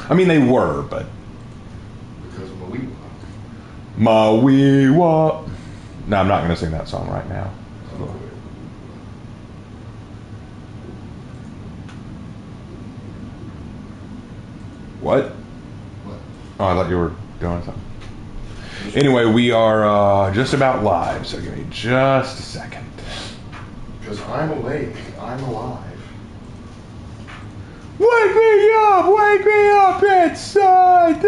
I mean, they were, but... Because of Mawiwa. Mawiwa. No, I'm not going to sing that song right now. What? Oh, I thought you were doing something. Anyway, we are just about live, so give me just a second. Because I'm awake. I'm alive. Wake me up inside.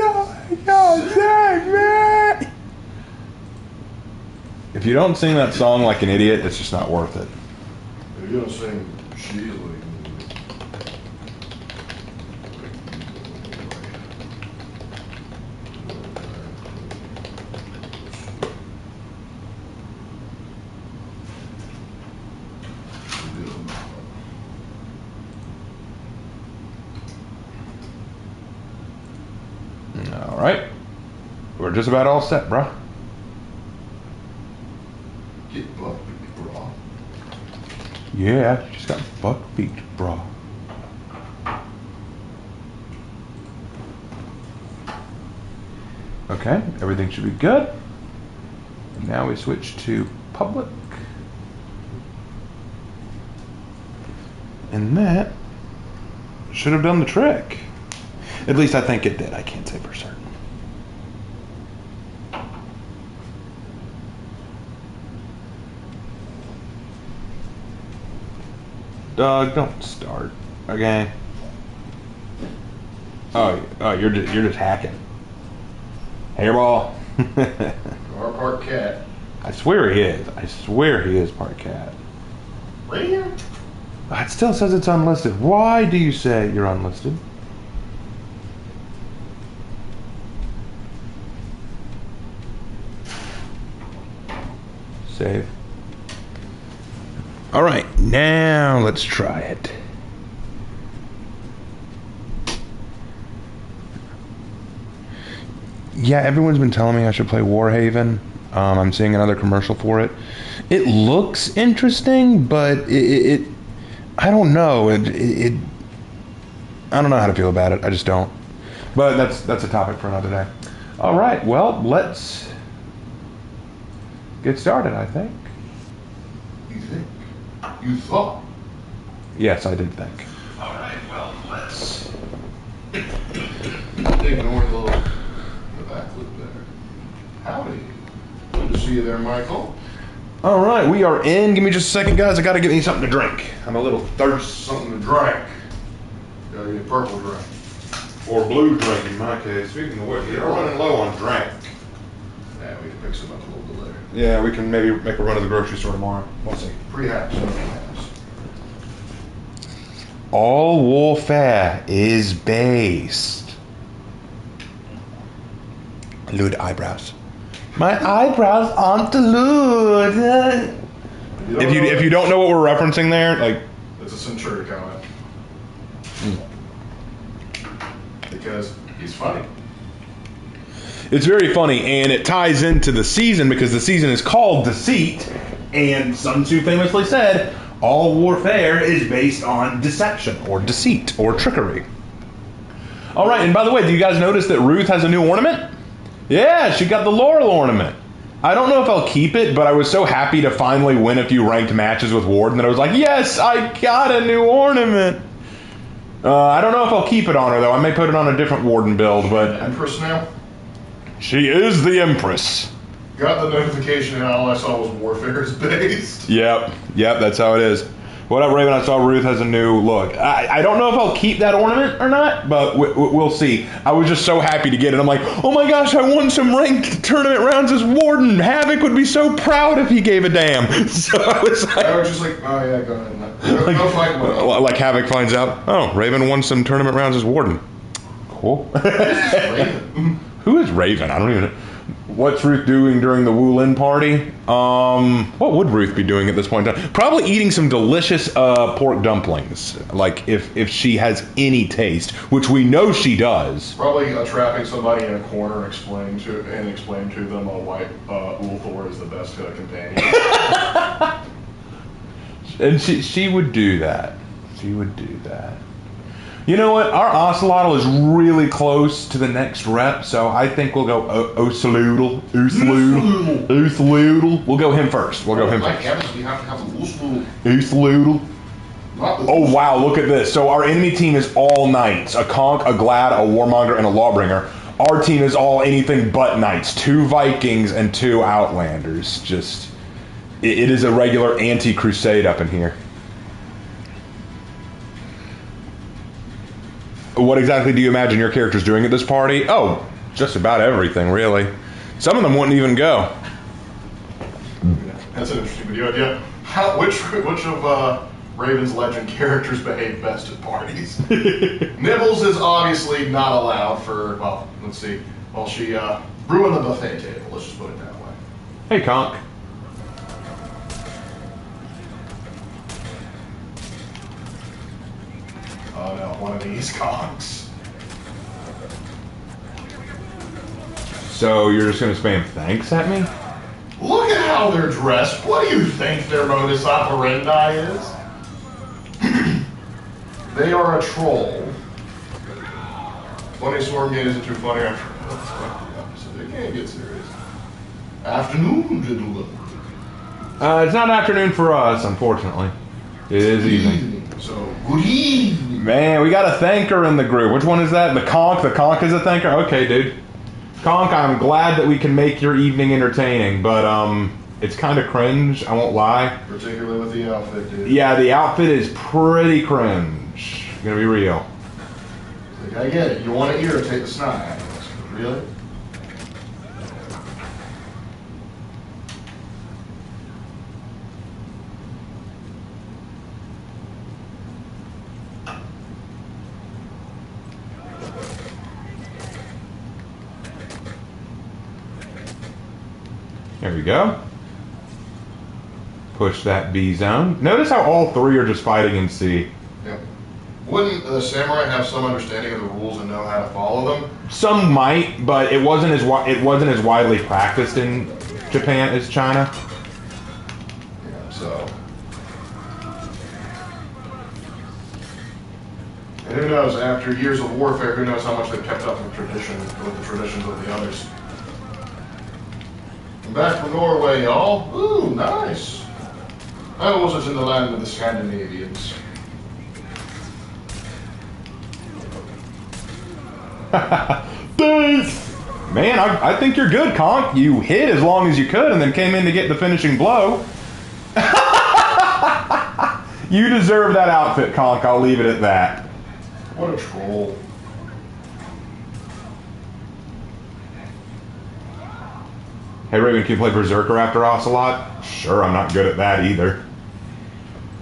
Me. If you don't sing that song like an idiot, it's just not worth it. If you don't sing, she's like... All right. We're just about all set, bro. Get buck beat, bro. Yeah, you just got buck beat, bro. Okay, everything should be good. And now we switch to public. And that should have done the trick. At least I think it did. I can't say for certain. Doug, don't start. Okay. Oh, you're just hacking. Hairball. Or part cat. I swear he is. I swear he is part cat. Radio? It still says it's unlisted. Why do you say you're unlisted? Save. All right, now let's try it. Yeah, everyone's been telling me I should play Warhaven. I'm seeing another commercial for it. It looks interesting, but it I don't know. I don't know how to feel about it. I just don't. But that's a topic for another day. All right, well, let's get started, I think. You think? You thought? Yes, I did think. All right, well, let's ignore the backflip there. Howdy. Good to see you there, Michael. All right, we are in. Give me just a second, guys. I got to get me something to drink. I'm a little thirsty. Something to drink. Gotta get purple drink. Or blue drink, in my case. Speaking of which, you're running low on drink. Yeah, we can pick some up a little bit later. Yeah, we can maybe make a run to the grocery store tomorrow. We'll see. Pre-haps, no pre-haps. All warfare is based. Lewd eyebrows. My eyebrows aren't lewd. If you don't know what we're referencing there, like it's a Century comment. Because he's funny. It's very funny, and it ties into the season because the season is called Deceit, and Sun Tzu famously said, all warfare is based on deception, or deceit, or trickery. All right, and by the way, do you guys notice that Ruth has a new ornament? Yeah, she got the laurel ornament. I don't know if I'll keep it, but I was so happy to finally win a few ranked matches with Warden that I was like, yes, I got a new ornament. I don't know if I'll keep it on her, though. I may put it on a different Warden build, but... Empress now? She is the Empress. Got the notification and all I saw was warfare is based. Yep, that's how it is. What up, Raven? I saw Ruth has a new look. I don't know if I'll keep that ornament or not, but we'll see. I was just so happy to get it. I'm like, oh my gosh, I won some ranked tournament rounds as Warden. Havoc would be so proud if he gave a damn. So I was like... I was just like, oh yeah, go ahead. No fight. Like Havoc finds out, oh, Raven won some tournament rounds as Warden. Cool. Who is Raven? I don't even know. What's Ruth doing during the Wulin party? What would Ruth be doing at this point in time? Probably eating some delicious pork dumplings. Like if she has any taste, which we know she does. Probably trapping somebody in a corner, explaining to them why Ulthor is the best companion. And she would do that. She would do that. You know what? Our Ocelotl is really close to the next rep, so I think we'll go Oceloodle. We'll go him first. We'll go him first. We have to have a Oceloodle. Oceloodle. Oh, wow, look at this. So our enemy team is all knights. A Conch, a Glad, a Warmonger, and a Lawbringer. Our team is all anything but knights. 2 Vikings and 2 Outlanders. Just, it is a regular anti-Crusade up in here. What exactly do you imagine your character's doing at this party? Oh, just about everything, really. Some of them wouldn't even go. That's an interesting video idea. Which of Raven's Legend characters behave best at parties? Nibbles is obviously not allowed for, well, let's see. Well, she ruined the buffet table, let's just put it that way. Hey, Conch. Oh no, one of these conks. So you're just gonna spam thanks at me? Look at how they're dressed. What do you think their modus operandi is? They are a troll. Funny Swarm Gate isn't too funny after so they can't get serious. Afternoon, gentlemen. It's not afternoon for us, unfortunately. It is evening. So, good evening. Man, we got a thanker in the group. Which one is that? The Conch? The Conch is a thanker? Okay, dude. Conch, I'm glad that we can make your evening entertaining, but it's kind of cringe, I won't lie. Particularly with the outfit, dude. Yeah, the outfit is pretty cringe. Gonna be real. Like, I get it. You want to irritate the snot out of us. Really? There we go. Push that B zone. Notice how all 3 are just fighting in C. Yep. Wouldn't the samurai have some understanding of the rules and know how to follow them? Some might, but it wasn't as widely practiced in Japan as China. Yeah, so. And who knows? After years of warfare, who knows how much they've kept up with the traditions of the others. I'm back from Norway, y'all. Ooh, nice. I was in the land of the Scandinavians. Man, I think you're good, Conch. You hit as long as you could and then came in to get the finishing blow. You deserve that outfit, Conch. I'll leave it at that. What a troll. Hey, Raven, can you play Berserker after Ocelot? Sure, I'm not good at that either.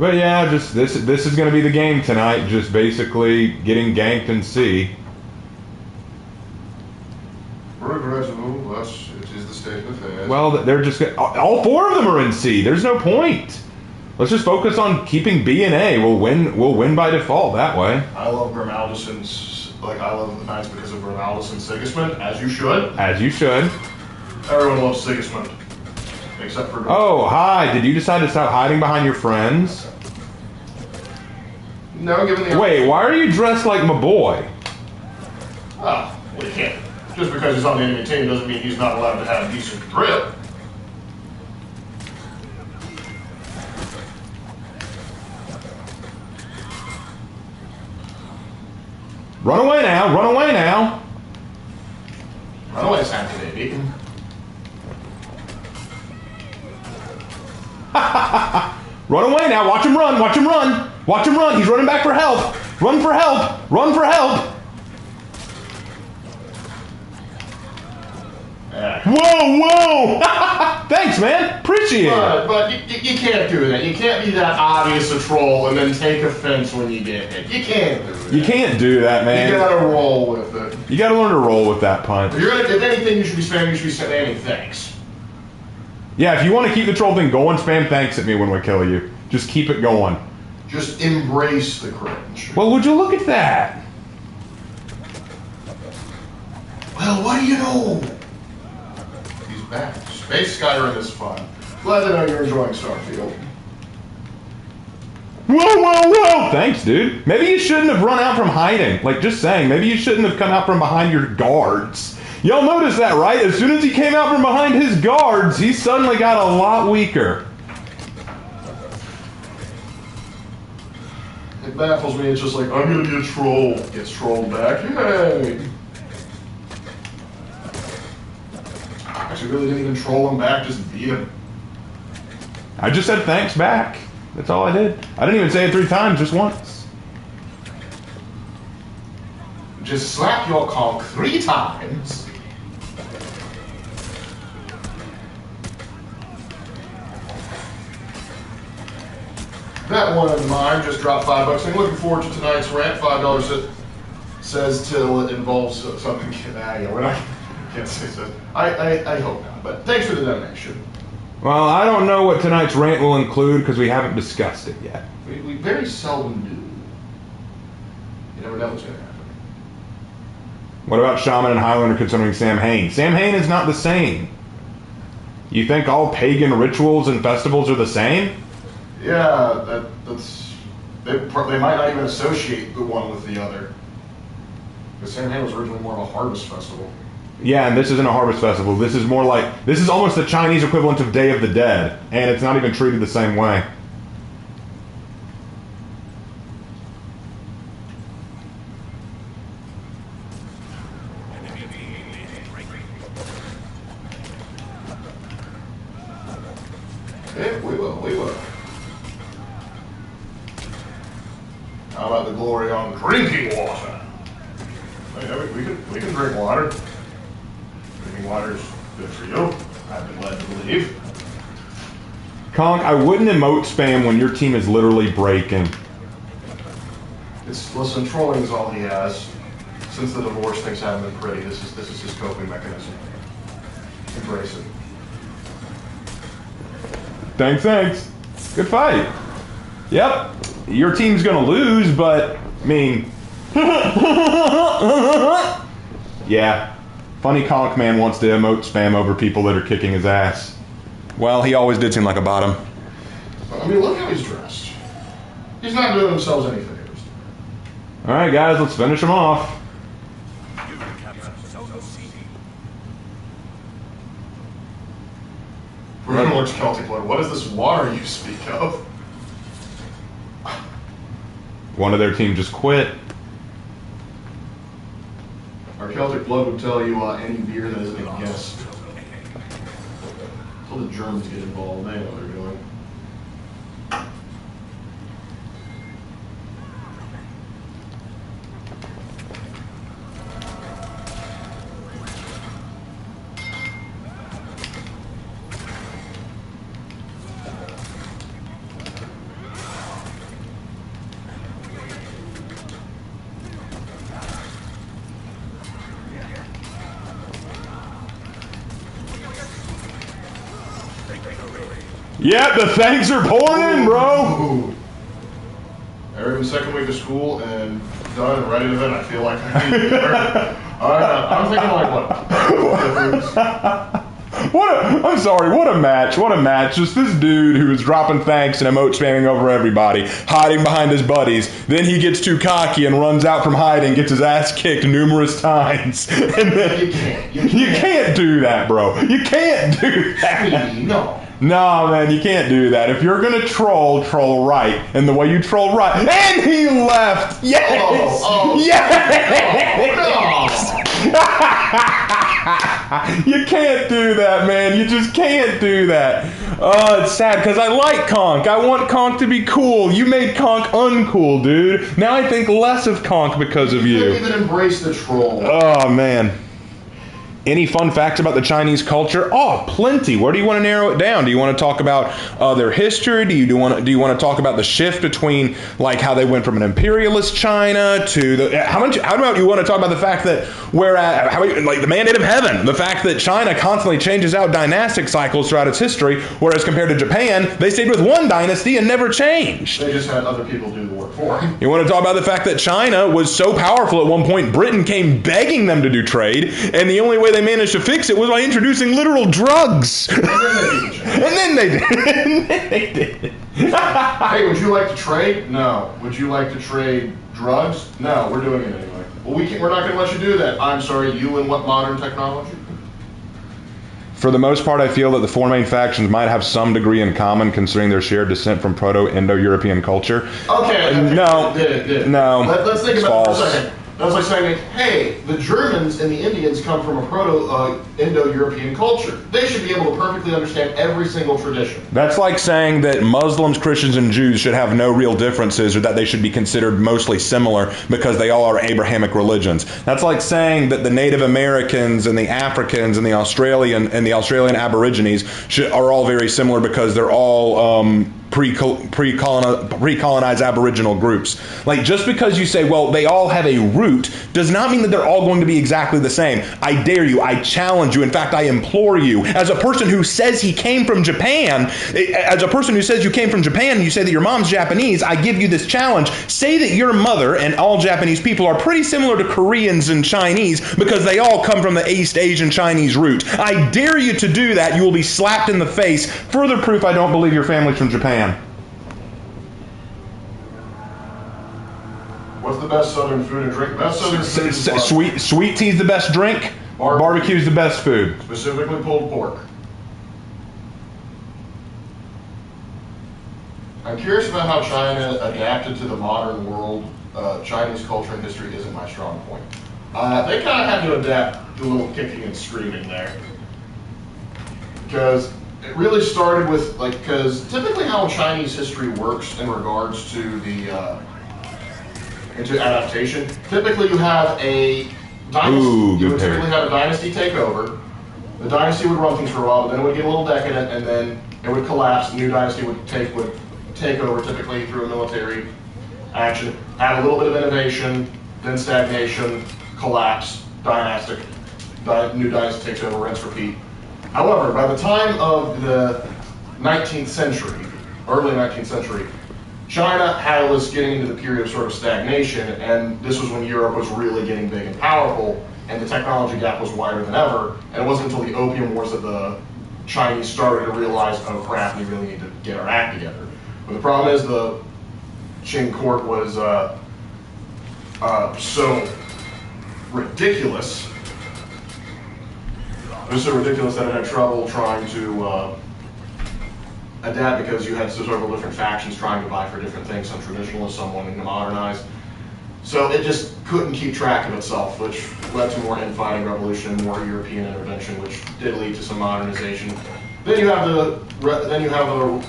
But yeah, just this is going to be the game tonight. Just basically getting ganked in C. Regrettable, it is the state of affairs. Well, they're just all 4 of them are in C. There's no point. Let's just focus on keeping B and A. We'll win by default that way. I love Grimalduson's, like I love the Knights because of Grimaldus and Sigismund, as you should. As you should. Everyone loves Sigismund, except for. Oh, hi. Did you decide to stop hiding behind your friends? No, given the. Wait, why are you dressed like my boy? Oh, well, you can't. Just because he's on the enemy team doesn't mean he's not allowed to have decent grip. Run away now, run away now. Run away, Santa baby. Run away now, watch him run, watch him run. Watch him run, he's running back for help. Run for help, run for help. Whoa, whoa! Thanks, man. Appreciate it. But you can't do that. You can't be that obvious a troll and then take offense when you get hit. You can't do that. You can't do that, man. You gotta roll with it. You gotta learn to roll with that punch. If anything, you should be saying thanks. Yeah, if you want to keep the troll thing going, spam thanks at me when we kill you. Just keep it going. Just embrace the cringe. Well, would you look at that? Well, what do you know? He's back. Space Skyrim is fun. Glad to know you're enjoying Starfield. Whoa. Thanks, dude. Maybe you shouldn't have run out from hiding. Like, just saying, maybe you shouldn't have come out from behind your guards. Y'all notice that, right? As soon as he came out from behind his guards, he suddenly got a lot weaker. It baffles me. It's just like, I'm gonna be a troll. Gets trolled back. Yay! Actually, really didn't even troll him back, just beat him. I just said thanks back. That's all I did. I didn't even say it 3 times, just once. Just slap your conch 3 times. That one in mine just dropped $5. I'm looking forward to tonight's rant. $5 that says till it involves something. Yeah, we're not. Can't say so. I hope not. But thanks for the donation. Well, I don't know what tonight's rant will include because we haven't discussed it yet. We very seldom do. You never know what's going to happen. What about Shaman and Highlander concerning Sam Hain? Sam Hain is not the same. You think all pagan rituals and festivals are the same? Yeah, that's... They might not even associate the one with the other. Because Sam Hain was originally more of a harvest festival. Yeah, and this isn't a harvest festival. This is more like... This is almost the Chinese equivalent of Day of the Dead. And it's not even treated the same way. Yeah, we will. How about the glory on drinking water? Yeah, we can drink water. Drinking water is good for you, I've been led to believe. Conk, I wouldn't emote spam when your team is literally breaking. Listen, trolling is all he has. Since the divorce, things haven't been pretty. This is his coping mechanism. Embrace it. Thanks. Good fight. Yep. Your team's gonna lose, but, I mean... Yeah. Funny Conk man wants to emote spam over people that are kicking his ass. Well, he always did seem like a bottom. I mean, look how he's dressed. He's not doing himself any favors. Alright, guys, let's finish him off. Lord's Celtic Blood, what is this water you speak of? One of their team just quit. Our Celtic Blood would tell you any beer that isn't a guess. Until the Germans get involved, they know what they're doing. Yeah, the thanks are pouring in, bro. Every second week of school and done and ready to vent. I feel like I need to be I'm thinking like what? I'm sorry, what a match. Just this dude who is dropping thanks and emote spamming over everybody, hiding behind his buddies. Then he gets too cocky and runs out from hiding, gets his ass kicked numerous times. And then, you can't do that, bro. You can't do that. No. No, man, you can't do that. If you're gonna troll right. And the way you troll right. And he left! Yes! Yes! You can't do that, man. You just can't do that. Oh, it's sad, because I like Conk. I want Conk to be cool. You made Conk uncool, dude. Now I think less of Conk because of you. You couldn't even embrace the troll. Oh, man. Any fun facts about the Chinese culture? Oh, plenty. Where do you want to narrow it down? Do you want to talk about their history? Do you want to talk about the shift between like how they went from an imperialist China to the how about you want to talk about the fact that like the mandate of heaven, the fact that China constantly changes out dynastic cycles throughout its history, whereas compared to Japan, they stayed with one dynasty and never changed. They just had other people do the work for them. You want to talk about the fact that China was so powerful at one point, Britain came begging them to do trade, and the only way they managed to fix it was by introducing literal drugs. And then they did. Hey, would you like to trade? No. Would you like to trade drugs? No, we're doing it anyway. Well, we're not going to let you do that. I'm sorry, you and what modern technology? For the most part, I feel that the four main factions might have some degree in common, considering their shared descent from Proto-Indo-European culture. Okay. No. No. Let's think about it for a false. second. That's like saying, hey, the Germans and the Indians come from a Proto-Indo-European culture. They should be able to perfectly understand every single tradition. That's like saying that Muslims, Christians, and Jews should have no real differences, or that they should be considered mostly similar because they all are Abrahamic religions. That's like saying that the Native Americans and the Africans and the Australian Aborigines are all very similar because they're all pre-colonized Aboriginal groups. Like, just because you say, well, they all have a root, does not mean that they're all going to be exactly the same. I dare you, I challenge you, in fact, I implore you, as a person who says he came from Japan, as a person who says you came from Japan and you say that your mom's Japanese, I give you this challenge. Say that your mother and all Japanese people are pretty similar to Koreans and Chinese because they all come from the East Asian Chinese root. I dare you to do that. You will be slapped in the face. Further proof I don't believe your family's from Japan. What's the best Southern food and drink? Best Southern food is Sweet tea's the best drink. Barbecue's the best food. Specifically pulled pork. I'm curious about how China adapted to the modern world. Chinese culture and history isn't my strong point. They kind of had to adapt a little kicking and screaming there. Because it really started with, because typically how Chinese history works in regards to into adaptation, typically you have a dynasty. You would typically have a dynasty take over. The dynasty would run things for a while, but then it would get a little decadent, and then it would collapse. The new dynasty would take over, typically through a military action, add a little bit of innovation, then stagnation, collapse, new dynasty takes over, rinse, repeat. However, by the time of the 19th century, early 19th century, China was getting into the period of sort of stagnation, and this was when Europe was really getting big and powerful, and the technology gap was wider than ever, and it wasn't until the Opium Wars that the Chinese started to realize, oh crap, we really need to get our act together. But the problem is the Qing court was so ridiculous. It was so ridiculous that it had trouble trying to adapt, because you had several different factions trying to vie for different things, some traditionalists, some wanting to modernize. So it just couldn't keep track of itself, which led to more infighting, revolution, more European intervention, which did lead to some modernization. Then you have a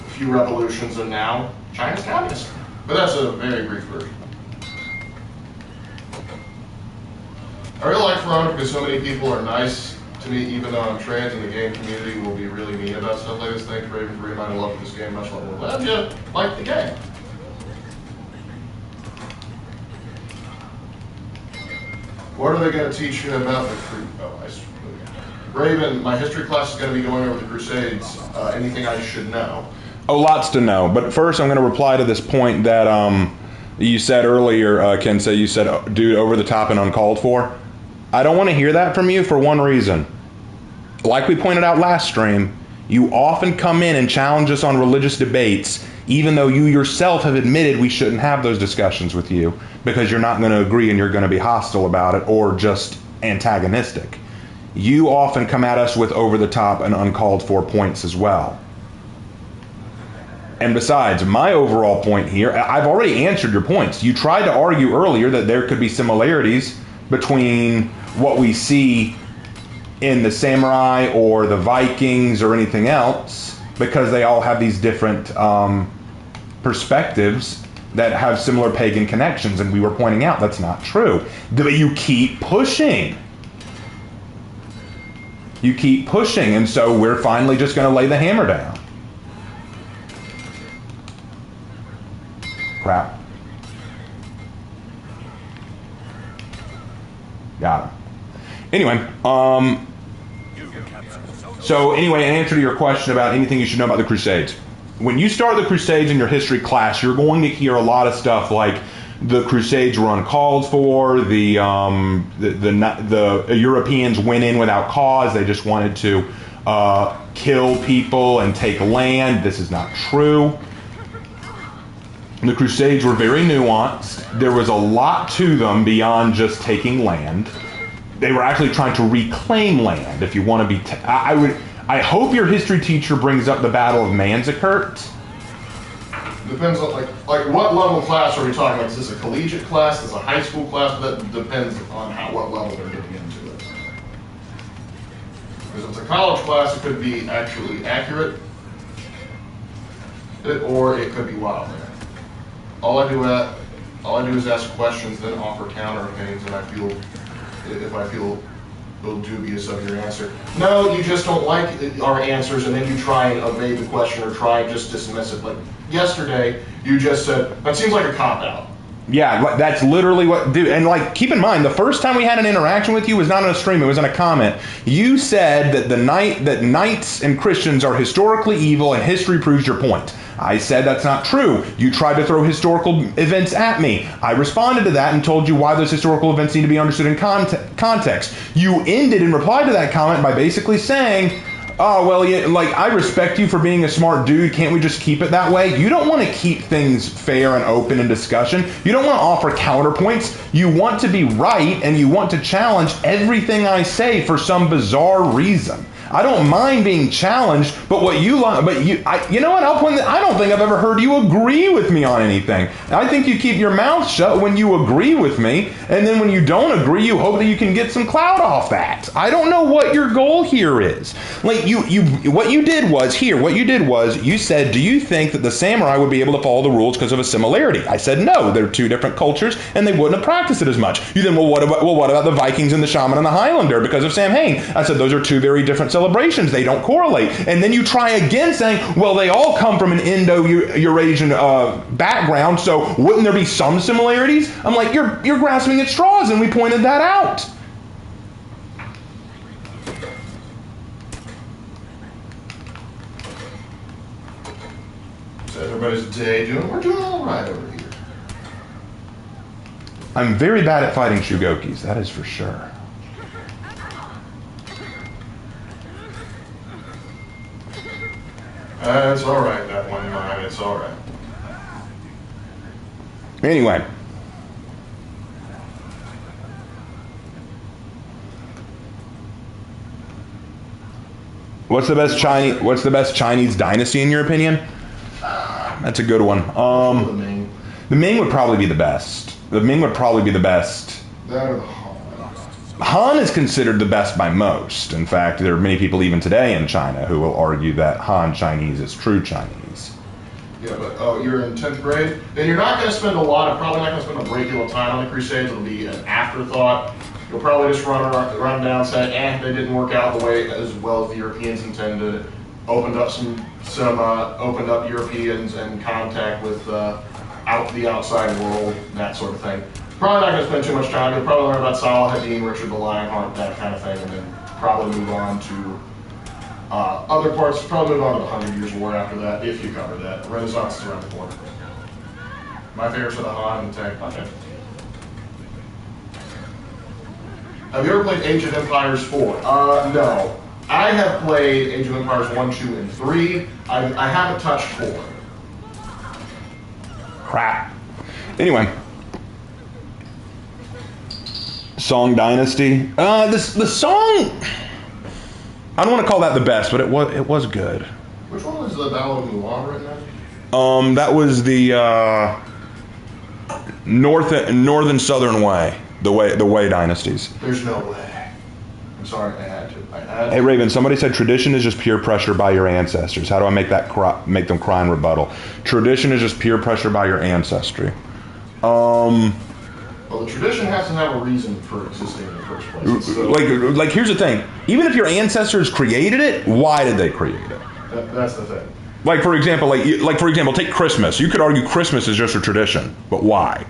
few revolutions, and now China's communist. But that's a very brief version. I really like Verona because so many people are nice to me, even though I'm trans, and the game community will be really mean about stuff like this. Thanks, Raven, for reminding love of this game. Much love. I'm glad you like the game. What are they going to teach you about the Raven, my history class is going to be going over the Crusades. Anything I should know? Oh, lots to know. But first, I'm going to reply to this point that you said earlier, Ken said, you said, dude, over the top and uncalled for. I don't want to hear that from you for one reason. Like we pointed out last stream, you often come in and challenge us on religious debates, even though you yourself have admitted we shouldn't have those discussions with you, because you're not going to agree and you're going to be hostile about it or just antagonistic. You often come at us with over-the-top and uncalled for points as well. And besides, my overall point here, I've already answered your points. You tried to argue earlier that there could be similarities between what we see in the samurai or the Vikings or anything else, because they all have these different perspectives that have similar pagan connections, and we were pointing out that's not true. But you keep pushing. You keep pushing, and so we're finally just going to lay the hammer down. Crap. Got it. Anyway, so anyway, in answer to your question about anything you should know about the Crusades. When you start the Crusades in your history class, you're going to hear a lot of stuff like the Crusades were uncalled for. The Europeans went in without cause. They just wanted to kill people and take land. This is not true. The Crusades were very nuanced. There was a lot to them beyond just taking land. They were actually trying to reclaim land. If you want to be, I hope your history teacher brings up the Battle of Manzikert. Depends on like what level class are we talking about? Is this a collegiate class? Is this a high school class? That depends on what level they're getting into it. Because if it's a college class, it could be actually accurate, or it could be wild. All I do is ask questions, then offer counter opinions, and if I feel a little dubious of your answer. No, you just don't like our answers, and then you try and evade the question or try and just dismiss it. Like yesterday, you just said, that seems like a cop-out. Yeah, that's literally what, dude. And like, keep in mind, the first time we had an interaction with you was not on a stream; it was in a comment. You said that that knights and Christians are historically evil, and history proves your point. I said that's not true. You tried to throw historical events at me. I responded to that and told you why those historical events need to be understood in context. You ended in reply to that comment by basically saying, oh, well, yeah, like, I respect you for being a smart dude. Can't we just keep it that way? You don't want to keep things fair and open in discussion. You don't want to offer counterpoints. You want to be right, and you want to challenge everything I say for some bizarre reason. I don't mind being challenged, but you know what? I don't think I've ever heard you agree with me on anything. I think you keep your mouth shut when you agree with me, and then when you don't agree, you hope that you can get some clout off that. I don't know what your goal here is. Like what you did was you said, do you think that the samurai would be able to follow the rules because of a similarity? I said no. They're two different cultures, and they wouldn't have practiced it as much. You then, what about the Vikings and the shaman and the Highlander because of Samhain? I said those are two very different celebrations. They don't correlate. And then you try again saying, well, they all come from an Indo-Eurasian background, so wouldn't there be some similarities? I'm like, you're grasping at straws, and we pointed that out. So everybody's day we're doing all right over here. I'm very bad at fighting Shugokis, that is for sure. It's all right, that one line. It's all right. Anyway. What's the best Chinese dynasty in your opinion? That's a good one. The Ming would probably be the best. The Ming would probably be the best. That or the Han. Han is considered the best by most. In fact, there are many people even today in China who will argue that Han Chinese is true Chinese. Yeah, but you're in 10th grade? Then you're not going to spend probably not going to spend a great deal of time on the Crusades. It'll be an afterthought. You'll probably just run down and say, they didn't work out the way as well as the Europeans intended. Opened up Europeans and contact with the outside world, that sort of thing. Probably not going to spend too much time. You'll probably learn about Saladin, Richard the Lionheart, that kind of thing, and then probably move on to other parts. Probably move on to the 100 Years' War after that, if you cover that. Renaissance is around the corner. My favorites are the Han and the Tank. Okay. Have you ever played Age of Empires 4? No. I have played Age of Empires 1, 2, and 3. I haven't touched 4. Crap. Anyway. Song Dynasty. The song, I don't want to call that the best, but it was good. Which one was the Battle of Mulan written in? That was the Northern Southern Way. The Wei dynasties. There's no way. I'm sorry, I had to. Hey Raven, somebody said tradition is just peer pressure by your ancestors. How do I make them cry in rebuttal? Tradition is just peer pressure by your ancestry. Well, the tradition has to have a reason for existing in the first place. So, like here's the thing. Even if your ancestors created it, why did they create it? That's the thing. For example, take Christmas. You could argue Christmas is just a tradition, but why?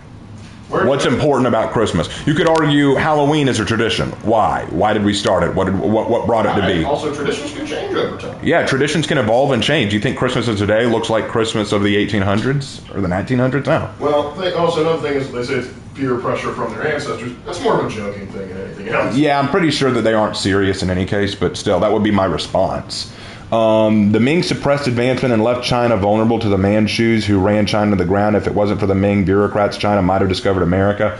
What's important about Christmas? You could argue Halloween is a tradition. Why? Why did we start it? What brought it to be? Also, traditions can change over time. Yeah, traditions can evolve and change. You think Christmas of today looks like Christmas of the 1800s or the 1900s? No. Well, also another thing is they say it's peer pressure from their ancestors. That's more of a joking thing than anything else. Yeah, I'm pretty sure that they aren't serious in any case, but still, that would be my response. The Ming suppressed advancement and left China vulnerable to the Manchus who ran China to the ground. If it wasn't for the Ming bureaucrats, China might have discovered America.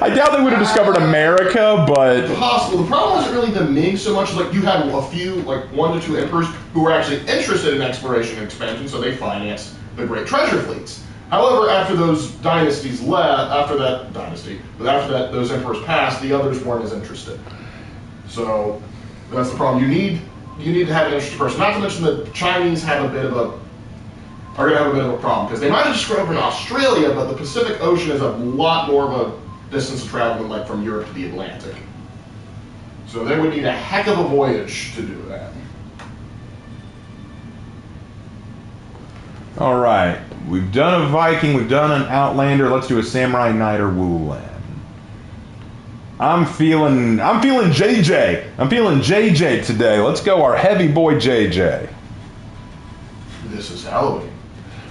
I doubt they would have discovered America, but... It's possible. The problem wasn't really the Ming so much. Like, you had a few, like 1 to 2 emperors who were actually interested in exploration and expansion, so they financed the great treasure fleets. However, after those dynasties left, after those emperors passed, the others weren't as interested. So, that's the problem. You need to have an interested person. Not to mention the Chinese are going to have a bit of a problem because they might have discovered Australia, but the Pacific Ocean is a lot more of a distance to travel than like from Europe to the Atlantic. So they would need a heck of a voyage to do that. All right, we've done a Viking, we've done an Outlander. Let's do a Samurai Knight or Wulan. I'm feeling JJ. I'm feeling JJ today. Let's go our heavy boy JJ. This is Halloween.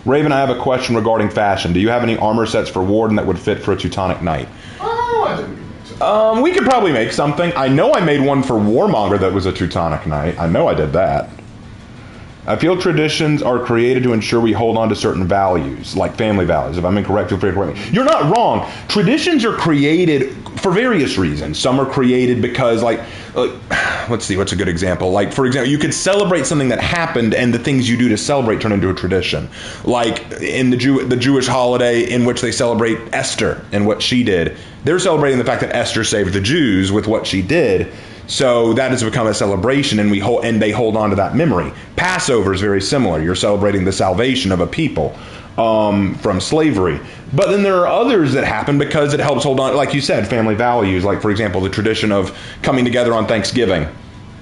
Raven, I have a question regarding fashion. Do you have any armor sets for Warden that would fit for a Teutonic Knight? Oh, I think we can make something. We could probably make something. I know I made one for Warmonger that was a Teutonic Knight. I know I did that. I feel traditions are created to ensure we hold on to certain values, like family values. If I'm incorrect, feel free to correct me. You're not wrong. Traditions are created for various reasons. Some are created because, like, let's see, what's a good example? Like, for example, you could celebrate something that happened, and the things you do to celebrate turn into a tradition. Like in the Jewish holiday in which they celebrate Esther and what she did. They're celebrating the fact that Esther saved the Jews with what she did. So that has become a celebration, and they hold on to that memory. Passover is very similar. You're celebrating the salvation of a people from slavery. But then there are others that happen because it helps hold on, like you said, family values. Like, for example, the tradition of coming together on Thanksgiving.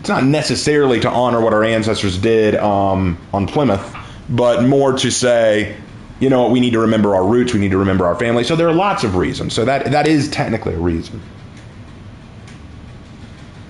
It's not necessarily to honor what our ancestors did on Plymouth, but more to say, you know what, we need to remember our roots, we need to remember our family. So there are lots of reasons. So that is technically a reason.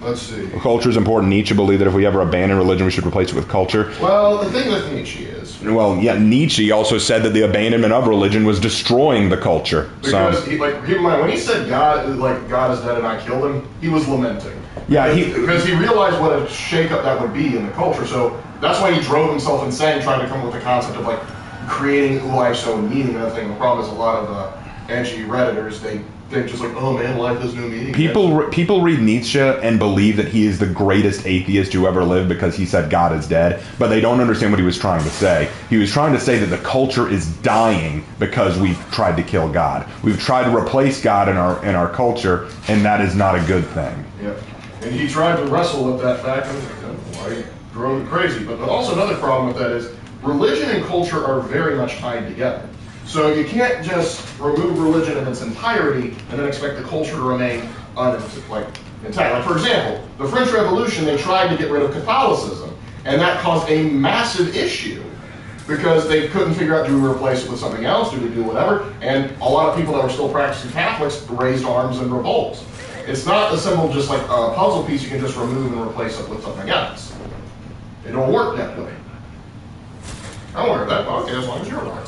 Let's see. Culture is important. Nietzsche believed that if we ever abandon religion, we should replace it with culture. Well, the thing with Nietzsche is... Well, yeah, Nietzsche also said that the abandonment of religion was destroying the culture. Because, when he said God is dead and I killed him, he was lamenting. Yeah, because he realized what a shakeup that would be in the culture. So that's why he drove himself insane trying to come up with the concept of, like, creating life so meaning and everything. The problem is a lot of edgy Redditors, they just like, oh man, life has no meaning. People read Nietzsche and believe that he is the greatest atheist who ever lived because he said God is dead, but they don't understand what he was trying to say. He was trying to say that the culture is dying because we've tried to kill God. We've tried to replace God in our culture, and that is not a good thing. Yeah, and he tried to wrestle with that fact, and why he drove it crazy. But also another problem with that is religion and culture are very much tied together. So you can't just remove religion in its entirety and then expect the culture to remain intact. Like, for example, the French Revolution, they tried to get rid of Catholicism, and that caused a massive issue because they couldn't figure out, do we replace it with something else, do we do whatever, and a lot of people that were still practicing Catholics raised arms and revolts. It's not a simple, just like a puzzle piece you can just remove and replace it with something else. It don't work that way. I don't worry about that. Okay, as long as you're right.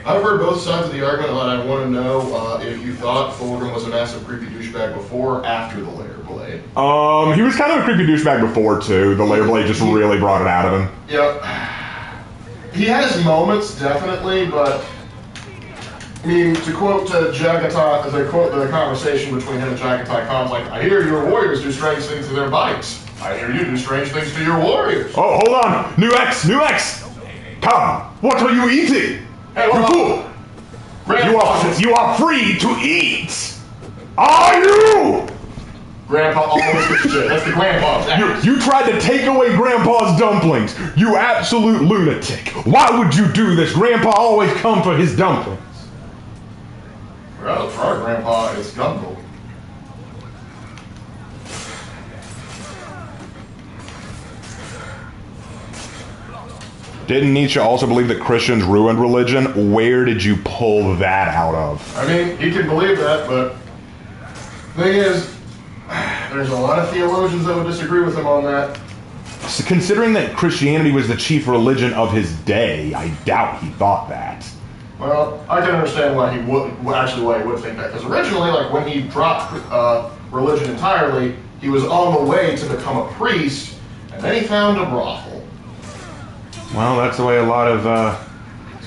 I've heard both sides of the argument, and I want to know if you thought Fulgrim was a massive creepy douchebag before or after the Layer Blade. He was kind of a creepy douchebag before, too. The Layer Blade just really brought it out of him. Yeah. He has moments, definitely, but... I mean, to quote Jagatai, as I quote the conversation between him and Jagatai Khan's like, I hear your warriors do strange things to their bikes. I hear you do strange things to your warriors. Oh, hold on! New X! Come! What are you eating? Hey, you fool! You are free to eat! Are you? Grandpa always gets shit. That's the grandpa. You tried to take away Grandpa's dumplings. You absolute lunatic. Why would you do this? Grandpa always come for his dumplings. Well, for our grandpa, it's gumbo. Didn't Nietzsche also believe that Christians ruined religion? Where did you pull that out of? I mean, he can believe that, but the thing is, there's a lot of theologians that would disagree with him on that. So considering that Christianity was the chief religion of his day, I doubt he thought that. Well, I can understand why he would think that, because originally, like when he dropped religion entirely, he was on the way to become a priest, and then he found a brothel. Well, that's the way a lot of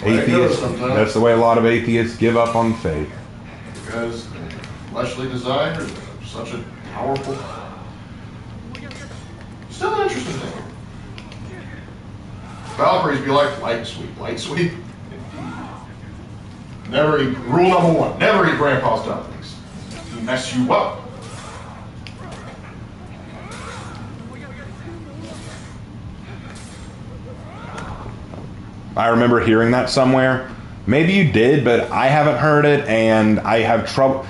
atheists. That's the way a lot of atheists give up on faith. Because fleshly desire is such a powerful. Still an interesting thing. Valkyries be like light sweep. Never eat. Rule number 1: never eat Grandpa's dumplings. He mess you up. I remember hearing that somewhere. Maybe you did, but I haven't heard it, and I have trouble.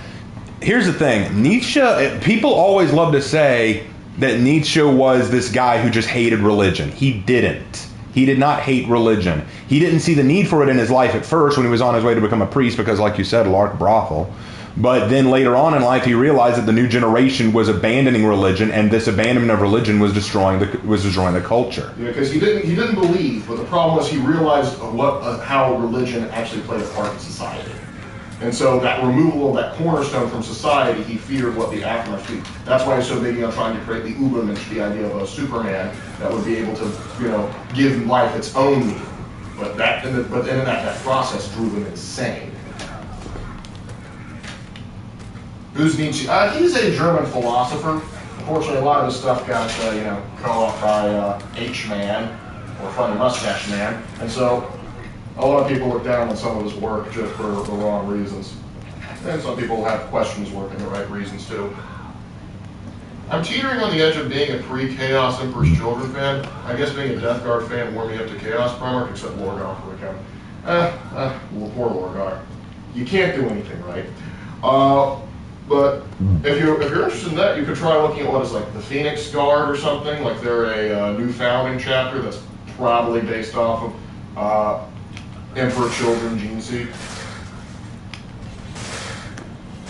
Here's the thing. Nietzsche, people always love to say that Nietzsche was this guy who just hated religion. He didn't. He did not hate religion. He didn't see the need for it in his life at first when he was on his way to become a priest because, like you said, lark brothel. But then later on in life, he realized that the new generation was abandoning religion, and this abandonment of religion was destroying the culture. Yeah, because he didn't believe, but the problem was he realized how religion actually played a part in society. And so that removal of that cornerstone from society, he feared what the aftermath would be. That's why he's so big on trying to create the Ubermensch, the idea of a Superman that would be able to, give life its own meaning. But then in that process drove him insane. Who's Nietzsche? He's a German philosopher. Unfortunately, a lot of his stuff got, co-opted by H-Man, or Funny Mustache Man. And so a lot of people look down on some of his work just for the wrong reasons. And some people have questions working the right reasons too. I'm teetering on the edge of being a pre-Chaos Emperor's Children fan. I guess being a Death Guard fan warmed me up to Chaos Primarch, except Lorgar for account. Poor Lorgar. You can't do anything right. But if you're interested in that, you could try looking at what is like the Phoenix Guard or something. Like they're a new founding chapter that's probably based off of Emperor Children Gene Seed.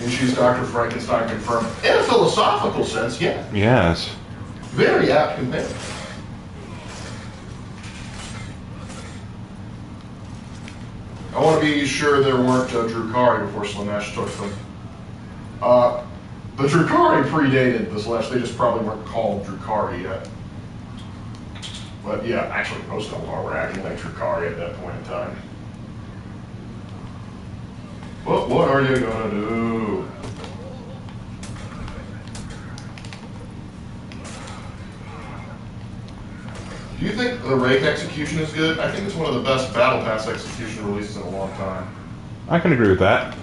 And she's Dr. Frankenstein confirmed. In a philosophical sense, yeah. Yes. Very apt companion. I want to be sure there weren't Drukari before Slanesh took them. The Drukari predated the Slanesh. They just probably weren't called Drukari yet. But yeah, actually most of them were acting like Drukari at that point in time. What are you gonna do? Do you think the Rake execution is good? I think it's one of the best Battle Pass execution releases in a long time. I can agree with that.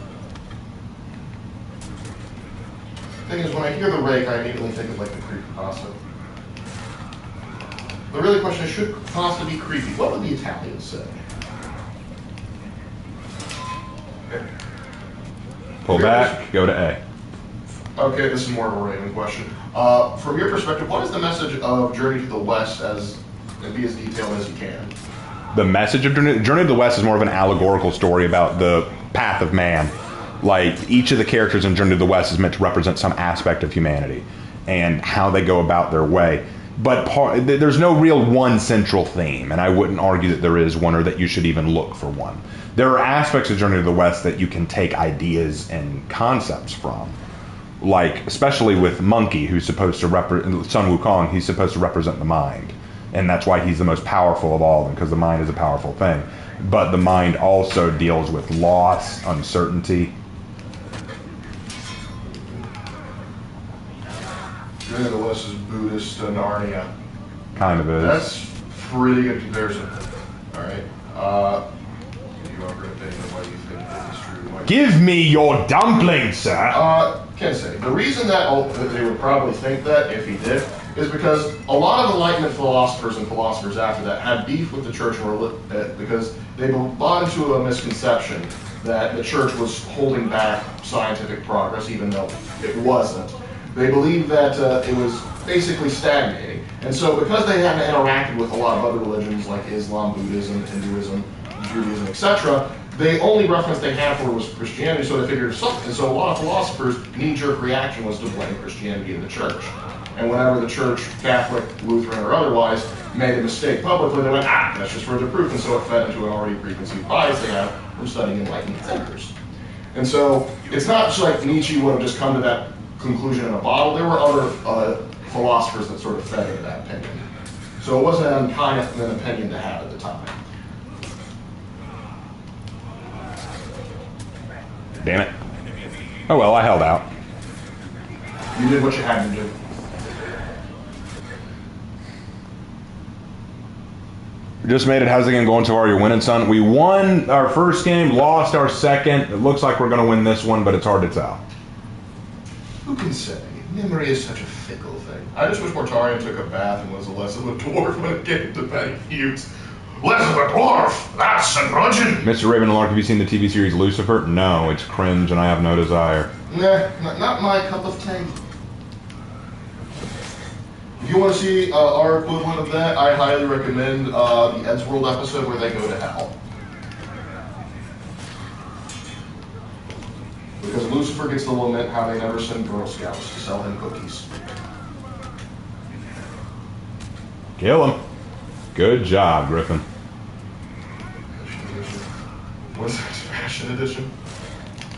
The thing is, when I hear the Rake, I immediately think of like the creepy pasta. The really question is, should pasta be creepy? What would the Italians say? Okay. Pull back, go to A. Okay, this is more of a Raven question. From your perspective, what is the message of Journey to the West and be as detailed as you can? The message of Journey to the West is more of an allegorical story about the path of man. Like, each of the characters in Journey to the West is meant to represent some aspect of humanity and how they go about their way. But there's no real one central theme, and I wouldn't argue that there is one or that you should even look for one. There are aspects of Journey to the West that you can take ideas and concepts from. Like, especially with Monkey, who's supposed to represent Sun Wukong, he's supposed to represent the mind. And that's why he's the most powerful of all of them, because the mind is a powerful thing. But the mind also deals with loss, uncertainty. Journey to the West is Buddhist Narnia. Kind of is. That's pretty good comparison. All right. You are going to pay me what you think is true. Give me your dumplings, sir. Can't say. The reason that they would probably think that, if he did, is because a lot of Enlightenment philosophers and philosophers after that had beef with the church because they bought into a misconception that the church was holding back scientific progress, even though it wasn't. They believed that it was basically stagnating. And so because they hadn't interacted with a lot of other religions like Islam, Buddhism, Hinduism, Judaism, etc., the only reference they had for it was Christianity, so they figured something. And so a lot of philosophers' knee-jerk reaction was to blame Christianity in the church. And whenever the church, Catholic, Lutheran, or otherwise, made a mistake publicly, they went, that's just further proof. And so it fed into an already preconceived bias they have from studying enlightened thinkers. And so it's not just like Nietzsche would have just come to that conclusion in a bottle. There were other philosophers that sort of fed into that opinion. So it wasn't an unkind an opinion to have at the time. Damn it. Oh well, I held out. You did what you had to do. We just made it. How's the game going so far? You're winning, son. We won our first game, lost our second. It looks like we're going to win this one, but it's hard to tell. Who can say? Memory is such a fickle thing. I just wish Mortarion took a bath and was less of a dwarf when it came to petty feuds. Less of a dwarf? That's a grudging! Mr. Raven Lark, have you seen the TV series Lucifer? No, it's cringe and I have no desire. Nah, not my cup of tea. If you want to see our equivalent of that, I highly recommend the Ed's World episode where they go to hell. Because Lucifer gets to lament how they never send Girl Scouts to sell him cookies. Kill him. Good job, Griffin. What's that? Fashion edition?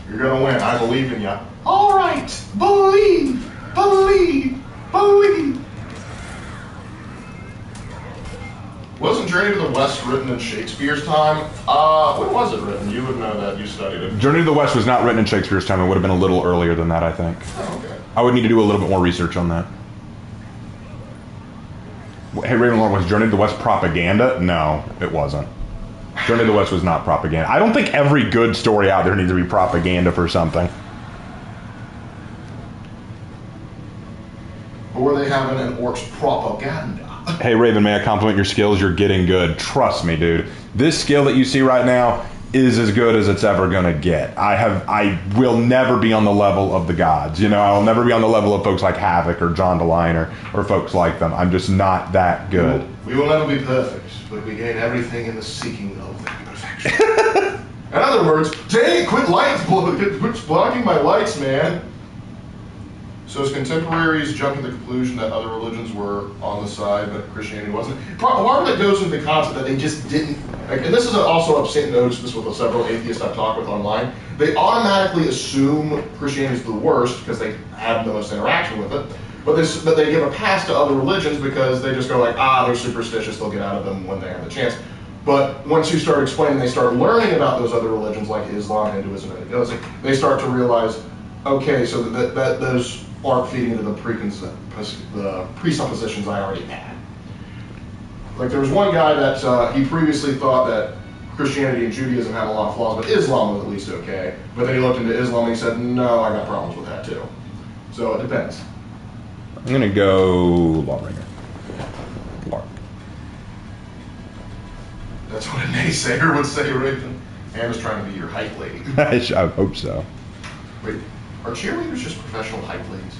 You're gonna win. I believe in ya. All right. Believe. Believe. Believe. Wasn't Journey to the West written in Shakespeare's time? When was it written? You would know that. You studied it. Journey to the West was not written in Shakespeare's time. It would have been a little earlier than that, I think. Oh, okay. I would need to do a little bit more research on that. Hey, Ravenlord, was Journey to the West propaganda? No, it wasn't. Journey to the West was not propaganda. I don't think every good story out there needs to be propaganda for something. Or were they having an orc's propaganda? Hey, Raven, may I compliment your skills? You're getting good. Trust me, dude. This skill that you see right now is as good as it's ever going to get. I will never be on the level of the gods. You know, I will never be on the level of folks like Havoc or John DeLine or folks like them. I'm just not that good. We will never be perfect, but we gain everything in the seeking of that perfection. In other words, dang, quit blocking my lights, man. So his contemporaries jumped to the conclusion that other religions were on the side, but Christianity wasn't. Part of it goes into the concept that they just didn't, like, and this is also I've noticed this with several atheists I've talked with online. They automatically assume Christianity is the worst because they have the most interaction with it, but they give a pass to other religions because they just go like, they're superstitious, they'll get out of them when they have the chance. But once you start explaining, they start learning about those other religions like Islam, Hinduism, and Buddhism, they start to realize, okay, so that those aren't feeding into the presuppositions I already had. Like there was one guy that he previously thought that Christianity and Judaism had a lot of flaws, but Islam was at least okay. But then he looked into Islam and he said, no, I got problems with that too. So it depends. I'm going to go Lawbringer. Lark. That's what a naysayer would say, Raven. Anna's trying to be your hype lady. I hope so. Wait, are cheerleaders just professional hype ladies?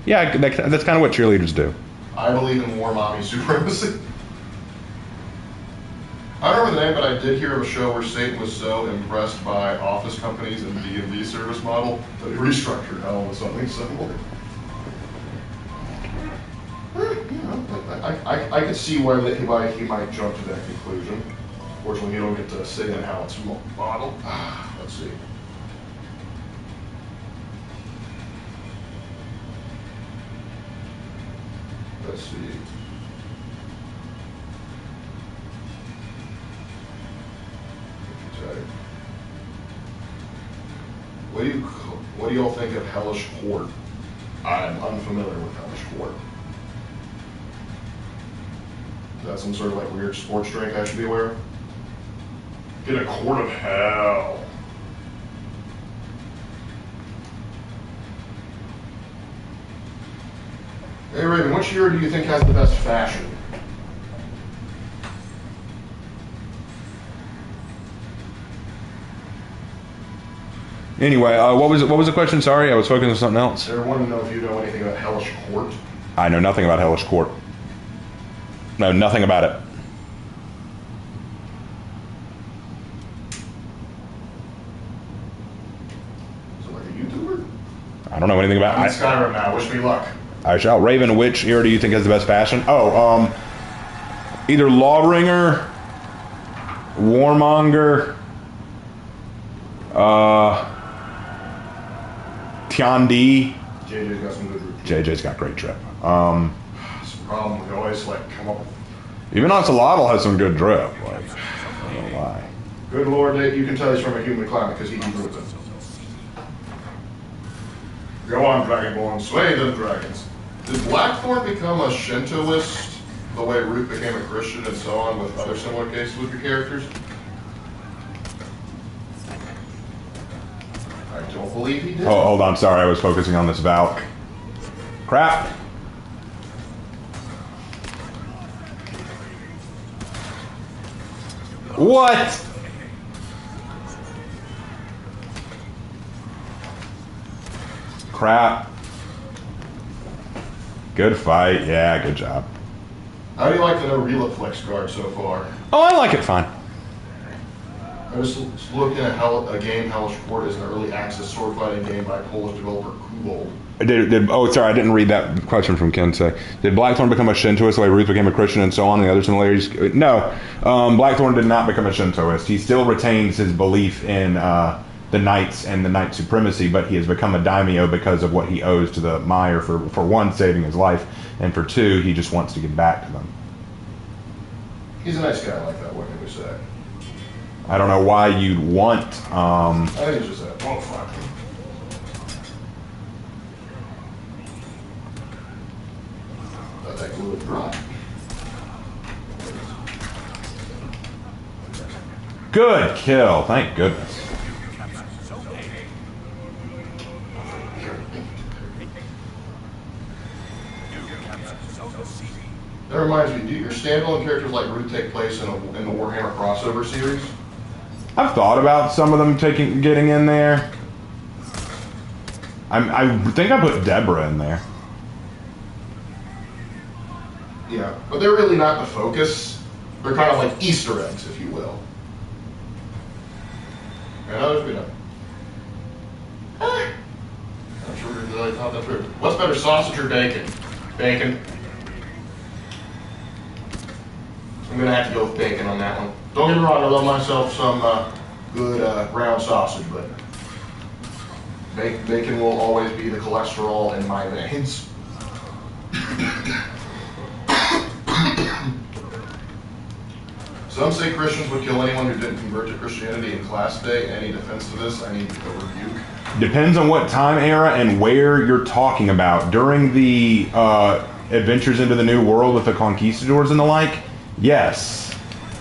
Yeah, that's kind of what cheerleaders do. I believe in war mommy supremacy. I don't remember the name, but I did hear of a show where Satan was so impressed by office companies and D&D service model that he restructured hell with something similar. I could see why he might jump to that conclusion. Fortunately, you don't get to say in how it's modeled. Let's see. Let's see. What do y'all think of Hellish Court? I'm unfamiliar with Hellish Court. Is that some sort of like weird sports drink I should be aware of? Get a quart of hell. Hey Raven, which year do you think has the best fashion? Anyway, what was the question? Sorry, I was focusing on something else. I wanted to know if you know anything about Hellish Court. I know nothing about Hellish Court. No, nothing about it. Is it like a YouTuber? I don't know anything about I'm in it. Skyrim now. Wish me luck. I shall. Raven, which era do you think has the best fashion? Oh, either Lawbringer, Warmonger, Tiandi. JJ's got some good routine. JJ's got great drip. It's a problem. We always like come up with. Even Ocelotl has some good drip. Like, I don't know why. Good Lord, you can tell he's from a human climate because he improved it. Go on, Dragonborn, slay the dragons. Did Blackthorn become a Shintoist the way Ruth became a Christian and so on with other similar cases with your characters? I don't believe he did. Oh, hold on. Sorry, I was focusing on this Valk. Crap. What? Crap. Good fight. Yeah, good job. How do you like the no Relaflex card so far? Oh, I like it fine. I was looking at a game, Hellish Court is an early access sword fighting game by Polish developer Kubold. Sorry, I didn't read that question from Kensei. Did Blackthorn become a Shintoist the way Ruth became a Christian and so on, and the other similarities? No. Blackthorn did not become a Shintoist. He still retains his belief in the knights and the knight supremacy, but he has become a daimyo because of what he owes to the Mire for one, saving his life, and for two, he just wants to give back to them. He's a nice guy like that, what can we say? I don't know why you'd want... I think it's just that. Oh, fuck. Let that glue dry. Good kill. Thank goodness. That reminds me, do your standalone characters like Ruth take place in the Warhammer crossover series? I've thought about some of them getting in there. I think I put Deborah in there. Yeah, but they're really not the focus. They're kind of like Easter eggs, if you will. And others we know. I'm sure we really thought that through. What's better, sausage or bacon? Bacon. I'm gonna have to go with bacon on that one. Don't get me wrong, I love myself some good ground sausage, but bacon will always be the cholesterol in my veins. Some say Christians would kill anyone who didn't convert to Christianity in class day. Any defense to this? I need a rebuke. Depends on what time era and where you're talking about. During the adventures into the New World with the conquistadors and the like, yes.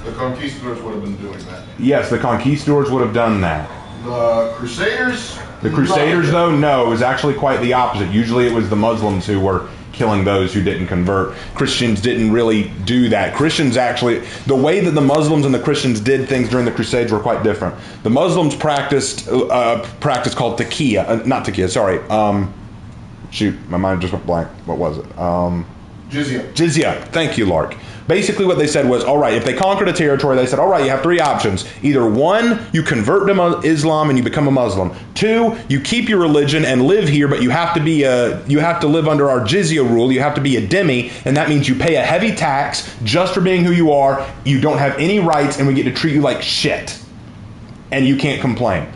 The conquistadors would have been doing that. Yes, the conquistadors would have done that. The Crusaders? The Crusaders, though, no, it was actually quite the opposite. Usually it was the Muslims who were killing those who didn't convert. Christians didn't really do that. Christians actually, the way that the Muslims and the Christians did things during the Crusades were quite different. The Muslims practiced a practice called shoot, my mind just went blank. What was it? Jizya. Jizya. Thank you, Lark. Basically what they said was, all right, if they conquered a territory, they said, all right, you have three options. Either one, you convert to Islam and you become a Muslim. Two, you keep your religion and live here, but you have to live under our jizya rule. You have to be a dhimmi, and that means you pay a heavy tax just for being who you are. You don't have any rights, and we get to treat you like shit. And you can't complain.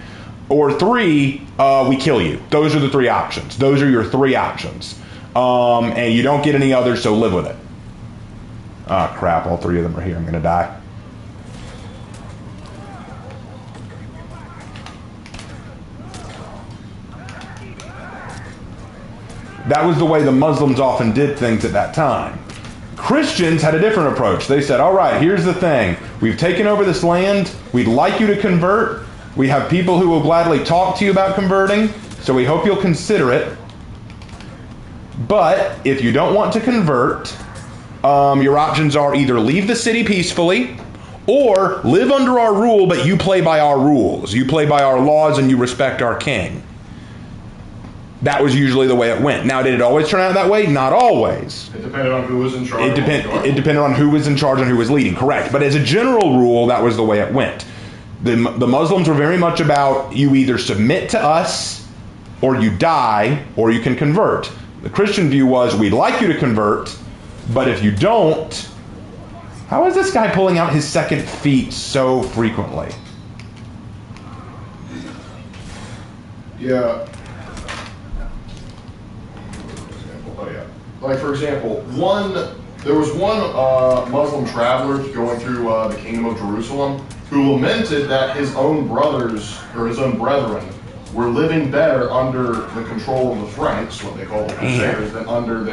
Or three, we kill you. Those are the three options. Those are your three options. And you don't get any others, so live with it. Ah, crap, all three of them are here. I'm going to die. That was the way the Muslims often did things at that time. Christians had a different approach. They said, all right, here's the thing. We've taken over this land. We'd like you to convert. We have people who will gladly talk to you about converting, so we hope you'll consider it. But if you don't want to convert, your options are either leave the city peacefully or live under our rule, but you play by our rules. You play by our laws and you respect our king. That was usually the way it went. Now, did it always turn out that way? Not always. It depended on who was in charge. It depended on who was in charge and who was leading, correct. But as a general rule, that was the way it went. The Muslims were very much about you either submit to us or you die or you can convert. The Christian view was we'd like you to convert, but if you don't, how is this guy pulling out his second feet so frequently? Yeah. Like, for example, there was one Muslim traveler going through the Kingdom of Jerusalem who lamented that his own brothers, or his own brethren, were living better under the control of the Franks, what they call the Crusades, than under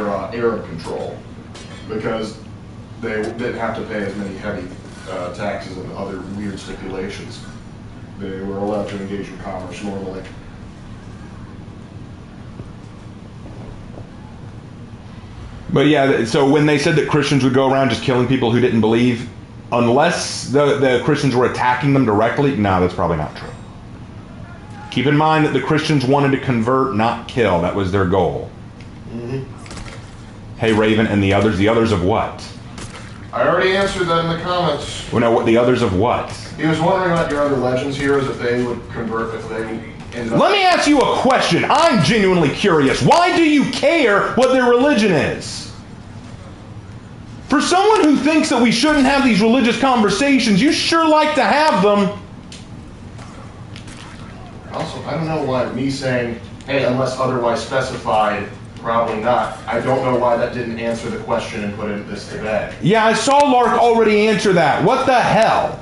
Arab control, because they didn't have to pay as many heavy taxes and other weird stipulations. They were allowed to engage in commerce normally. But yeah, so when they said that Christians would go around just killing people who didn't believe, unless the Christians were attacking them directly, no, that's probably not true. Keep in mind that the Christians wanted to convert, not kill. That was their goal. Mm-hmm. Hey, Raven, and the others of what? I already answered that in the comments. Well, no, what the others of what? He was wondering about your other legends heroes, if they would convert, if they ended up... Let me ask you a question. I'm genuinely curious. Why do you care what their religion is? For someone who thinks that we shouldn't have these religious conversations, you sure like to have them. Also, I don't know why me saying, hey, unless otherwise specified, probably not. I don't know why that didn't answer the question and put in this today. Yeah, I saw Lark already answer that. What the hell?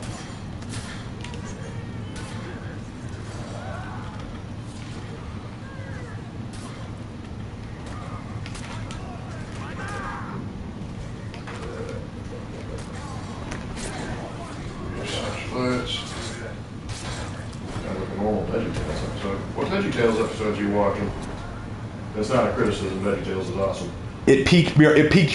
What VeggieTales episodes are you watching? That's not a criticism. VeggieTales is awesome. It piqued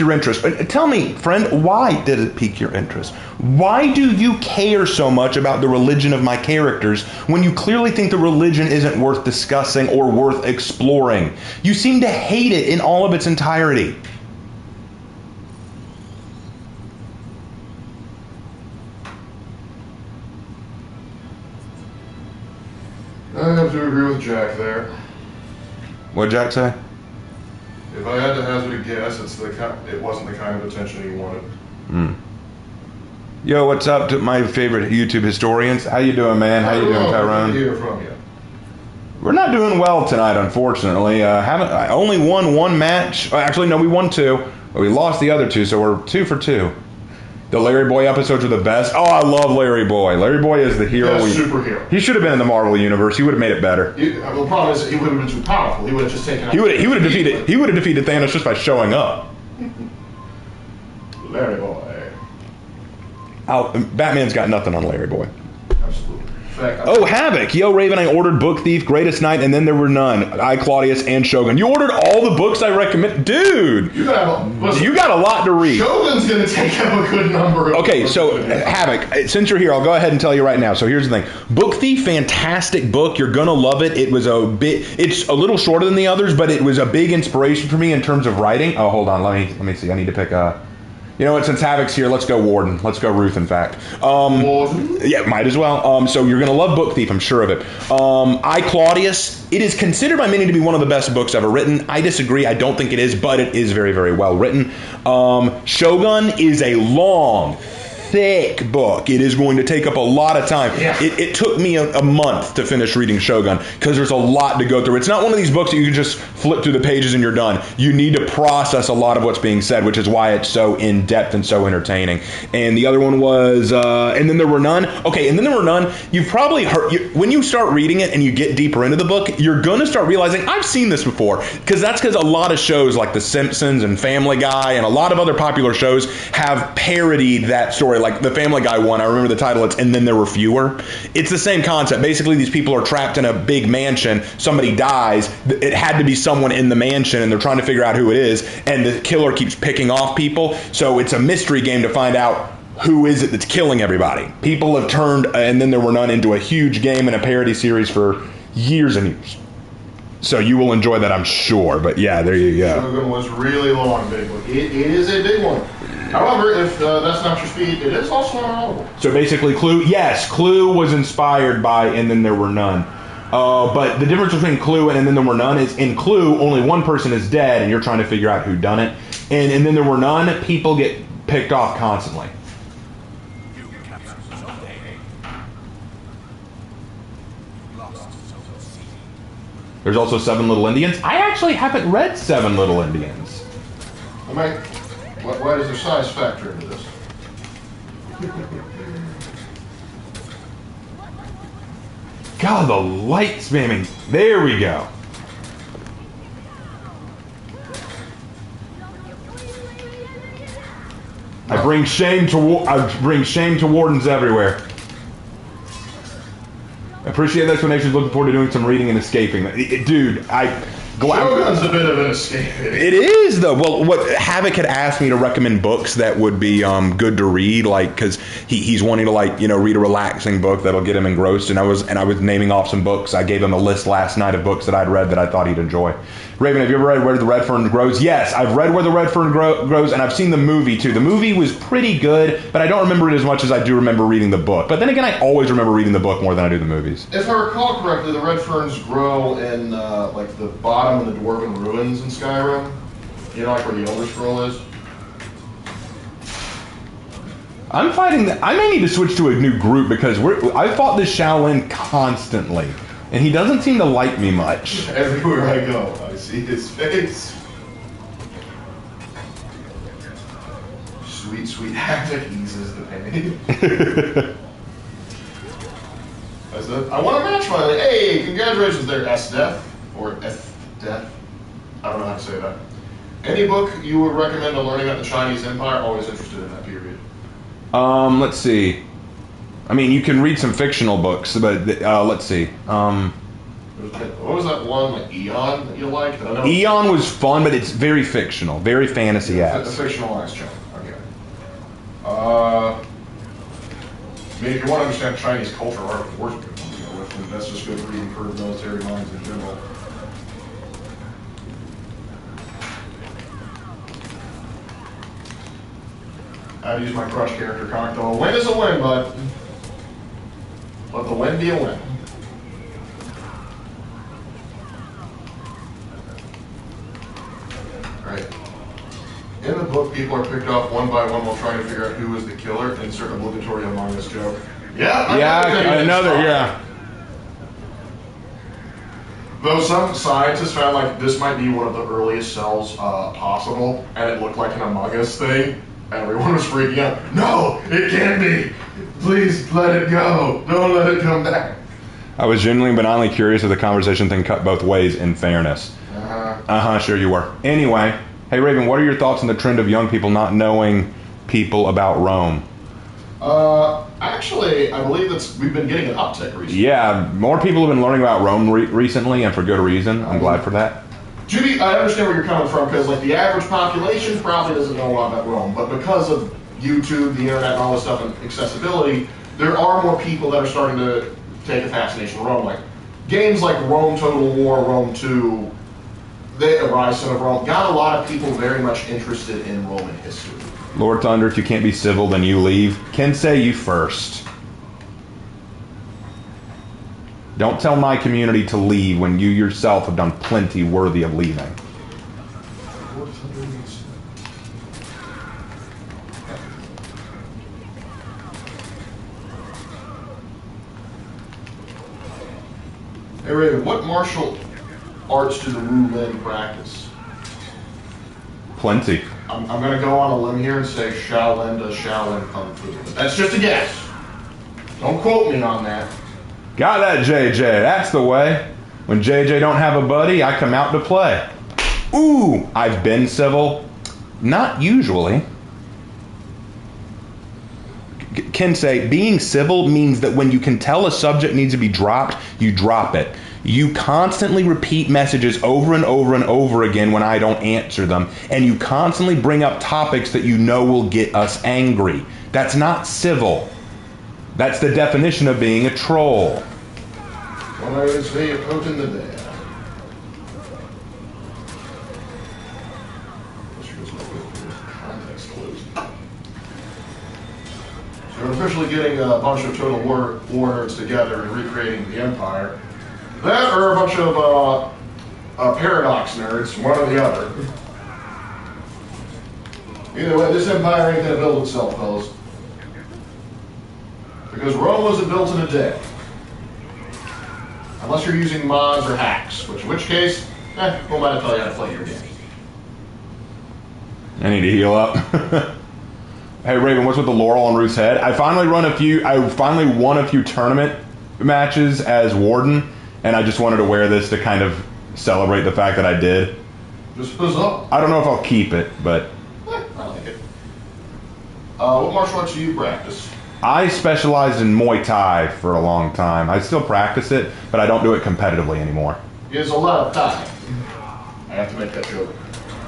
your interest. Tell me, friend, why did it pique your interest? Why do you care so much about the religion of my characters when you clearly think the religion isn't worth discussing or worth exploring? You seem to hate it in all of its entirety. I have to agree with Jack there. What'd Jack say? If I had to hazard a guess, it wasn't the kind of attention he wanted. Yo, what's up to my favorite YouTube historians? How you doing, man? How you doing, Tyrone? Good to hear from you. We're not doing well tonight, unfortunately. I only won one match. Actually, no, we won two, but we lost the other two, so we're 2 for 2. The Larry Boy episodes are the best. Oh, I love Larry Boy. Larry Boy is the hero. Yeah, superhero. He should have been in the Marvel universe. He would have made it better. The problem is he would have been too powerful. He would have just taken out. He would have defeated Thanos just by showing up. Larry Boy. Batman's got nothing on Larry Boy. Absolutely. Oh, Havoc. Yo, Raven, I ordered Book Thief, Greatest Night, and then there were none. I, Claudius, and Shogun. You ordered all the books I recommend? Dude! You got a lot to read. Shogun's going to take up a good number of Okay, so, Havoc, since you're here, I'll go ahead and tell you right now. So here's the thing. Book Thief, fantastic book. You're going to love it. It's a little shorter than the others, but it was a big inspiration for me in terms of writing. Oh, hold on. Let me see. I need to pick a... You know what, since Havoc's here, let's go Warden. Let's go Ruth, in fact. Warden? Yeah, might as well. So you're going to love Book Thief, I'm sure of it. I, Claudius, it is considered by many to be one of the best books ever written. I disagree. I don't think it is, but it is very, very well written. Shogun is a long, thick book. It is going to take up a lot of time. Yeah. It took me a month to finish reading Shogun because there's a lot to go through. It's not one of these books that you can just flip through the pages and you're done. You need to process a lot of what's being said, which is why it's so in-depth and so entertaining. And the other one was, And Then There Were None. Okay, And Then There Were None, you've probably heard, when you start reading it and you get deeper into the book, you're going to start realizing, I've seen this before. Because a lot of shows like The Simpsons and Family Guy and a lot of other popular shows have parodied that story. Like the Family Guy one, I remember the title, it's And Then There Were Fewer. It's the same concept. Basically, these people are trapped in a big mansion. Somebody dies. It had to be someone in the mansion, and they're trying to figure out who it is. And the killer keeps picking off people. So it's a mystery game to find out who is it that's killing everybody. People have turned And Then There Were None into a huge game and a parody series for years and years. So you will enjoy that, I'm sure. But yeah, there you go. Shogun was really long, big book. It is a big one. However, if that's not your speed, it is also on Audible. So basically, Clue was inspired by And Then There Were None. But the difference between Clue and Then There Were None is in Clue, only one person is dead, and you're trying to figure out who done it. And Then There Were None, people get picked off constantly. There's also Seven Little Indians. I actually haven't read Seven Little Indians. Why does their size factor into this? God, the light spamming. There we go. I bring shame to wardens everywhere. Appreciate the explanations. Looking forward to doing some reading and escaping. Dude, Shogun's a bit of an escape. It is, though. Well, what Havoc had asked me to recommend books that would be good to read, like, because he's wanting to, like, read a relaxing book that'll get him engrossed. And I was naming off some books. I gave him a list last night of books that I'd read that I thought he'd enjoy. Raven, have you ever read Where the Red Fern Grows? Yes, I've read Where the Red Fern Grows, and I've seen the movie too. The movie was pretty good, but I don't remember it as much as I do remember reading the book. But then again, I always remember reading the book more than I do the movies. If I recall correctly, the red ferns grow in like the bottom of the Dwarven ruins in Skyrim. You know, like where the Elder Scroll is. I'm fighting that. I may need to switch to a new group because I fought this Shaolin constantly, and he doesn't seem to like me much. Everywhere I go, I see his face. Sweet, sweet Havoc eases the pain. I said, I want to match my. Hey, congratulations there, S-Death. Or S-Death. I don't know how to say that. Any book you would recommend on learning about the Chinese Empire? Always interested in that period. Let's see. I mean, you can read some fictional books, but let's see. What was that one, like Eon, that you liked? Eon was fun, but it's very fictional, very fantasy-esque. A fictionalized channel. Okay. I mean, if you want to understand Chinese culture, art, of course, that's just good reading for military minds in general. I use my crush character, Cocteau. A win is a win, bud. Let the win be a win. Alright. In the book, people are picked off one by one while trying to figure out who is the killer. Insert obligatory Among Us joke. Yeah. Though some scientists found like this might be one of the earliest cells possible, and it looked like an Among Us thing. Everyone was freaking out. No, it can't be. Please let it go. Don't let it come back. I was genuinely benignly curious if the conversation thing cut both ways, in fairness. Sure you were. Anyway, hey Raven, what are your thoughts on the trend of young people not knowing people about Rome? Actually, I believe we've been getting an uptick recently. Yeah, more people have been learning about Rome recently, and for good reason. I'm glad for that. Judy, I understand where you're coming from, because like the average population probably doesn't know a lot about Rome, but because of YouTube, the internet, and all this stuff, and accessibility, there are more people that are starting to take a fascination with Rome. Like games like Rome Total War, Rome 2, The Rise of Rome, got a lot of people very much interested in Roman history. Lord Thunder, if you can't be civil, then you leave. Ken, say you first. Don't tell my community to leave when you yourself have done plenty worthy of leaving. Hey Raven, what martial arts do the Wu men practice? Plenty. I'm going to go on a limb here and say Shaolin does Shaolin Kung Fu. But that's just a guess. Don't quote me on that. Got that, JJ. That's the way. When JJ don't have a buddy, I come out to play. Ooh, I've been civil. Not usually. Ken say, being civil means that when you can tell a subject needs to be dropped, you drop it. You constantly repeat messages over and over and over again when I don't answer them, and you constantly bring up topics that you know will get us angry. That's not civil. That's the definition of being a troll. Well, I would say you're poking the bear. but officially getting a bunch of Total War nerds together and recreating the Empire. That or a bunch of Paradox nerds, one or the other. Either way, this Empire ain't gonna build itself, fellas. Because Rome wasn't built in a day. Unless you're using mods or hacks, in which case, who might tell you how to play your game? I need to heal up. Hey Raven, what's with the laurel on Ruth's head? I finally won a few tournament matches as Warden, and I just wanted to wear this to kind of celebrate the fact that I did. Just fizz up. I don't know if I'll keep it, but I like it. What martial arts do you practice? I specialized in Muay Thai for a long time. I still practice it, but I don't do it competitively anymore. It's a lot of time. I have to make that joke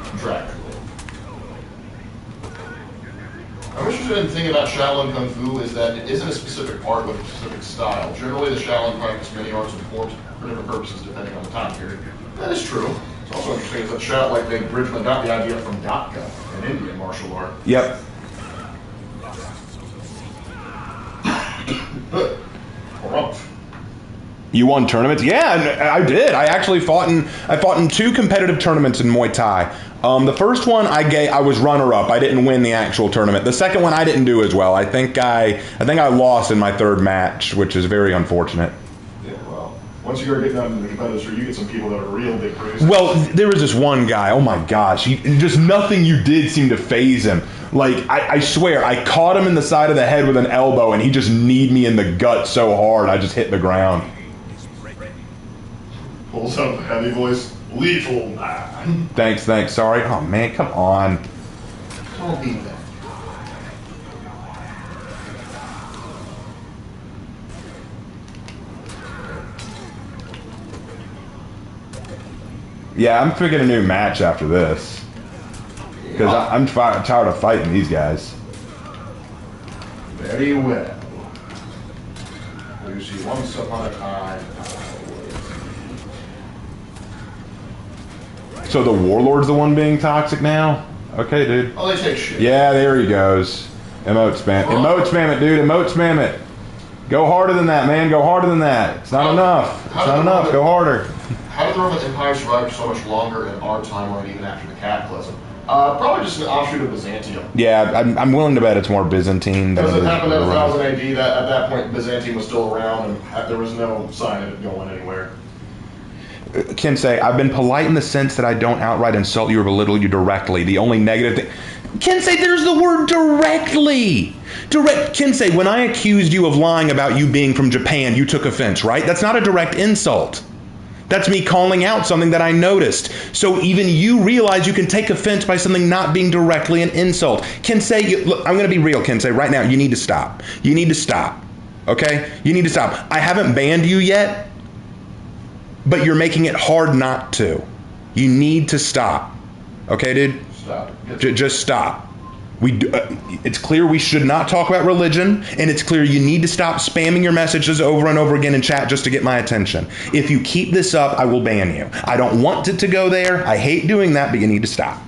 contractually. I'm interested in the thing about Shaolin Kung Fu is that it isn't a specific art with a specific style. Generally, the Shaolin practice many arts and forms for different purposes depending on the time period. That is true. It's also interesting is that Bridgman got the idea from Gatka, an Indian martial art. Yep. Good. Corrupt. You won tournaments? Yeah, I did. I actually fought in 2 competitive tournaments in Muay Thai. The first one I was runner-up. I didn't win the actual tournament. The second one I didn't do as well. I think I lost in my 3rd match, which is very unfortunate. Yeah, well, once you start getting down to the competitive, you get some people that are real big bruises. Well, there was this one guy. Oh my gosh, just nothing you did seemed to faze him. Like I swear, I caught him in the side of the head with an elbow, and he just kneed me in the gut so hard I just hit the ground. Pulls out the heavy voice. Lethal man. Thanks. Sorry. Oh man, come on. Don't be that. Yeah, I'm picking a new match after this. Because I'm tired of fighting these guys. Very well. You see, once upon a time. So the Warlord's the one being toxic now? Okay, dude. Oh, they take shit. Yeah, there he goes. Emote spam. Emote spam it, dude. Emote spam it. Go harder than that, man. Go harder than that. It's not enough. It's not enough. Go harder. How did the Roman Empire survive for so much longer in our timeline, even after the Cataclysm? Probably just an offshoot of Byzantium. Yeah, I'm willing to bet it's more Byzantine than Because it happened at 1000 Roman. AD, that at that point Byzantium was still around and there was no sign of it going anywhere. Kensei, I've been polite in the sense that I don't outright insult you or belittle you directly. The only negative thing... Kensei, there's the word directly! Kensei, when I accused you of lying about you being from Japan, you took offense, right? That's not a direct insult. That's me calling out something that I noticed. So even you realize you can take offense by something not being directly an insult. Kensei, look, I'm going to be real, Kensei, right now. You need to stop. You need to stop. Okay? You need to stop. I haven't banned you yet, but you're making it hard not to. You need to stop. Okay, dude? Stop. Just stop. It's clear we should not talk about religion, and it's clear you need to stop spamming your messages over and over again in chat just to get my attention. If you keep this up, I will ban you. I don't want it to go there. I hate doing that, but you need to stop.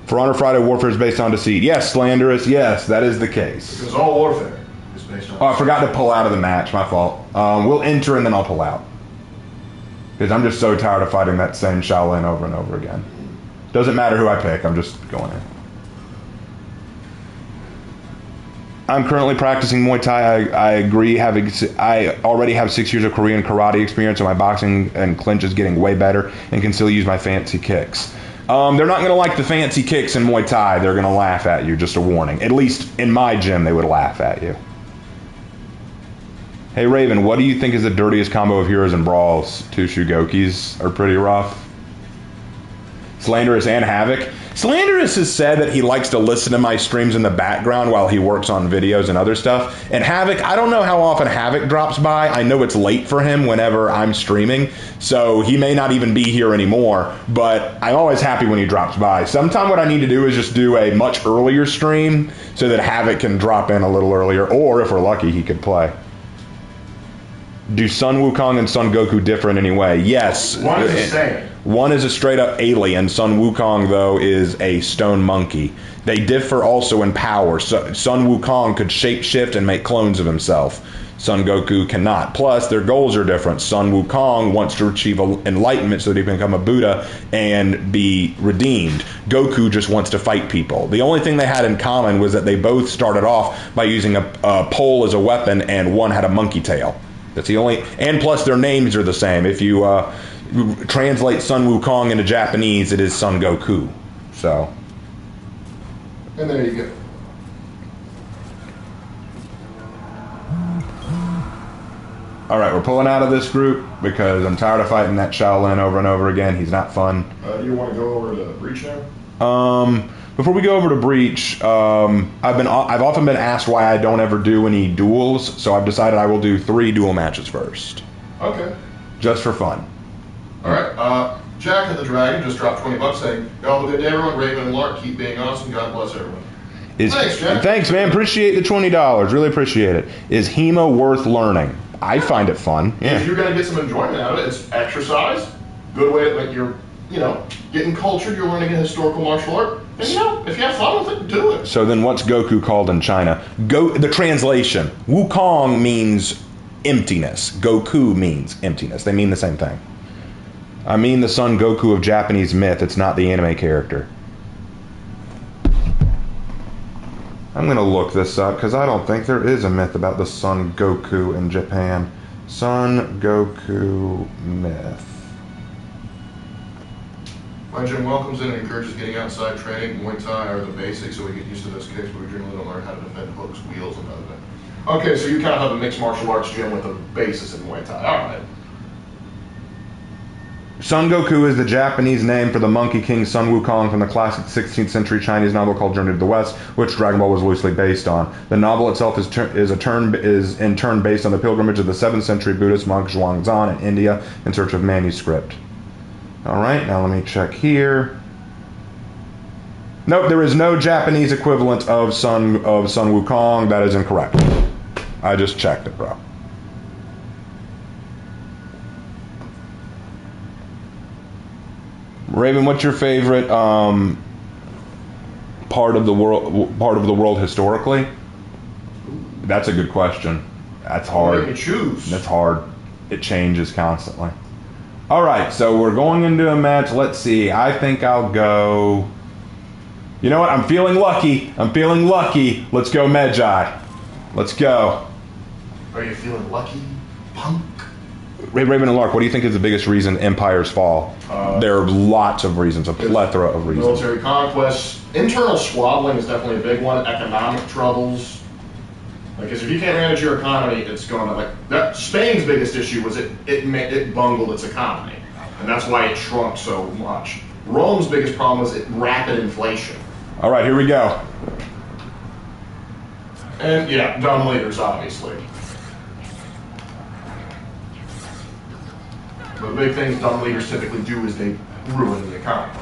For Honor Friday, warfare is based on deceit. Yes, slanderous. Yes, that is the case. Because all warfare is based on... Oh, I forgot to pull out of the match. My fault. We'll enter and then I'll pull out. Because I'm just so tired of fighting that same Shaolin over and over again. Doesn't matter who I pick. I'm just going in. I'm currently practicing Muay Thai. I agree. I already have 6 years of Korean karate experience, and my boxing and clinch is getting way better, and can still use my fancy kicks. They're not going to like the fancy kicks in Muay Thai. They're going to laugh at you. Just a warning. At least in my gym, they would laugh at you. Hey Raven, what do you think is the dirtiest combo of heroes and brawls? Two Shugokis are pretty rough. Slanderous and Havoc. Slanderous has said that he likes to listen to my streams in the background while he works on videos and other stuff. And Havoc, I don't know how often Havoc drops by. I know it's late for him whenever I'm streaming, so he may not even be here anymore, but I'm always happy when he drops by. Sometime what I need to do is just do a much earlier stream so that Havoc can drop in a little earlier, or if we're lucky, he could play. Do Sun Wukong and Son Goku differ in any way? Yes. One is the same. One is a straight up alien. Sun Wukong, though, is a stone monkey. They differ also in power. Sun Wukong could shapeshift and make clones of himself. Son Goku cannot. Plus, their goals are different. Sun Wukong wants to achieve enlightenment so that he can become a Buddha and be redeemed. Goku just wants to fight people. The only thing they had in common was that they both started off by using a pole as a weapon, and one had a monkey tail. That's the only... And plus, their names are the same. If you translate Sun Wukong into Japanese, it is Son Goku. So... And there you go. All right, we're pulling out of this group because I'm tired of fighting that Shaolin over and over again. He's not fun. Do you want to go over to Breach now? Before we go over to Breach, I've often been asked why I don't ever do any duels, so I've decided I will do 3 duel matches first. Okay. Just for fun. All right. Jack of the Dragon just dropped $20 saying, "Y'all have a good day, everyone. Raven and Lark, keep being awesome. God bless everyone." Thanks, Jack. Thanks, man. Appreciate the $20. Really appreciate it. Is HEMA worth learning? I find it fun. Yeah. If you're going to get some enjoyment out of it, it's exercise. Good way to, like, you're, getting cultured. You're learning a historical martial art. And, if you have fun with it, do it. So then what's Goku called in China? The translation. Wukong means emptiness. Goku means emptiness. They mean the same thing. I mean the Son Goku of Japanese myth. It's not the anime character. I'm going to look this up because I don't think there is a myth about the Son Goku in Japan. Son Goku myth. My gym welcomes in and encourages getting outside training. Muay Thai are the basics, so we get used to those kicks, but we generally don't learn how to defend hooks, wheels, and other things. Okay, so you kind of have a mixed martial arts gym with a basis in Muay Thai. All right. Son Goku is the Japanese name for the Monkey King Sun Wukong from the classic 16th century Chinese novel called Journey to the West, which Dragon Ball was loosely based on. The novel itself is in turn based on the pilgrimage of the 7th century Buddhist monk Zhuangzan in India in search of manuscript. All right, now let me check here. Nope, there is no Japanese equivalent of Sun Wukong. That is incorrect. I just checked it, bro. Raven, what's your favorite part of the world historically? That's a good question. That's hard. You choose. That's hard. It changes constantly. All right, so we're going into a match. Let's see. I think I'll go. You know what? I'm feeling lucky. Let's go Medjai. Let's go. Are you feeling lucky, punk? Raven and Lark, what do you think is the biggest reason empires fall? There are lots of reasons, a plethora of reasons. Military conquests. Internal squabbling is definitely a big one. Economic troubles. Because if you can't manage your economy, it's going to, that. Spain's biggest issue was it bungled its economy. And that's why it shrunk so much. Rome's biggest problem was rapid inflation. All right, here we go. And, yeah, dumb leaders, obviously. But the big things dumb leaders typically do is they ruin the economy.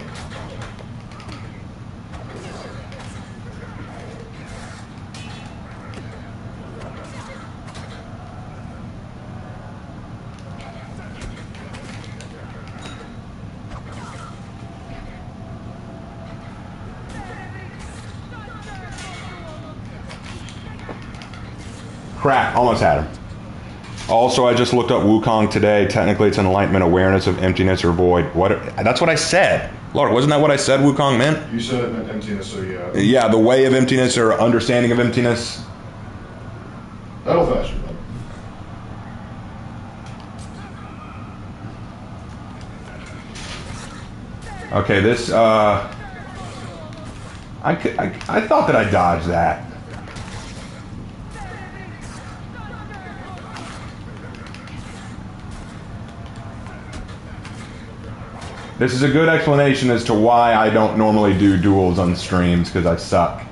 Crap, almost had him. Also, I just looked up Wukong today. Technically, it's enlightenment, awareness of emptiness or void. That's what I said. Lord, wasn't that what I said Wukong meant? You said it meant emptiness, so yeah. Yeah, the way of emptiness or understanding of emptiness. That old fashioned, man. Okay, this, I thought that I dodged that. This is a good explanation as to why I don't normally do duels on streams, because I suck.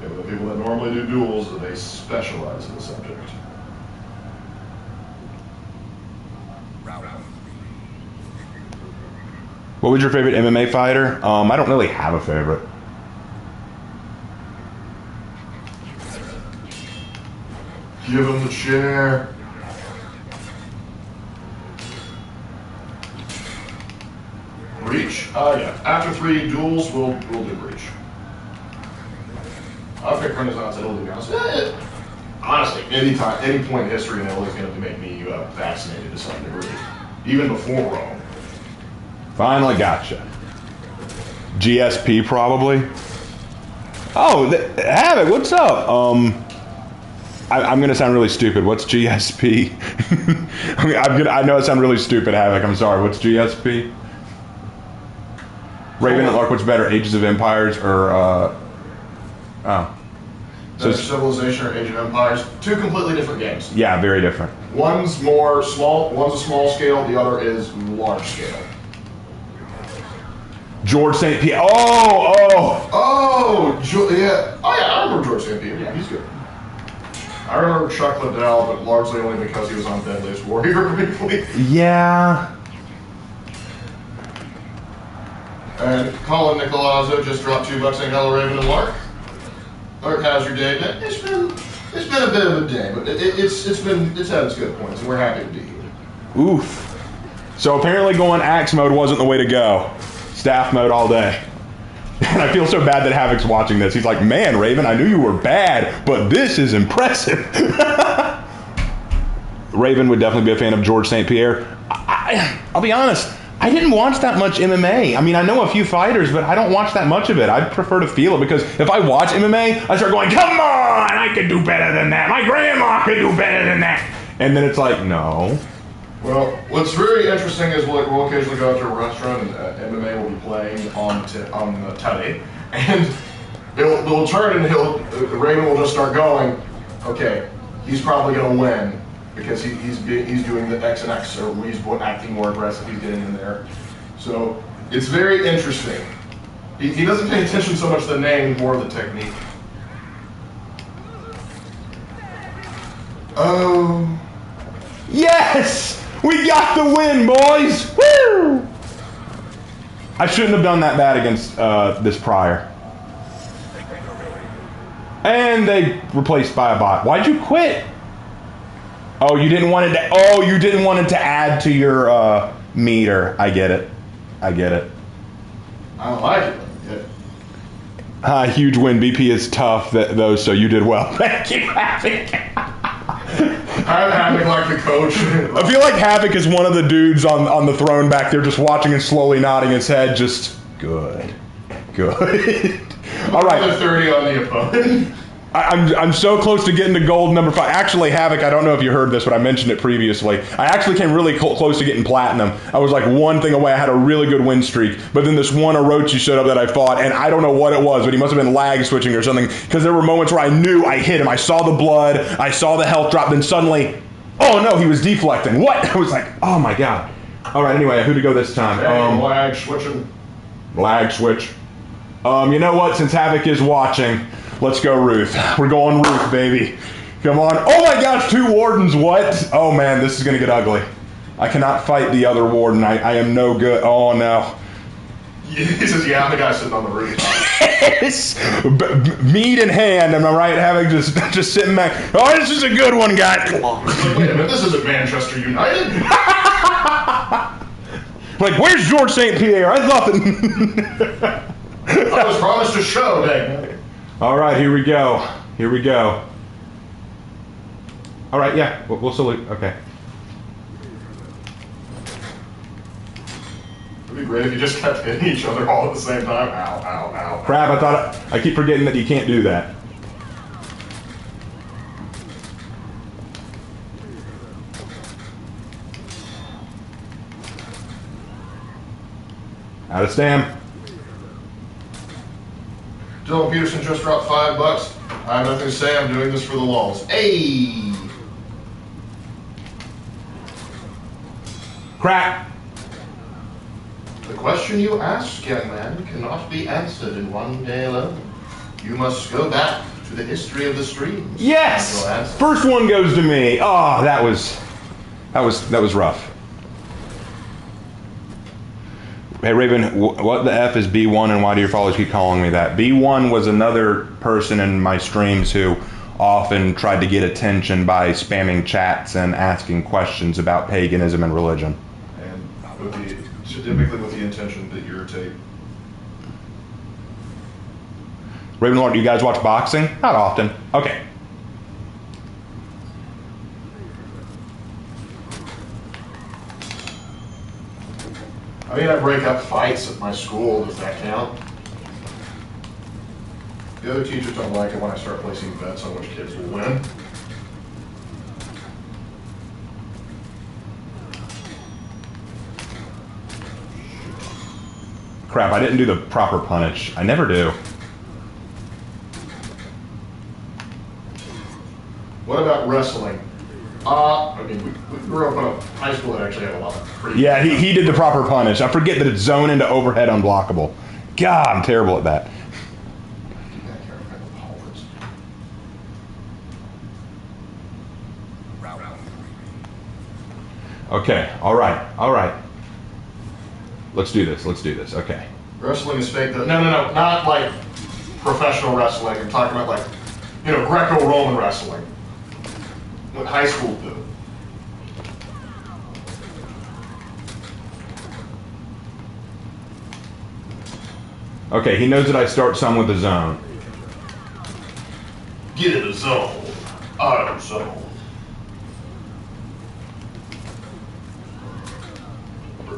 Yeah, but the people that normally do duels, they specialize in the subject. What was your favorite MMA fighter? I don't really have a favorite. Give him the chair. Breach? Yeah. After 3 duels, we'll do Breach. I'll pick Renaissance Italy, to be honest. Honestly, any point in history in Italy is going to make me vaccinated to some degree. Even before Rome. Finally gotcha. GSP probably. Oh, Havoc, what's up? I'm gonna sound really stupid. What's GSP? I know it sounds really stupid, Havoc. I'm sorry. What's GSP? Raven and Lark, what's better, Ages of Empires or So Civilization or Age of Empires, 2 completely different games. Yeah, very different. One's a small scale, the other is large scale. George St. Pierre. Yeah. I remember George St. Pierre. Yeah, he's good. I remember Chuck Liddell, but largely only because he was on Deadliest Warrior briefly. Yeah. And Colin Nicolazzo just dropped $2 saying hello, Raven and Lark. Lark, how's your day? It's been a bit of a day, but it's had its good points, and we're happy to be here. Oof. So apparently going axe mode wasn't the way to go. Staff mode all day. And I feel so bad that Havoc's watching this. He's like, man, Raven, I knew you were bad, but this is impressive. Raven would definitely be a fan of George St. Pierre. I'll be honest, I didn't watch that much MMA. I mean, I know a few fighters, but I don't watch that much of it. I prefer to feel it because if I watch MMA, I start going, come on, I could do better than that. My grandma could do better than that. And then it's like, no. Well, what's very interesting is we'll occasionally go out to a restaurant and MMA will be playing on the telly, and they'll turn and Raven will just start going, okay, he's probably going to win because he's doing the X and X, or he's acting more aggressive, he's getting in there. So it's very interesting. He doesn't pay attention so much to the name, more of the technique. Oh. Yes! We got the win, boys! Woo! I shouldn't have done that bad against this prior. And they replaced by a bot. Why'd you quit? Oh, you didn't want it to. Oh, you didn't want it to add to your meter. I get it. I get it. I don't like it. Huge win. BP is tough, though. So you did well. Thank you, Havoc. I'm Havoc like the coach. I feel like Havoc is one of the dudes on the throne back there, just watching and slowly nodding his head. Just good. All right. 30 on the opponent. I'm so close to getting to gold number 5. Actually, Havoc, I don't know if you heard this, but I mentioned it previously. I actually came really close to getting platinum. I was like one thing away. I had a really good win streak. But then this one Orochi showed up that I fought, and I don't know what it was, but he must have been lag switching or something, because there were moments where I knew I hit him. I saw the blood. I saw the health drop. Then suddenly, oh no, he was deflecting. What? I was like, oh my god. All right, anyway, who to go this time? Lag switching. Lag switch. You know what? Since Havoc is watching, let's go Ruth. We're going Ruth, baby. Come on. Oh my gosh, 2 wardens, what? Oh man, this is going to get ugly. I cannot fight the other warden. I am no good. Oh no. He says, yeah, I'm the guy sitting on the roof. Yes! Meat in hand, am I right? Havoc just sitting back. Oh, this is a good one, guys. Like, wait a minute, this isn't Manchester United. Like, where's George St. Pierre? I thought that... I was promised a show, dang. All right, here we go. Here we go. All right, yeah, we'll salute. Okay. It'd be great if you just kept hitting each other all at the same time. Ow, ow, ow. Crap, I keep forgetting that you can't do that. Out of stam. Dylan Peterson just dropped $5. I have nothing to say. I'm doing this for the lulz. Hey! Crack. The question you ask, young man, cannot be answered in one day alone. You must go back to the history of the streams. Yes! First one goes to me. Oh, that was rough. Hey Raven, what the F is B1 and why do your followers keep calling me that? B1 was another person in my streams who often tried to get attention by spamming chats and asking questions about paganism and religion. And typically with the intention to irritate. Ravenlord, do you guys watch boxing? Not often. Okay. I mean, I break up fights at my school. Does that count? The other teachers don't like it when I start placing bets on which kids will win. Crap, I didn't do the proper punish. I never do. What about wrestling? I mean, we grew up in a high school that actually had a lot of pretty... Yeah, he did the proper punish. I forget that it's zone into overhead unblockable. God, I'm terrible at that. Okay, all right. Let's do this, okay. Wrestling is fake. No, not like professional wrestling. I'm talking about like, Greco-Roman wrestling. What high school do. Okay, he knows that I start some with the zone. Get in the zone. Auto zone.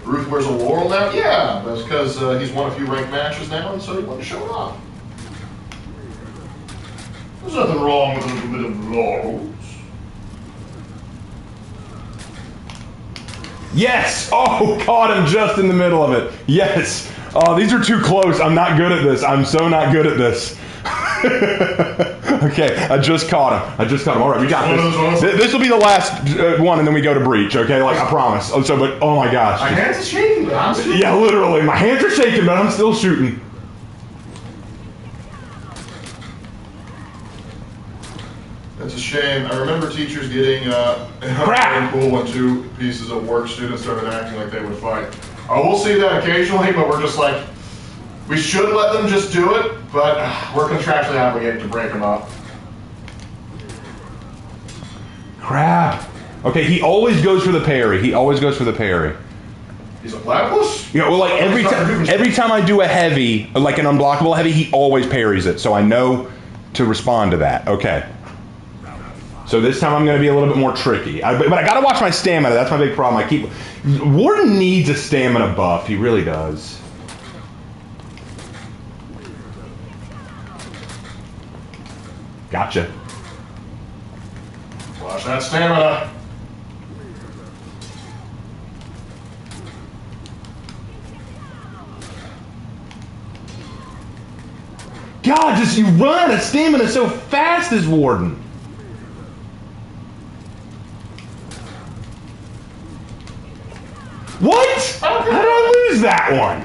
Ruth wears a laurel now? Yeah, that's because he's won a few ranked matches now, and so he wanted to show it off. There's nothing wrong with a little bit of laurels. Yes! Oh, caught him just in the middle of it. Yes! Oh, these are too close. I'm not good at this. I'm so not good at this. Okay, I just caught him. All right, we got this. This will be the last one, and then we go to breach. Okay, like I promise. Oh my gosh. My hands are shaking, but I'm shooting. Yeah, literally, my hands are shaking, but I'm still shooting. That's a shame. I remember teachers getting Crap! cool when two pieces of work students started acting like they would fight. Oh, we'll see that occasionally, but we're just like, we should let them just do it, but we're contractually obligated to break them up. Crap. Okay, he always goes for the parry. He's a platypus? Yeah, well, like every time I do a heavy, like an unblockable heavy, he always parries it, so I know to respond to that. Okay. So this time I'm going to be a little bit more tricky. But I got to watch my stamina. That's my big problem. Warden needs a stamina buff. He really does. Gotcha. Watch that stamina. God, just you run out of stamina so fast as Warden. What? How did I lose that one?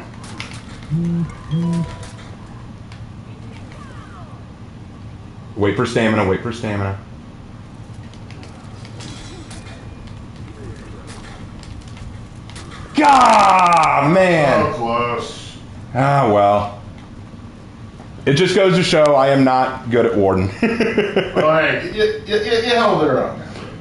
Wait for stamina. God, man. So close. Ah, well. It just goes to show I am not good at Warden. Well, hey, you held their own.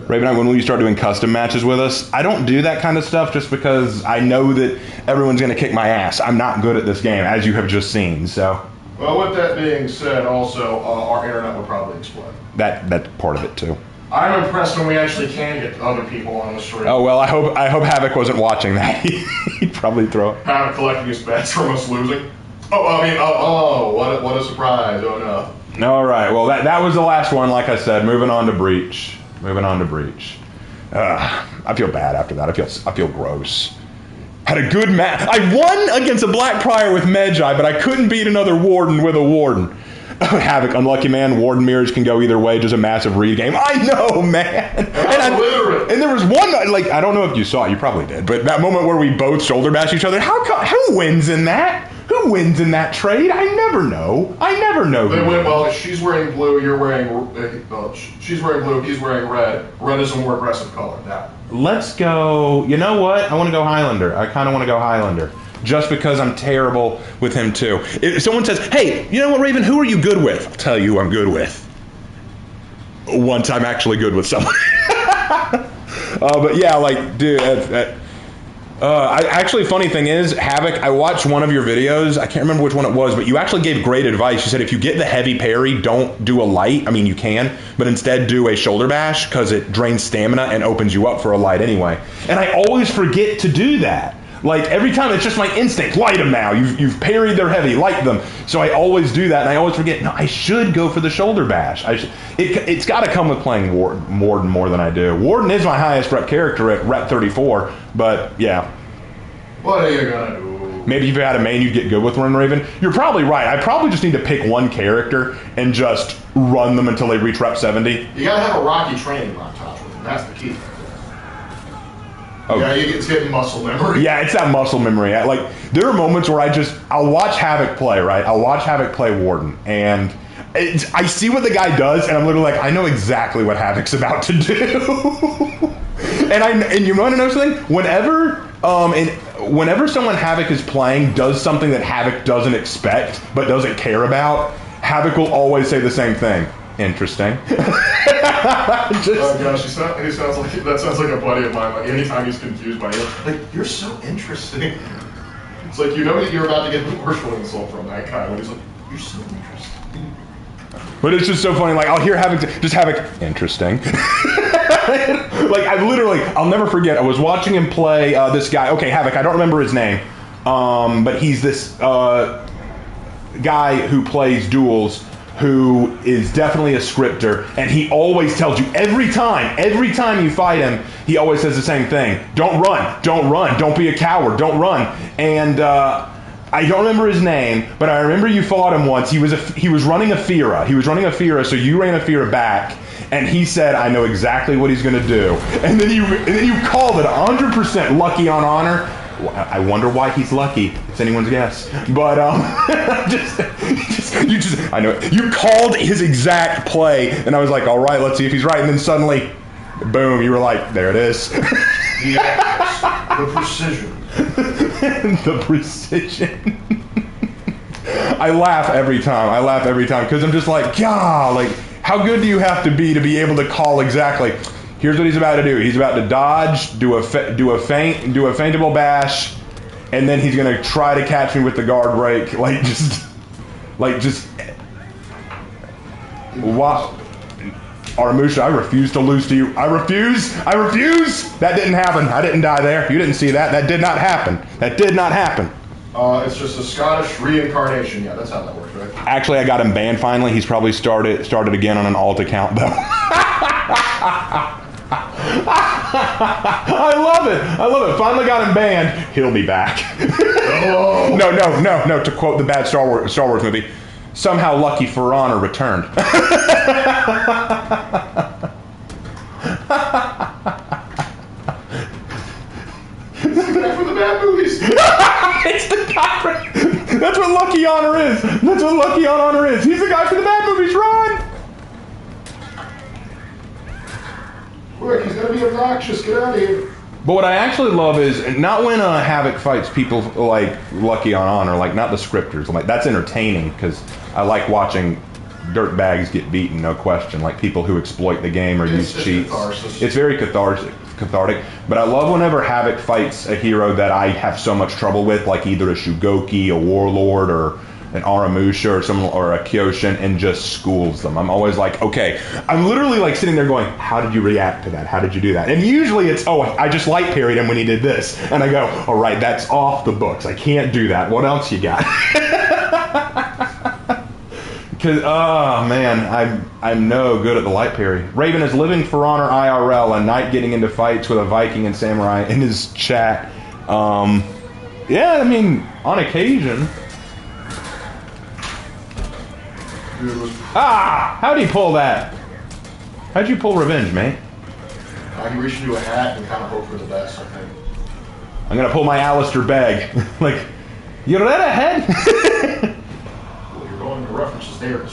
Raven, when will you start doing custom matches with us? I don't do that kind of stuff just because I know that everyone's going to kick my ass. I'm not good at this game, as you have just seen, so... Well, with that being said, also, our internet would probably explode. That's part of it, too. I'm impressed when we actually can get other people on the stream. Oh, well, I hope Havoc wasn't watching that. He'd probably throw it. Havoc collecting his bets from us losing. What a surprise. Oh, no. All right, well, that was the last one, like I said. Moving on to breach. I feel bad after that. I feel gross. Had a good match. I won against a Black Prior with Medjai, but I couldn't beat another Warden with a Warden. Havoc, unlucky man. Warden mirrors can go either way. Just a massive read game. I know, man. And there was one, like, I don't know if you saw it. You probably did. But that moment where we both shoulder bash each other. Who wins in that? Who wins in that trade? I never know. They win. Well, she's wearing blue. You're wearing. She's wearing blue. He's wearing red. Red is a more aggressive color. Now. Let's go. You know what? I want to go Highlander. I kind of want to go Highlander. Just because I'm terrible with him, too. If someone says, hey, you know what, Raven? Who are you good with? I'll tell you who I'm good with. Once I'm actually good with someone. But yeah, like, dude, Actually, funny thing is, Havoc, I watched one of your videos. I can't remember which one it was, but you actually gave great advice. You said if you get the heavy parry, don't do a light. I mean, you can, but instead do a shoulder bash because it drains stamina and opens you up for a light anyway. And I always forget to do that. Like, every time, it's just my instinct. Light them now. You've parried their heavy. Light them. So I always do that, and I always forget, no, I should go for the shoulder bash. It's got to come with playing Warden more than I do. Warden is my highest rep character at rep 34, but, yeah. What are you going to do? Maybe if you had a main, you'd get good with Run Raven. You're probably right. I probably just need to pick one character and just run them until they reach rep 70. You got to have a Rocky training montage with them. That's the key. Oh. Yeah, it's getting muscle memory. Yeah, it's that muscle memory. Like, there are moments where I'll watch Havoc play, right? I'll watch Havoc play Warden, and I see what the guy does, and I'm literally like, I know exactly what Havoc's about to do. and you want to know something? Whenever someone Havoc is playing does something that Havoc doesn't expect but doesn't care about, Havoc will always say the same thing. Interesting. Oh gosh, he sounds like that sounds like a buddy of mine. Like anytime he's confused by you, like you're so interesting. It's like you know that you're about to get the worst one insult from that guy when he's like, you're so interesting. But it's just so funny. Like I'll hear Havoc, interesting. Like I'll never forget. I was watching him play this guy. Okay, Havoc. I don't remember his name, but he's this guy who plays duels, who is definitely a scripter, and he always tells you every time you fight him, he always says the same thing. Don't run, don't be a coward, don't run. And I don't remember his name, but I remember you fought him once. He was running a Fira, so you ran a Fira back, and he said, I know exactly what he's gonna do. And then you called it 100% lucky on honor. I wonder why he's lucky. It's anyone's guess. But I know you called his exact play, and I was like, all right, let's see if he's right. And then suddenly, boom, you were like, there it is. Yes, the precision. The precision. I laugh every time because I'm just like, God, like how good do you have to be able to call exactly? Here's what he's about to do. He's about to dodge, do a feintable bash, and then he's gonna try to catch me with the guard break. Like just. What? Aramusha, I refuse to lose to you. I refuse. That didn't happen. I didn't die there. You didn't see that. That did not happen. It's just a Scottish reincarnation. Yeah, that's how that works, right? Actually, I got him banned finally. He's probably started again on an alt account though. I love it. Finally got him banned. He'll be back. Oh. No. To quote the bad Star Wars movie, somehow Lucky for Honor returned. It's the guy from the bad movies. It's the guy from... That's what Lucky Honor is. He's the guy from the bad movies. Run! Quick, he's gonna be obnoxious. Get out of here. But what I actually love is not when Havoc fights people like Lucky on Honor, like not the scripters. Like that's entertaining because I like watching dirtbags get beaten, no question. Like people who exploit the game or use cheats. Catharsis. It's very cathartic. But I love whenever Havoc fights a hero that I have so much trouble with, like either a Shugoki, a Warlord, or an Aramusha or a Kyoshin, and just schools them. I'm always like, okay. I'm literally like sitting there going, how did you react to that? How did you do that? And usually it's, oh, I just light parried him when he did this. And I go, all right, that's off the books. I can't do that. What else you got? Because, oh man, I'm no good at the light parry. Raven is living for honor IRL, a knight getting into fights with a Viking and samurai in his chat. Yeah, I mean, on occasion. Ah! How'd he pull that? How'd you pull revenge, mate? You reach into a hat and kind of hope for the best, I think. I'm gonna pull my Alistair Begg. Like, you read ahead? Well, you're going to references there.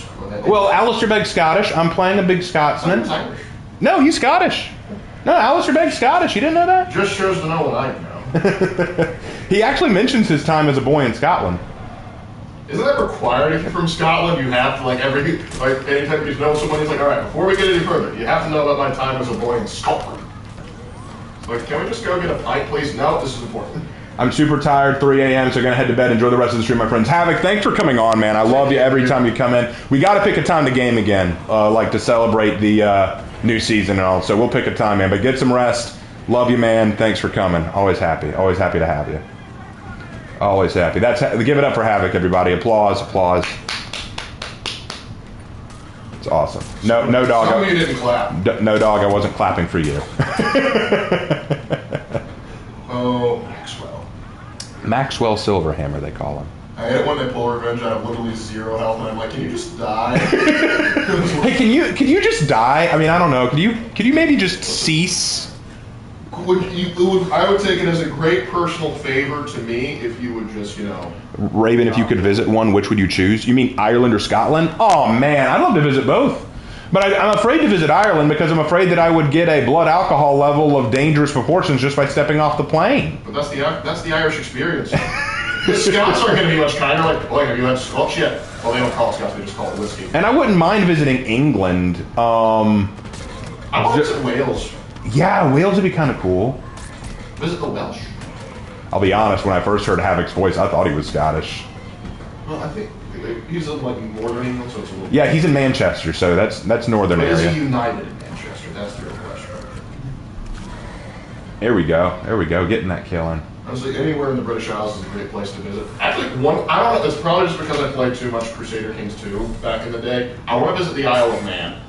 Well, Alistair Begg's Scottish. I'm playing a big Scotsman. He's Irish. No, he's Scottish. No, Alistair Begg's Scottish. You didn't know that? Just shows to know what I know. He actually mentions his time as a boy in Scotland. Isn't that required if you're from Scotland? You have to, anytime you know someone, he's like, all right, before we get any further, you have to know about my time as a boy in Scotland. Like, can we just go get a pint, please? No, this is important. I'm super tired, 3 a.m., so gonna head to bed. Enjoy the rest of the stream, my friends. Havoc, thanks for coming on, man. I love you every time you come in. We gotta pick a time to game again, like to celebrate the new season and all. So we'll pick a time, man. But get some rest. Love you, man. Thanks for coming. Always happy to have you. Always happy. Give it up for Havoc, everybody. Applause, applause. It's awesome. No dog. Some of you didn't clap. No dog. I wasn't clapping for you. Oh, Maxwell. Maxwell Silverhammer, they call him. I hate it when they pull revenge. I have literally 0 health, and I'm like, can you just die? Hey, can you just die? I mean, I don't know. Could you maybe just cease? I would take it as a great personal favor to me if you would just, Raven, if you could visit one, which would you choose? You mean Ireland or Scotland? Oh man, I'd love to visit both. But I'm afraid to visit Ireland because I'm afraid that I would get a blood alcohol level of dangerous proportions just by stepping off the plane. But that's the Irish experience. The Scots aren't going to be much kinder. Like, boy, have you had Scotch yet? Well, they don't call it Scots; they just call it whiskey. And I wouldn't mind visiting England. I want to visit Wales. Yeah, Wales would be kind of cool. Visit the Welsh. I'll be honest. When I first heard Havoc's voice, I thought he was Scottish. Well, I think he's in like northern England, so it's a little. Yeah, he's in Manchester, so that's northern area. Is he united in Manchester? That's the real question. There we go. Getting that kill in. Honestly, anywhere in the British Isles is a great place to visit. Actually, I don't know, it's probably just because I played too much Crusader Kings 2 back in the day. I want to visit the Isle of Man.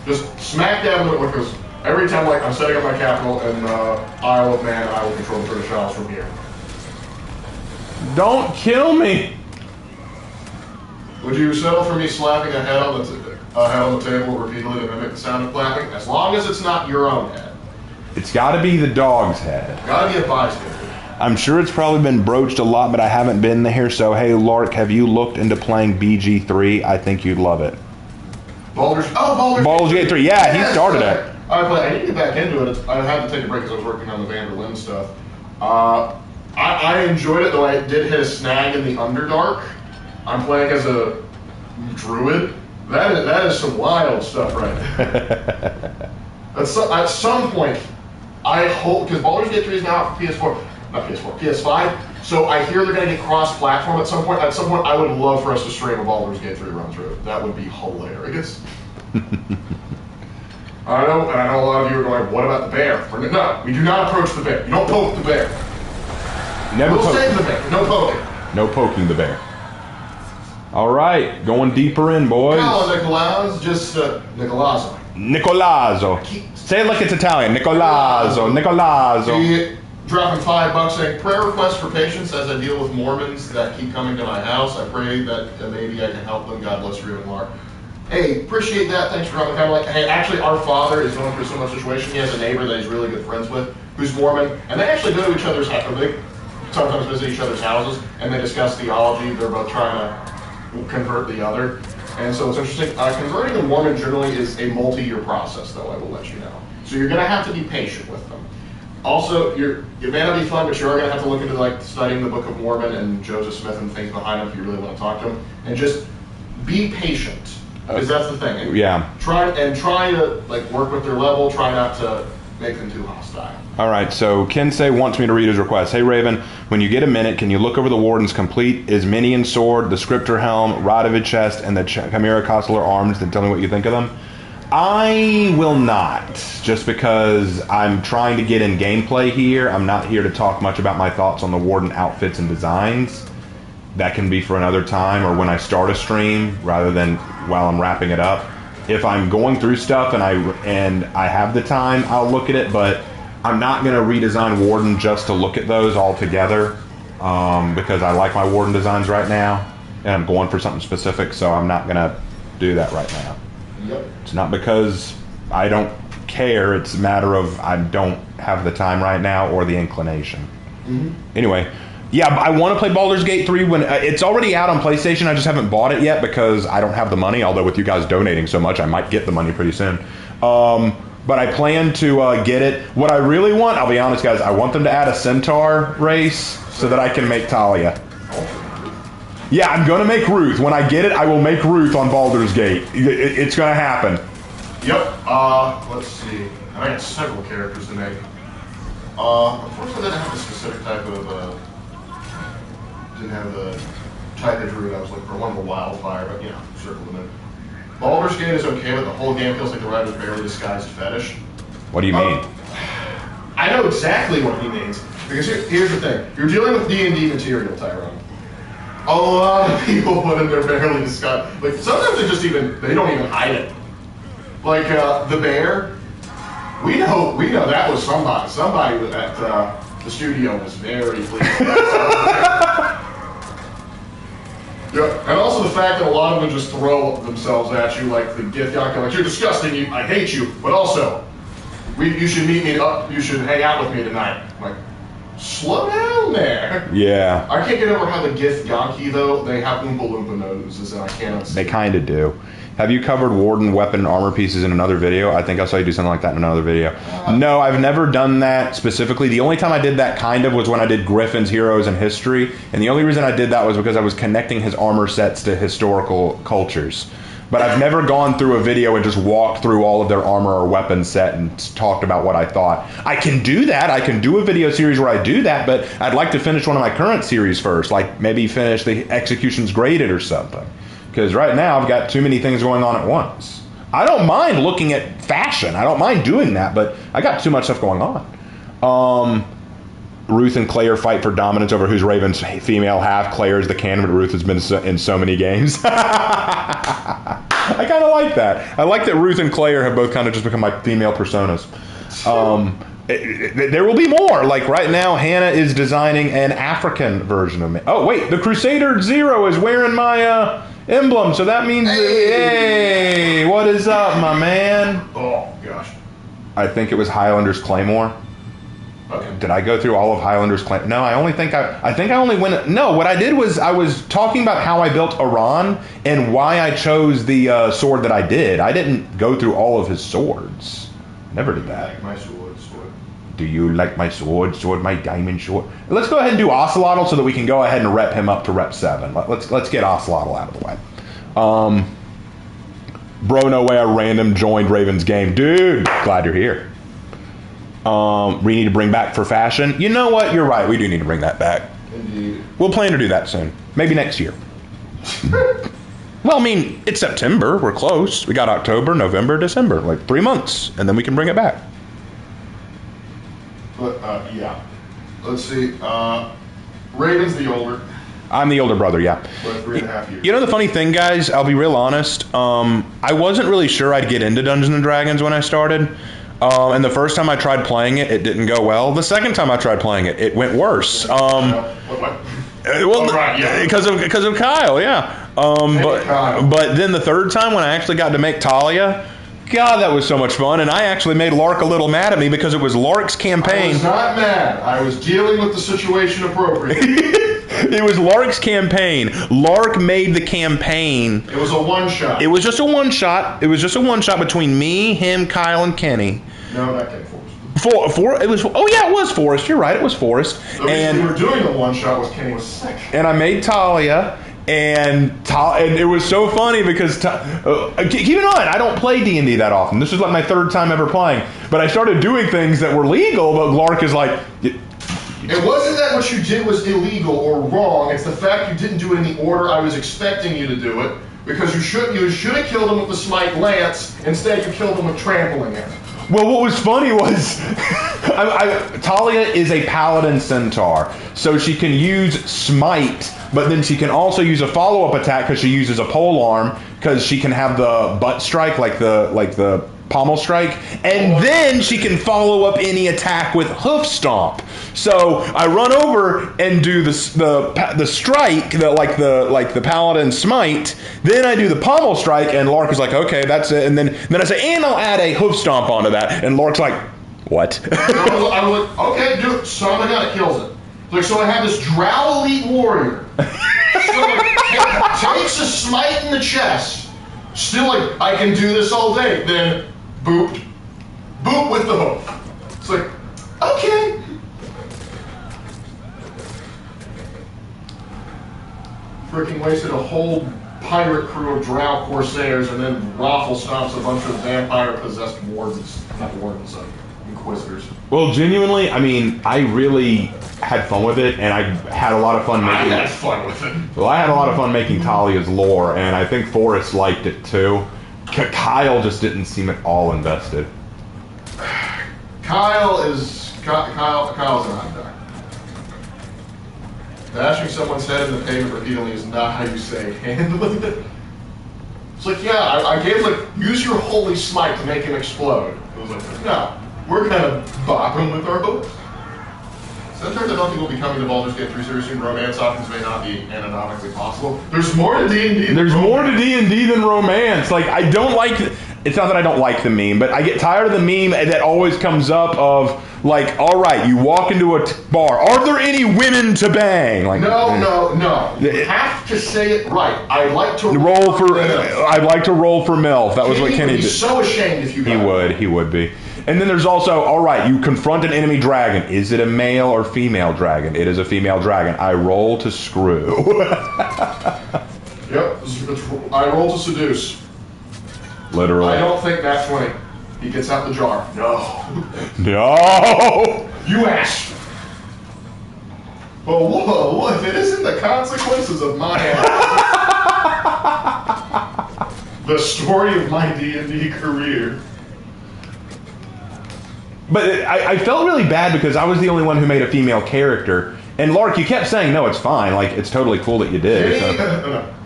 Just smack dab in the middle, because every time I'm setting up my capital in Isle of Man, I will control the British Isles from here. Don't kill me! Would you settle for me slapping a head on the table repeatedly to mimic the sound of clapping? As long as it's not your own head. It's got to be the dog's head. Gotta be a bystander. I'm sure it's probably been broached a lot, but I haven't been there. So, hey, Lark, have you looked into playing BG3? I think you'd love it. Baldur's Gate 3. Yeah, yes, he started it. I need to get back into it. I had to take a break because I was working on the Vanderlyn stuff. I enjoyed it, though I did hit a snag in the Underdark. I'm playing as a druid. That is some wild stuff right there. At some point, I hope, because Baldur's Gate 3 is now out for PS5, so I hear they're going to get cross-platform at some point. At some point, I would love for us to stream a Baldur's Gate 3 run-through. That would be hilarious. I know a lot of you are going, what about the bear? No, we do not approach the bear. You don't poke the bear. We'll save the bear. No poking. No poking the bear. All right, going deeper in, boys. No, Nicolazzo, just Nicolazzo. Nicolazzo. Say it like it's Italian. Nicolazzo. Dropping $5 saying, prayer request for patience as I deal with Mormons that keep coming to my house. I pray that maybe I can help them. God bless you and Mark. Hey, appreciate that. Thanks for dropping. Kind of like, hey, actually, our father is going through a similar situation. He has a neighbor that he's really good friends with who's Mormon, and they actually go to each other's houses. They sometimes visit each other's houses, and they discuss theology. They're both trying to convert the other. And so it's interesting. Converting a Mormon generally is a multi-year process, though, I will let you know. So you're going to have to be patient with them. Also, it may not be fun, but you are going to have to look into like studying the Book of Mormon and Joseph Smith and things behind him if you really want to talk to him. And just be patient, because that's the thing. Yeah. Try to like work with their level. Try not to make them too hostile. All right, so Kensei wants me to read his request. Hey, Raven, when you get a minute, can you look over the Warden's complete Ismenian sword, the Scriptor helm, Radovid chest, and the Chimera Consular arms, and tell me what you think of them? I will not, just because I'm trying to get in gameplay here. I'm not here to talk much about my thoughts on the Warden outfits and designs. That can be for another time or when I start a stream rather than while I'm wrapping it up. If I'm going through stuff and I have the time, I'll look at it, but I'm not going to redesign Warden just to look at those all together because I like my Warden designs right now and I'm going for something specific, so I'm not going to do that right now. Yep. It's not because I don't care, it's a matter of I don't have the time right now or the inclination. Mm-hmm. Anyway, yeah, I want to play Baldur's Gate 3 when it's already out on PlayStation. I just haven't bought it yet because I don't have the money, although with you guys donating so much, I might get the money pretty soon. But I plan to get it. What I really want, I'll be honest, guys, I want them to add a Centaur race so that I can make Talia. Yeah, I'm going to make Ruth. When I get it, I will make Ruth on Baldur's Gate. It's going to happen. Yep. Let's see. I got several characters to make. Unfortunately, I didn't have a specific type of, didn't have the type of druid I was looking for. One of the wildfire, but, you know, circle them in. Baldur's Gate is okay, but the whole game feels like the writer's barely disguised fetish. What do you mean? I know exactly what he means. Because here's the thing. You're dealing with D&D material, Tyrone. A lot of people put in their barely disguised. Like, sometimes they don't even hide it. Like, the bear, we know that was somebody. Somebody at the studio was very pleased. Yeah, and also the fact that a lot of them just throw themselves at you like the gift yacht, like, you're disgusting, I hate you, but also, you should meet me up, you should hang out with me tonight. I'm like, slow down there. Yeah. I can't get over how the Gith Yankee, though, they have Oompa Loompa noses, and I can't understand. They kind of do. Have you covered Warden weapon and armor pieces in another video? I think I saw you do something like that in another video. No, I've never done that specifically. The only time I did that kind of was when I did Griffin's Heroes and History, and the only reason I did that was because I was connecting his armor sets to historical cultures. But I've never gone through a video and just walked through all of their armor or weapon set and talked about what I thought. I can do that. I can do a video series where I do that, but I'd like to finish one of my current series first, like maybe finish the Executions Graded or something. Because right now I've got too many things going on at once. I don't mind looking at fashion. I don't mind doing that, but I got too much stuff going on. Ruth and Claire fight for dominance over who's Raven's female half. Claire is the canon, but Ruth has been in so many games. I kind of like that. I like that Ruth and Claire have both kind of just become my female personas. There will be more. Like right now, Hannah is designing an African version of me. Oh, wait, the Crusader Zero is wearing my emblem, so that means, hey, what is up, my man? Oh, gosh. I think it was Highlander's Claymore. Okay. Did I go through all of Highlander's Claymore? No, I think I only went. No, what I did was I was talking about how I built Iran and why I chose the sword that I did. I didn't go through all of his swords. Never did that. Like my sword. Do you like my sword, my diamond sword? Let's go ahead and do Ocelotl so that we can go ahead and rep him up to rep 7. Let's get Ocelotl out of the way. Bro, no way I random joined Raven's game. Dude, glad you're here. We need to bring back for fashion. You know what? You're right. We do need to bring that back. Indeed. We'll plan to do that soon. Maybe next year. Well, I mean, it's September. We're close. We got October, November, December. Like 3 months. And then we can bring it back. But, yeah. Let's see. Raven's the older. I'm the older brother, yeah. But 3.5 years. You know the funny thing, guys? I'll be real honest. I wasn't really sure I'd get into Dungeons & Dragons when I started. And the first time I tried playing it, it didn't go well. The second time I tried playing it, it went worse. Because of Kyle, yeah. But then the third time when I actually got to make Talia, God, that was so much fun. And I actually made Lark a little mad at me because it was Lark's campaign. I was not mad. I was dealing with the situation appropriately. It was Lark's campaign. Lark made the campaign. It was a one-shot. It was just a one-shot. It was just a one-shot between me, him, Kyle, and Kenny. No, not Kenny. It was Forrest. You're right, it was Forrest. The reason we were doing the one-shot was Kenny was sick. And I made Talia, and it was so funny because keep in mind, I don't play D&D that often. This is like my third time ever playing. But I started doing things that were legal, but Lark is like... It wasn't that what you did was illegal or wrong. It's the fact you didn't do it in the order I was expecting you to do it. Because you should have killed him with the Smite Lance. Instead, you killed him with Trampling It. Well, what was funny was Talia is a paladin centaur, so she can use smite, but then she can also use a follow-up attack because she uses a polearm because she can have the butt strike, like the pommel strike, and then she can follow up any attack with hoof stomp. So I run over and do the strike, like the paladin smite. Then I do the pommel strike, and Lark is like, okay, that's it. And then I say, and I'll add a hoof stomp onto that. And Lark's like, what? I was like, okay, do it. Son of a gun, it kills it. Like, so I have this drow elite warrior. So takes a smite in the chest. Still like, I can do this all day. Then boop with the hoof. It's like, okay. Freaking wasted a whole pirate crew of drow corsairs and then raffle stomps a bunch of vampire-possessed wardens. Not wardens, Inquisitors. Well, genuinely, I mean, I really had fun with it, and I had a lot of fun making. I had fun with it. Well, I had a lot of fun making Talia's lore, and I think Forrest liked it too. Kyle just didn't seem at all invested. Kyle's an odd duck. Bashing someone's head in the pavement repeatedly is not how you say handling it. It's like, yeah, I gave like, use your holy smite to make him explode. It was like, no, we're gonna bop him with our hooks. Sometimes I don't think we'll be coming to Baldur's Gate 3 very soon. Romance options may not be anatomically possible. There's more to D&D. There's more to D&D than romance. Like, I don't like... It's not that I don't like the meme, but I get tired of the meme that always comes up of, like, all right, you walk into a bar. Are there any women to bang? Like, no. You have to say it right. I'd like to roll for MILF. I'd like to roll for MILF. That was what Kenny did. He'd be so ashamed if you got He would be. And then there's also, all right, you confront an enemy dragon. Is it a male or female dragon? It is a female dragon. I roll to screw. Yep, I roll to seduce. Literally. I don't think that's 20. He gets out the jar. No. No! You asked. Well, whoa, if it isn't the consequences of my actions. The story of my D&D career. But I felt really bad because I was the only one who made a female character. And Lark, you kept saying, no, it's fine. Like, it's totally cool that you did.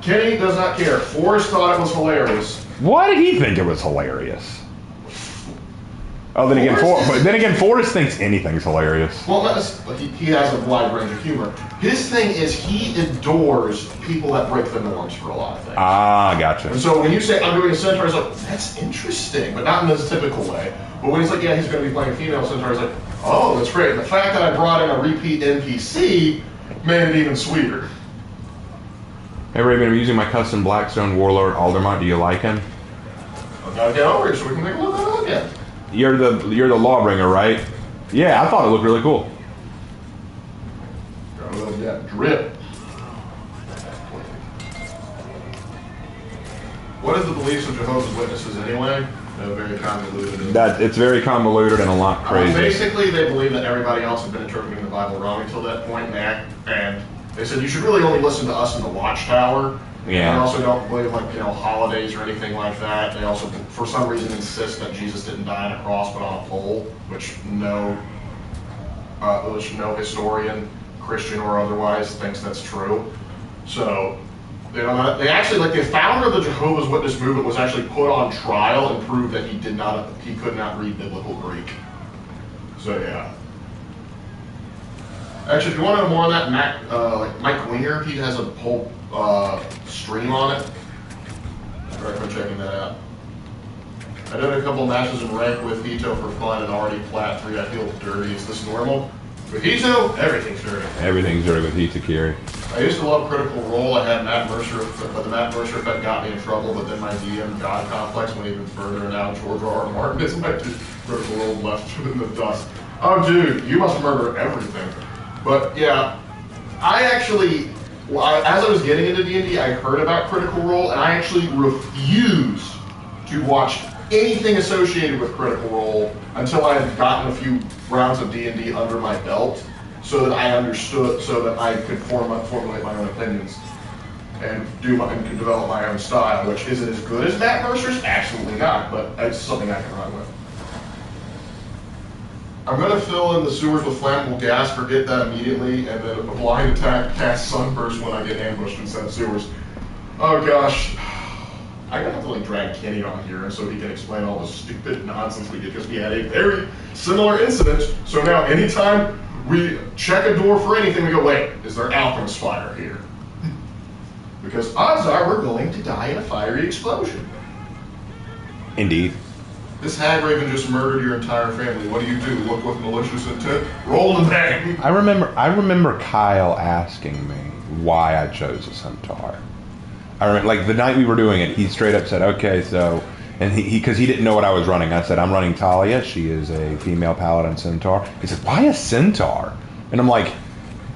Kenny does not care. Forrest thought it was hilarious. Why did he think it was hilarious? Oh, then again, Forrest thinks anything's hilarious. Well, he has a wide range of humor. His thing is he adores people that break the norms for a lot of things. Ah, gotcha. And so when you say, I'm doing a centaur, he's like, that's interesting, but not in this typical way. But when he's like, yeah, he's going to be playing a female centaur, he's like, oh, that's great. And the fact that I brought in a repeat NPC made it even sweeter. Hey, Raven, I'm using my custom Blackstone Warlord Aldermont. Do you like him? I've got to get over here so we can take a look at it. You're the Lawbringer, right? Yeah, I thought it looked really cool. Got a little drip. What is the beliefs of Jehovah's Witnesses anyway? They're very convoluted. It's very convoluted and a lot crazy. Basically, they believe that everybody else has been interpreting the Bible wrong until that point, and they said you should really only listen to us in the Watchtower. Yeah. They also don't believe holidays or anything like that. They also, for some reason, insist that Jesus didn't die on a cross but on a pole, which no historian, Christian or otherwise, thinks that's true. So, they actually, the founder of the Jehovah's Witness movement was actually put on trial and proved that he could not read biblical Greek. So yeah. Actually, if you want to know more on that, Mike Winger, he has a whole stream on it. I recommend checking that out. I did a couple of matches in rank with Hito for fun and already plat 3. I feel dirty. Is this normal? With Hito, everything's dirty. Everything's dirty with Hitakiri. I used to love Critical Role. I had Matt Mercer, but the Matt Mercer effect got me in trouble. But then my DM God complex went even further, and now George R. R. Martin is my Critical Role left in the dust. Oh, dude, you must murder everything. But yeah, I actually, as I was getting into D&D, I heard about Critical Role, and I actually refused to watch anything associated with Critical Role until I had gotten a few rounds of D&D under my belt, so that I understood, so that I could formulate my own opinions and could develop my own style. Which isn't as good as Matt Mercer's, absolutely not, but it's something I can run with. I'm going to fill in the sewers with flammable gas, forget that immediately, and then a blind attack cast Sunburst when I get ambushed in said sewers. Oh gosh. I'm going to have to drag Kenny on here so he can explain all the stupid nonsense we did, because we had a very similar incident. So now anytime we check a door for anything, we go, wait, is there alchemist fire here? Because odds are we're going to die in a fiery explosion. Indeed. This hag raven just murdered your entire family. What do? Look with malicious intent? Roll the bang. I remember Kyle asking me why I chose a centaur. I remember, the night we were doing it, he straight up said, okay, so, and because he didn't know what I was running. I said, I'm running Talia. She is a female paladin centaur. He said, why a centaur? And I'm like,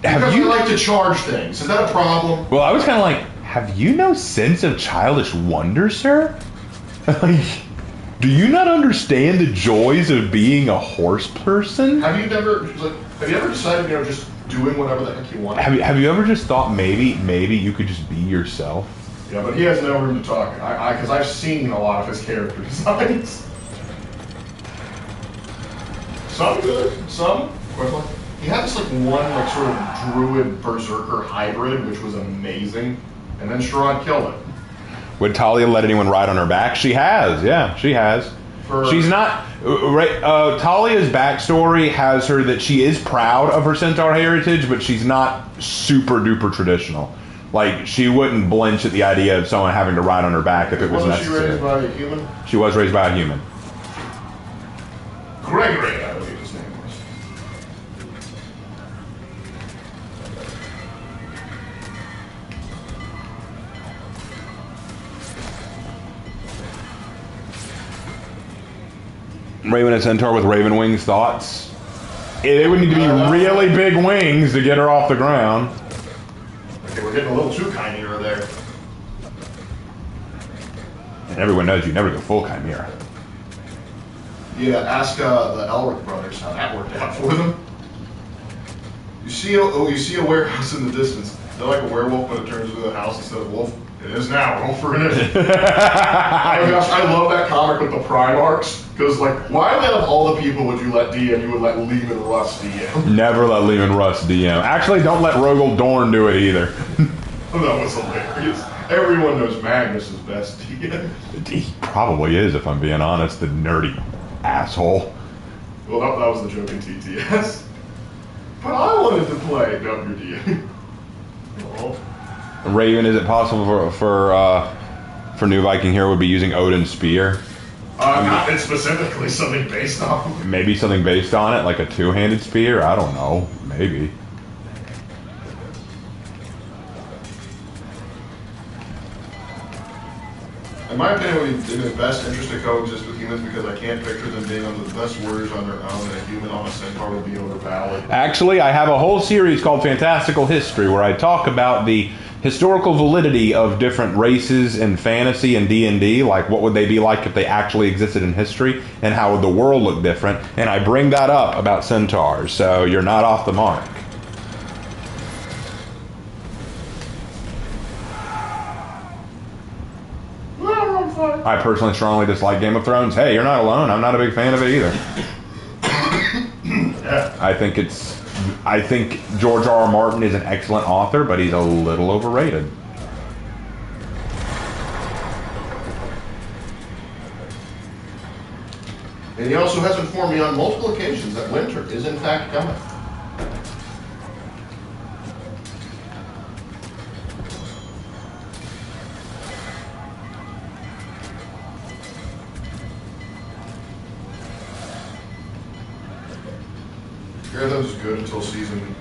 because you like to charge things. Is that a problem? Well, I was kind of like, have you no sense of childish wonder, sir? Do you not understand the joys of being a horse person? Have you ever decided, just doing whatever the heck you want? Have you ever just thought maybe you could just be yourself? Yeah, but he has no room to talk. Because I've seen a lot of his character designs. Some good, some. He had this one sort of druid berserker hybrid, which was amazing, and then Sherrod killed it. Would Talia let anyone ride on her back? She has, yeah, she has. She's not. Talia's backstory has her that she is proud of her centaur heritage, but she's not super duper traditional. Like, she wouldn't blench at the idea of someone having to ride on her back if it was necessary. Wasn't she raised by a human? She was raised by a human. Gregory, I believe his name was. Raven and Centaur with Raven Wings thoughts? It would need to be really big wings to get her off the ground. Okay, we're getting a little too chimera there. And everyone knows you never go full chimera. Yeah, ask the Elric brothers how that worked out for them. You see a warehouse in the distance. They're like a werewolf, but it turns into a house instead of wolf. It is now. Roll for initiative. Oh my gosh, I love that comic with the Primarchs. Because, why out of all the people would you let DM, you would let Lehman Russ DM? Never let Lehman Russ DM. Actually, don't let Rogel Dorn do it either. That was hilarious. Everyone knows Magnus is best DM. He probably is, if I'm being honest, the nerdy asshole. Well, that was the joke in TTS. But I wanted to play WDM. Oh. Raven, is it possible for New Viking Hero would be using Odin's Spear? Not specifically something based on. Maybe something based on it, like a two-handed spear? I don't know. Maybe. In my opinion, it would be in the best interest to coexist with humans because I can't picture them being one of the best warriors on their own, and a human on a centaur would be overpowered. Actually, I have a whole series called Fantastical History where I talk about the historical validity of different races in fantasy and D&D, like what would they be like if they actually existed in history, and how would the world look different, and I bring that up about centaurs, so you're not off the mark. I personally strongly dislike Game of Thrones. Hey, you're not alone. I'm not a big fan of it either. Yeah. I think George R. R. Martin is an excellent author, but he's a little overrated. And he also has informed me on multiple occasions that winter is in fact coming. That was good until season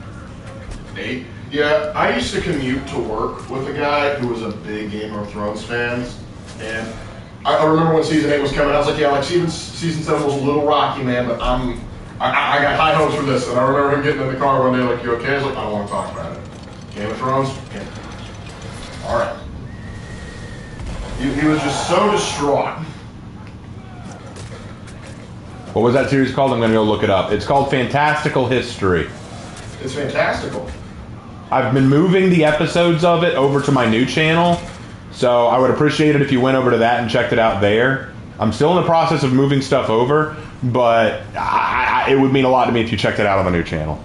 8. Yeah, I used to commute to work with a guy who was a big Game of Thrones fan, and I remember when season 8 was coming, I was like, yeah, season 7 was a little rocky, man, but I got high hopes for this. And I remember him getting in the car one day, like, you okay? I was like, I don't want to talk about it. Game of Thrones? Game of Thrones. All right. He was just so distraught. What was that series called? I'm going to go look it up. It's called Fantastical History. It's fantastical. I've been moving the episodes of it over to my new channel, so I would appreciate it if you went over to that and checked it out there. I'm still in the process of moving stuff over, but it would mean a lot to me if you checked it out on the new channel.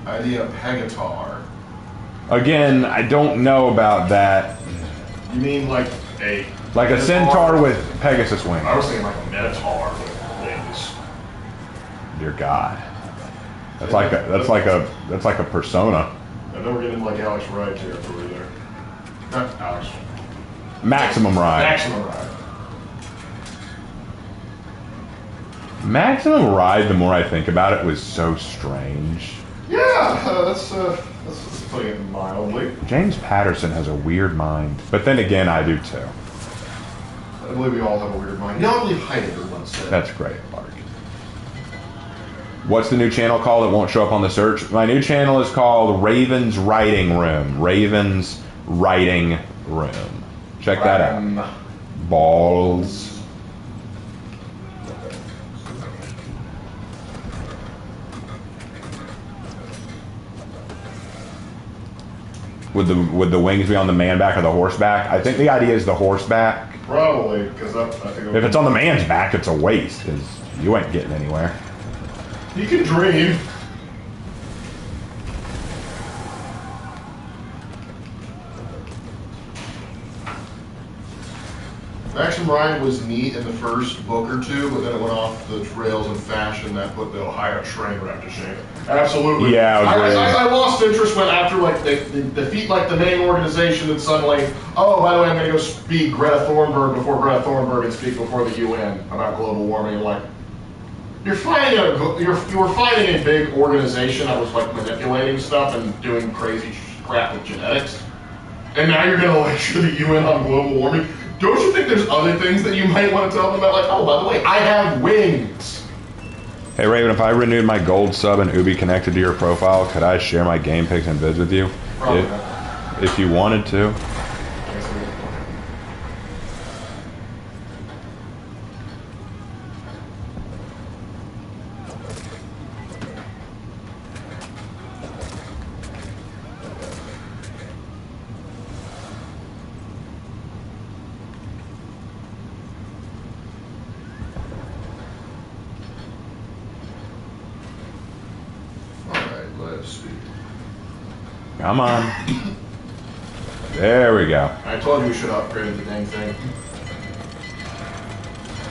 Idea of Pegatar. Again, I don't know about that. You mean like a centaur with Pegasus wings? I was thinking like a minotaur with wings. Dear God, that's like a persona. I know we're getting like Alex Ride territory there. Not Alex. Maximum Ride. Maximum Ride. Maximum Ride. The more I think about it, was so strange. Yeah, that's putting it mildly. James Patterson has a weird mind, but then again, I do too. I believe we all have a weird mind. You don't believe Heidegger once said. That's great, Mark. What's the new channel called? It won't show up on the search. My new channel is called Raven's Writing Room. Raven's Writing Room. Check that out. Balls. Would the wings be on the man back or the horseback? I think the idea is the horseback. Probably, because I think if it's on the man's back, it's a waste because you ain't getting anywhere. You can dream. Action Ryan was neat in the first book or two, but then it went off the trails in fashion that put the Ohio train wreck to shame. Absolutely. Yeah, I lost interest when after like they defeat like the main organization and suddenly, oh, by the way, I'm gonna go speak Greta Thunberg before Greta Thunberg and speak before the UN about global warming. And like, you were fighting a big organization that was like manipulating stuff and doing crazy crap with genetics, and now you're gonna lecture the UN on global warming. Don't you think there's other things that you might want to tell them about? Like, oh, by the way, I have wings. Hey, Raven, if I renewed my gold sub and Ubi connected to your profile, could I share my game pics and vids with you? Probably not. If you wanted to. Come on. There we go. I told you we should upgrade the dang thing.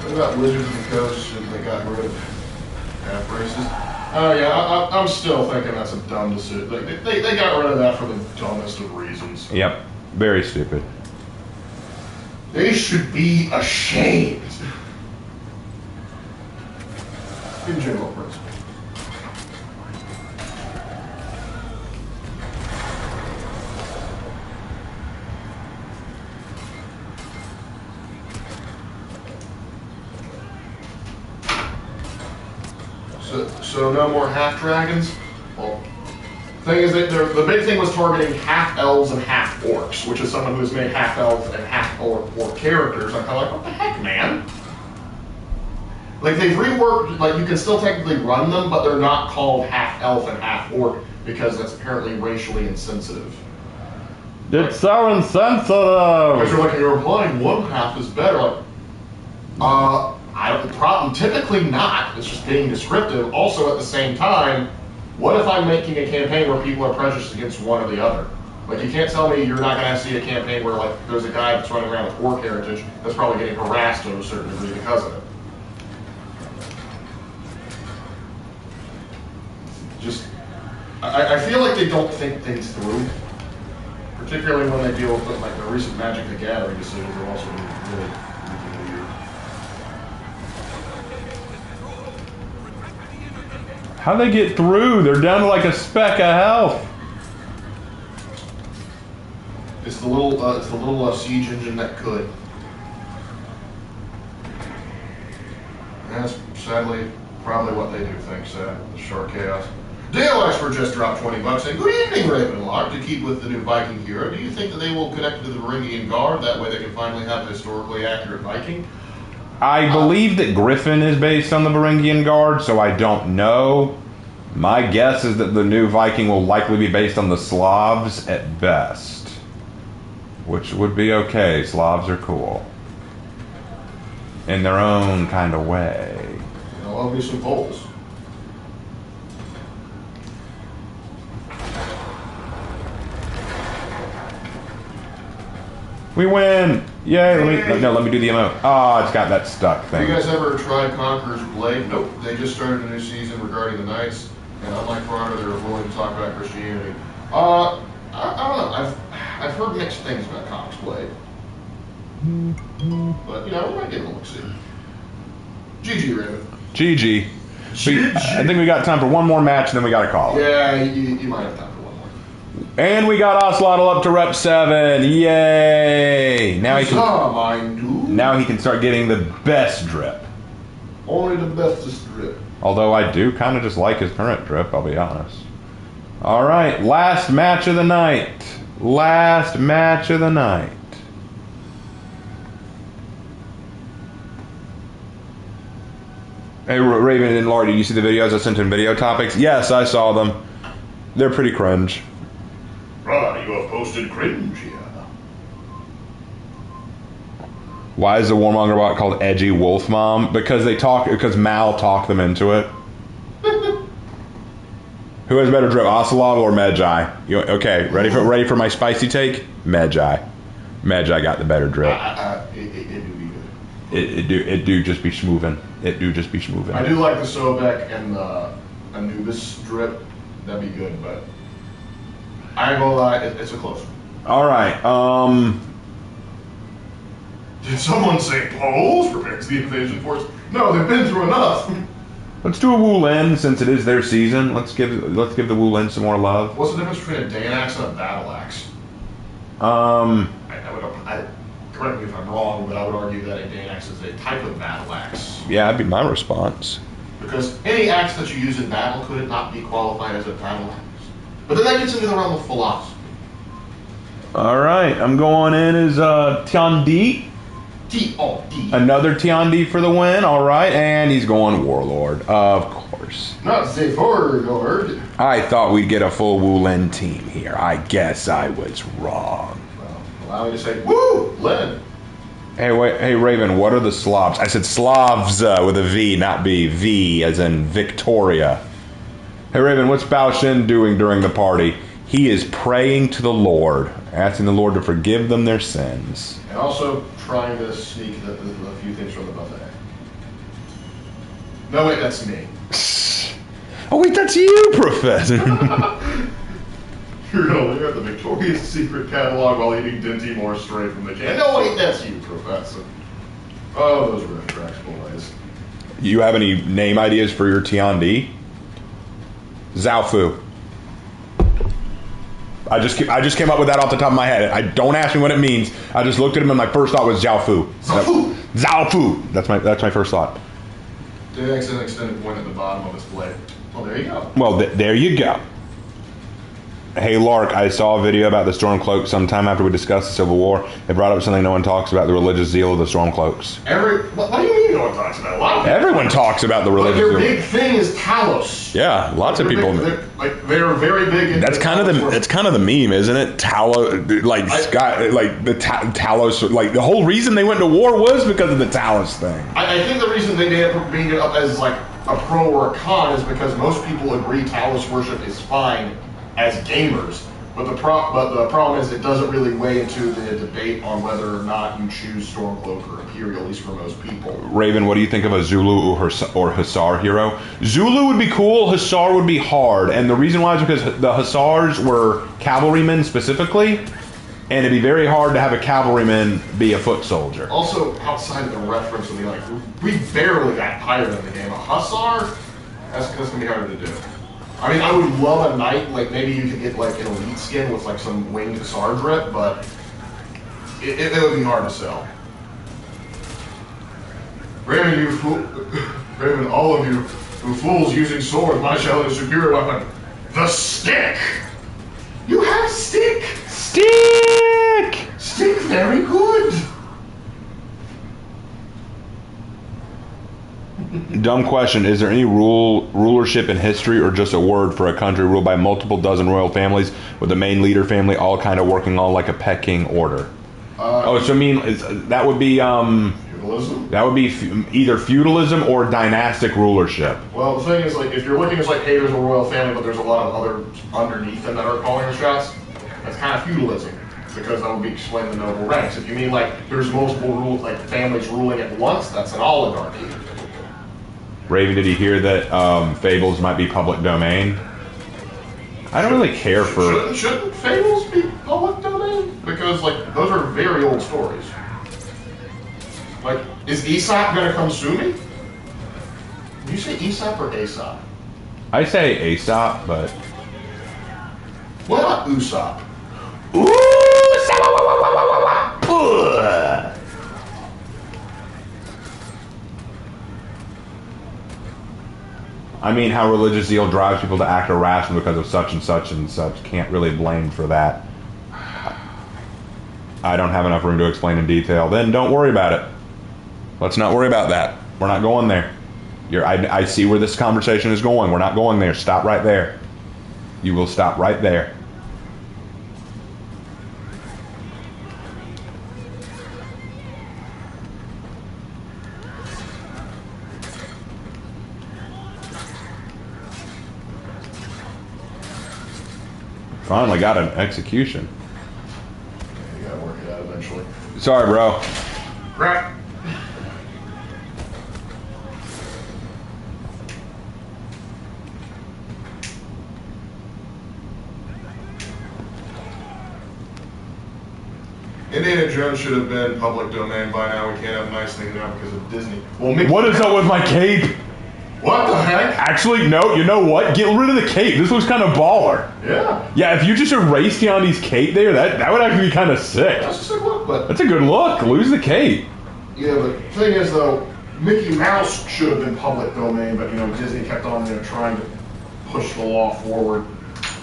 What about Wizards of the Coast and they got rid of half races? Oh yeah, I'm still thinking that's a dumb decision. Like, they got rid of that for the dumbest of reasons. Yep. Very stupid. They should be ashamed. In general principle. So no more half dragons. Well, thing is that the big thing was targeting half elves and half orcs, which is someone who has made half elves and half orc characters. I'm kind of like, what the heck, man? Like they've reworked. Like you can still technically run them, but they're not called half elf and half orc because that's apparently racially insensitive. It's so insensitive. Because you're like, you're implying one half is better. Like, the problem, typically not, it's just being descriptive. Also, at the same time, what if I'm making a campaign where people are prejudiced against one or the other? Like, you can't tell me you're not going to see a campaign where, like, there's a guy that's running around with orc heritage that's probably getting harassed to a certain degree because of it. Just, I feel like they don't think things through, particularly when they deal with, like, the recent Magic the Gathering decisions are also really weird. How'd they get through? They're down to like a speck of health. It's the little siege engine that could. And that's sadly probably what they do think. The Shark Chaos. Dale Expert just dropped $20 saying, "Good evening, Ravenlock. To keep with the new Viking hero, do you think that they will connect to the Varangian Guard? That way they can finally have a historically accurate Viking?" I believe that Griffin is based on the Varangian Guard, so I don't know. My guess is that the new Viking will likely be based on the Slavs at best. Which would be okay. Slavs are cool. In their own kind of way. There'll all be some Poles. We win! Yay! Let me do the emote. Oh, it's got that stuck thing. Have you guys ever tried Conqueror's Blade? Nope. They just started a new season regarding the Knights, and unlike Toronto, they're willing to talk about Christianity. I don't know. I've heard mixed things about Conqueror's Blade, but you know, we might give it a look. See. GG, Raven. GG. I think we got time for one more match, and then we got to call it. Yeah, you might have time. And we got Ocelotl up to rep 7. Yay! Now he can start getting the best drip. Only the bestest drip. Although I do kind of just like his current drip, I'll be honest. All right, last match of the night. Last match of the night. Hey, Raven and Laura, did you see the videos I sent in video topics? Yes, I saw them. They're pretty cringe. Right, you have posted cringe here. Why is the Warmonger bot called Edgy Wolf Mom? Because Mal talked them into it. Who has better drip, Ocelot or Magi? Okay, ready for my spicy take? Magi. Magi got the better drip. It do be good. It do just be schmoovin'. It do just be schmoovin'. I do like the Sobek and the Anubis drip. That'd be good, but I ain't gonna lie, it's a close one. All right. Did someone say Poles prepares the invasion force? No, they've been through enough. Let's do a Wulin since it is their season. Let's give the Wulin some more love. What's the difference between a Dane axe and a battle axe? Correct me if I'm wrong, but I would argue that a Dane axe is a type of battle axe. Yeah, that'd be my response. Because any axe that you use in battle, could it not be qualified as a battle axe? But then that gets into the realm of philosophy. All right, I'm going in as Tiandi. T-O-D. Another Tiandi for the win. All right, and he's going Warlord, of course. Not the Warlord. I thought we'd get a full Wulin team here. I guess I was wrong. Well, allow me to say, woo, Len. Hey, Raven, what are the Slavs? I said Slavs with a V, not B. V as in Victoria. Hey, Raven, what's Bao Shin doing during the party? He is praying to the Lord, asking the Lord to forgive them their sins. And also trying to sneak a few things from the buffet. No, wait, that's me. Oh, wait, that's you, Professor. You're going to look at the Victoria's Secret catalog while eating Dinty more straight from the can. No, wait, that's you, Professor. Oh, those riff tracks, boys. You have any name ideas for your Tiandi? Zhaofu. I just came up with that off the top of my head. Don't ask me what it means. I just looked at him and my first thought was Zhaofu. Zhaofu. That's my first thought. The extended point at the bottom of his blade. Well, there you go. Well, there you go. Hey, Lark, I saw a video about the Stormcloaks sometime after we discussed the Civil War. They brought up something no one talks about, the religious zeal of the Stormcloaks. What do you mean no one talks about it? A lot of people. Everyone talks about the religious zeal. Their big thing is Talos. Yeah, lots of people. They're very big. That's kind of the meme, isn't it? Talos, Talos, like the whole reason they went to war was because of the Talos thing. I think the reason they ended up being up as like a pro or a con is because most people agree Talos worship is fine as gamers, but the problem is it doesn't really weigh into the debate on whether or not you choose Stormcloak or Imperial, at least for most people. Raven, what do you think of a Zulu or Hussar hero? Zulu would be cool, Hussar would be hard, and the reason why is because the Hussars were cavalrymen specifically, and it'd be very hard to have a cavalryman be a foot soldier. Also, outside of the reference of the we barely got pirate in the game. A Hussar, that's gonna be harder to do. I mean, I would love a knight, like maybe you could get like an elite skin with like some winged Hussar drip, but it would be hard to sell. Raven, Raven, all of you fools using swords, my shell is a superior weapon. The stick! You have stick! Stick! Stick, very good! Dumb question. Is there any rulership in history or just a word for a country ruled by multiple dozen royal families with the main leader family all kind of working on like a pecking order? So I mean, that would be... feudalism? That would be either feudalism or dynastic rulership. Well, the thing is, like, if you're looking at like, hey, there's a royal family, but there's a lot of other underneath them that are calling the shots, that's kind of feudalism, because that would be explaining the noble ranks. If you mean, like, there's multiple families ruling at once, that's an oligarchy. Raven, did you hear that fables might be public domain? I don't really care for... Shouldn't fables be public domain? Because, like, those are very old stories. Like, is Aesop gonna come sue me? Do you say Aesop or Aesop? I say Aesop, but... What about Usopp? I mean, how religious zeal drives people to act irrational because of such and such and such. Can't really blame for that. I don't have enough room to explain in detail. Then don't worry about it. Let's not worry about that. We're not going there. I see where this conversation is going. We're not going there. Stop right there. You will stop right there. Finally got an execution. You gotta work it out eventually. Sorry, bro. Crap. Indiana Jones should have been public domain by now. We can't have nice things now because of Disney. Well, Mickey What is up with my cape? What the heck? Actually, no. You know what? Get rid of the cape. This looks kind of baller. Yeah. Yeah, if you just erased Yanni's cape there, that would actually be kind of sick. That's a sick look, but... That's a good look. Lose the cape. Yeah, but the thing is, though, Mickey Mouse should have been public domain, but, Disney kept on, trying to push the law forward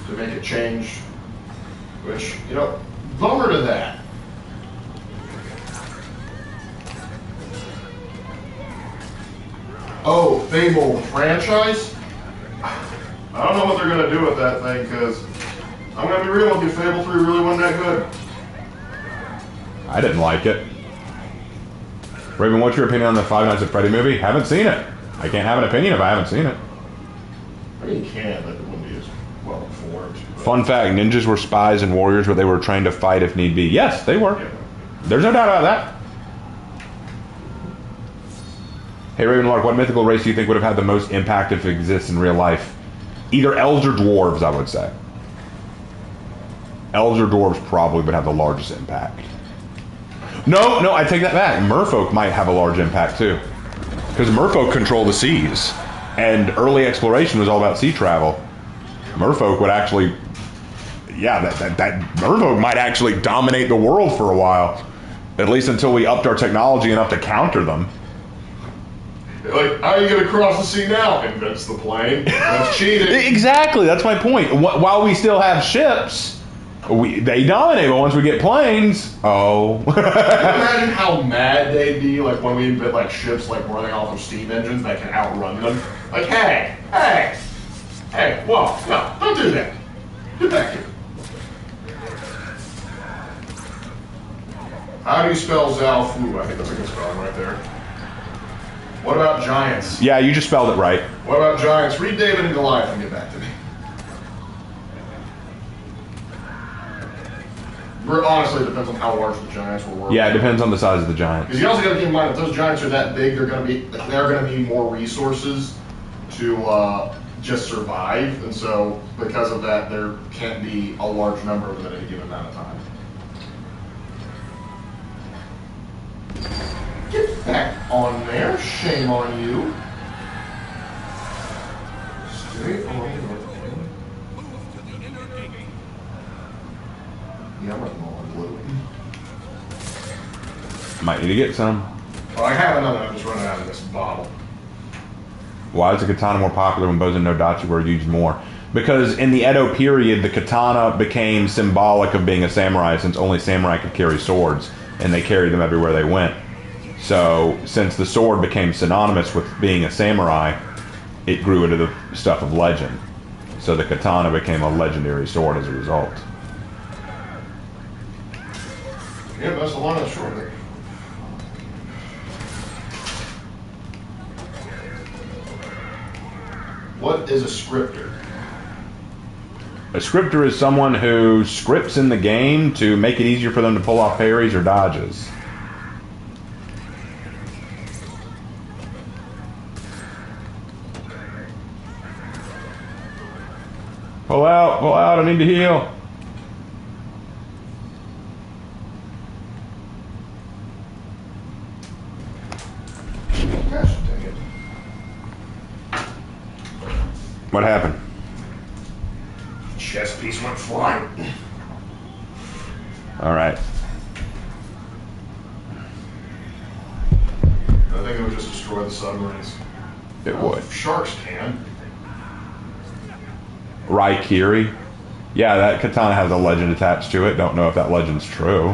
to make it change. Which, bummer to that. Oh, Fable franchise? I don't know what they're going to do with that thing, because I'm going to be real with you, Fable 3 really wasn't that good. I didn't like it. Raven, what's your opinion on the Five Nights at Freddy movie? Haven't seen it. I can't have an opinion if I haven't seen it. I mean, you can, but it wouldn't be as well informed. Fun fact, ninjas were spies and warriors, but they were trained to fight if need be. Yes, they were. Yeah. There's no doubt about that. Hey, Raven Lark, what mythical race do you think would have had the most impact if it exists in real life? Either elves or dwarves, I would say. Elves or dwarves probably would have the largest impact. No, I take that back. Merfolk might have a large impact, too. Because merfolk control the seas. And early exploration was all about sea travel. Merfolk would actually... Yeah, that merfolk might actually dominate the world for a while. At least until we upped our technology enough to counter them. Like, how are you going to cross the sea now? Invents the plane. That's cheating. Exactly, that's my point. While we still have ships, they dominate, but once we get planes, oh. Can you imagine how mad they'd be, like, when we invent, like, ships, like, running off of steam engines that can outrun them? Like, hey, whoa, no, don't do that. Get back here. How do you spell Zalfu? I think that's a good spelling right there. What about giants? Yeah, you just spelled it right. What about giants? Read David and Goliath and get back to me. Honestly, it depends on how large the giants were. Yeah, it depends on the size of the giant. Because you also got to keep in mind, if those giants are that big, they're going to need more resources to just survive, and so because of that, there can't be a large number of them at any given amount of time. Get back on there. Shame on you. Stay on the Yeah, I'm running all on blue. Might need to get some. Well, I have another. I'm just running out of this bottle. Why is the katana more popular when bows and nodachi were used more? Because in the Edo period, the katana became symbolic of being a samurai, since only samurai could carry swords, and they carried them everywhere they went. So, since the sword became synonymous with being a samurai, it grew into the stuff of legend. So the katana became a legendary sword as a result. Yeah, that's a lot of short there. What is a scripter? A scripter is someone who scripts in the game to make it easier for them to pull off parries or dodges. Pull out, I need to heal. Gosh, dang it. What happened? Chess piece went flying. Alright. I think it would just destroy the submarines. It would. Sharks can. Raikiri. Yeah, that katana has a legend attached to it. Don't know if that legend's true.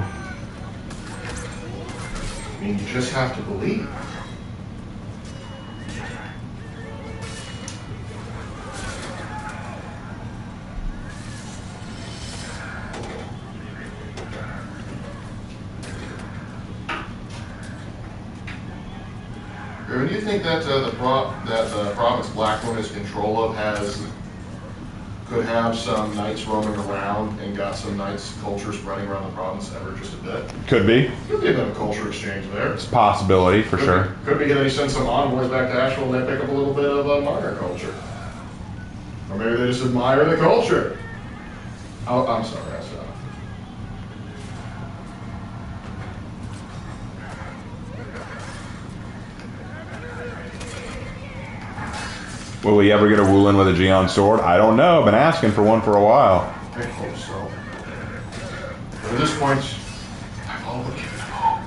I mean, you just have to believe. Do you think that the province Blackmoon is control of could have some knights roaming around and got some knights culture spreading around the province ever just a bit? Could be. Could be a bit of a culture exchange there. It's a possibility for sure. Could be they send some envoys back to Asheville and they pick up a little bit of minor culture. Or maybe they just admire the culture. Oh, I'm sorry, I said. Will we ever get a Wulin with a Geon sword? I don't know. I've been asking for one for a while. I hope so. But at this point, I've all but given it all.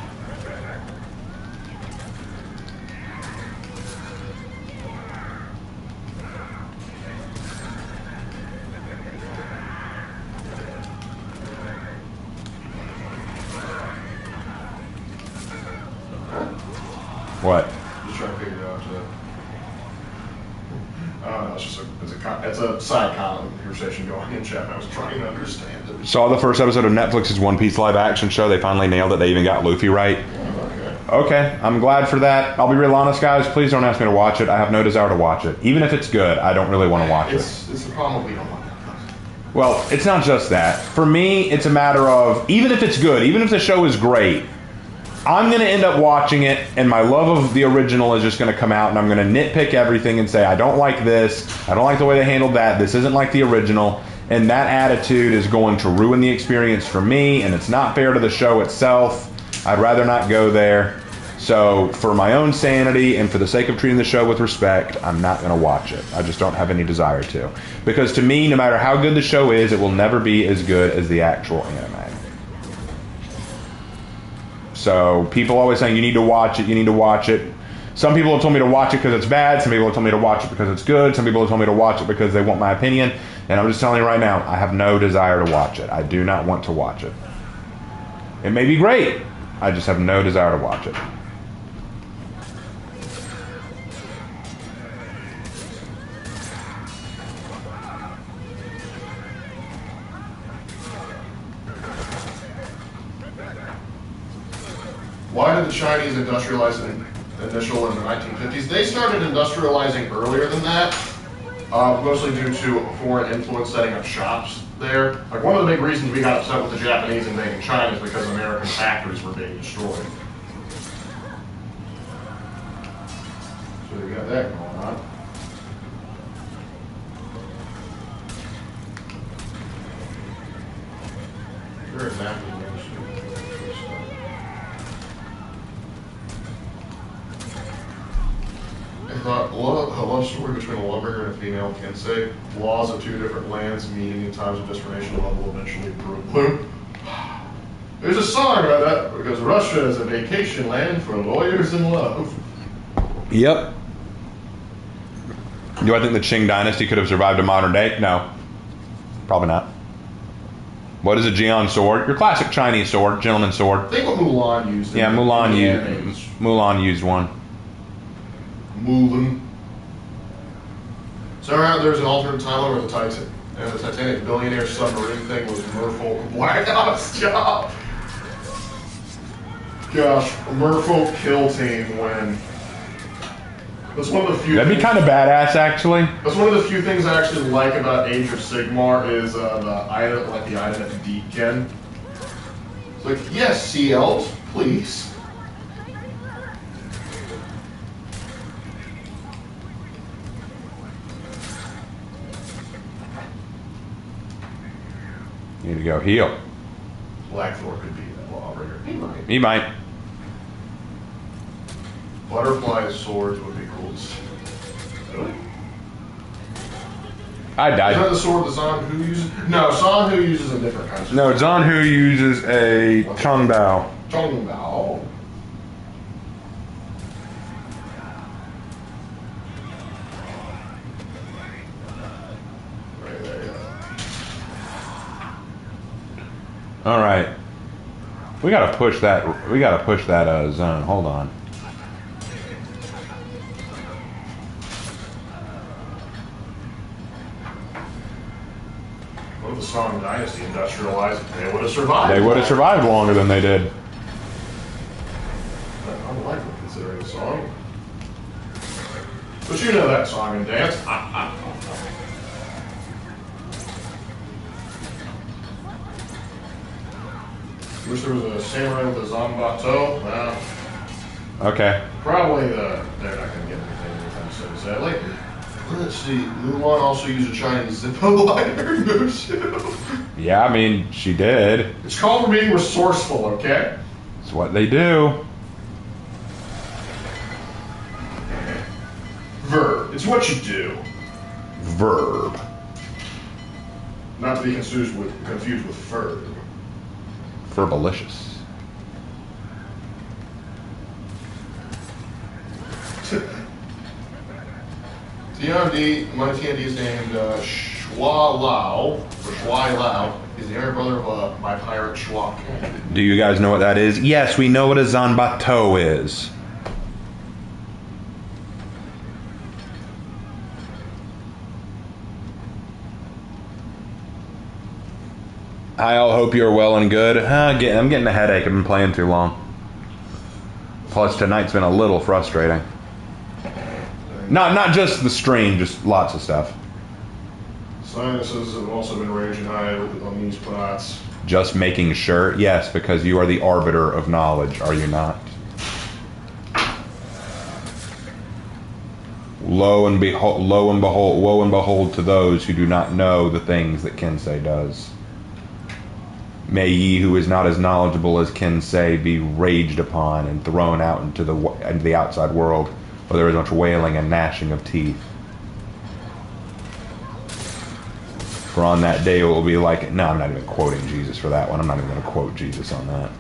What? Just trying to figure it out. It's a side conversation going in chat. I was trying to understand it. Saw the first episode of Netflix's One Piece live action show. They finally nailed it. They even got Luffy right. Okay, I'm glad for that. I'll be real honest, guys. Please don't ask me to watch it. I have no desire to watch it. Even if it's good, I don't really want to watch it. It's the problem we don't want. Well, it's not just that. For me, it's a matter of, even if it's good, even if the show is great, I'm going to end up watching it, and my love of the original is just going to come out, and I'm going to nitpick everything and say, I don't like this, I don't like the way they handled that, this isn't like the original, and that attitude is going to ruin the experience for me, and it's not fair to the show itself. I'd rather not go there. So, for my own sanity, and for the sake of treating the show with respect, I'm not going to watch it. I just don't have any desire to. Because to me, no matter how good the show is, it will never be as good as the actual anime. So people always saying, you need to watch it, you need to watch it. Some people have told me to watch it because it's bad. Some people have told me to watch it because it's good. Some people have told me to watch it because they want my opinion. And I'm just telling you right now, I have no desire to watch it. I do not want to watch it. It may be great. I just have no desire to watch it. Why did the Chinese industrialize initial in the 1950s? They started industrializing earlier than that, mostly due to foreign influence setting up shops there. Like one of the big reasons we got upset with the Japanese invading China is because American factories were being destroyed. So you got that going on. Sure, exactly. I thought a love story between a lumberjack and a female Kensei. Laws of two different lands meeting in times of discrimination level eventually prove. There's a song about that because Russia is a vacation land for lawyers in love. Yep. Do I think the Qing dynasty could have survived a modern day? No. Probably not. What is a Geon sword? Your classic Chinese sword, gentleman's sword. Think what Mulan used. Yeah, Mulan used one. Mulan. So there's an alternate timeline where the Titanic billionaire submarine thing was Merfolk Black Ops job. Gosh, Merfolk kill team win. That's one of the few. That'd be kind of badass, actually. That's one of the few things I actually like about Age of Sigmar is the item at Deepkin. It's like, yes, CLs, please. You need to go heal. Blackthorn could be that lawbreaker. He might. Butterfly swords would be cool to see. Really? I died. Is that the sword that Zan Hu uses? No, Zan Hu uses a different kind of sword. No, Zan Hu uses a Chongbao. Chongbao. Right there. All right. We gotta push that. We gotta push that zone. Hold on. What if the Song Dynasty industrialized? They would have survived. They would have survived longer than they did. Unlikely considering the song. But you know that song and dance. Wish there was a samurai with a zanbato. Okay. Probably they're not going to get anything anytime soon, sadly. Let's see. Mulan also used a Chinese Zippo lighter in move 2. Yeah, I mean, she did. It's called for being resourceful, okay? It's what they do. Verb. It's what you do. Verb. Not to be confused with verb. Verbalicious. TMD, my TMD is named Shua Lao, or Shuai Lao. He's the younger brother of my pirate Shua. Do you guys know what that is? Yes, we know what a zanbato is. I all hope you're well and good. I'm getting a headache. I've been playing too long. Plus, tonight's been a little frustrating. Not just the stream, just lots of stuff. Sinuses have also been raging high on these plots. Just making sure. Yes, because you are the arbiter of knowledge, are you not? Lo and behold to those who do not know the things that Kensei does. May ye who is not as knowledgeable as Kensei be raged upon and thrown out into the outside world, where there is much wailing and gnashing of teeth. For on that day it will be like... No, I'm not even quoting Jesus for that one. I'm not even going to quote Jesus on that.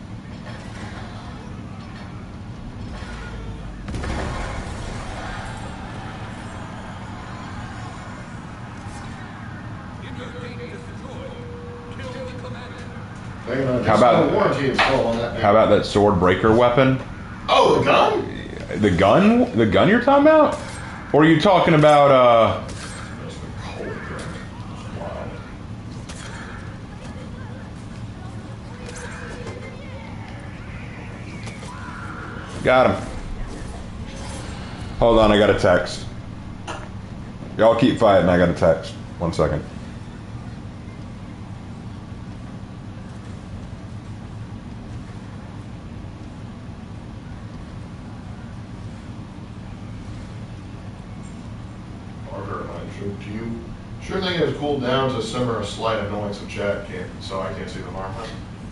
How about that sword breaker weapon? Oh, the gun? The gun? The gun you're talking about? Or are you talking about, Got him. Hold on, I got a text. Y'all keep fighting, I got a text. 1 second. Do you sure think it has cooled down to simmer a slight annoyance of chat? So I can't see the harm.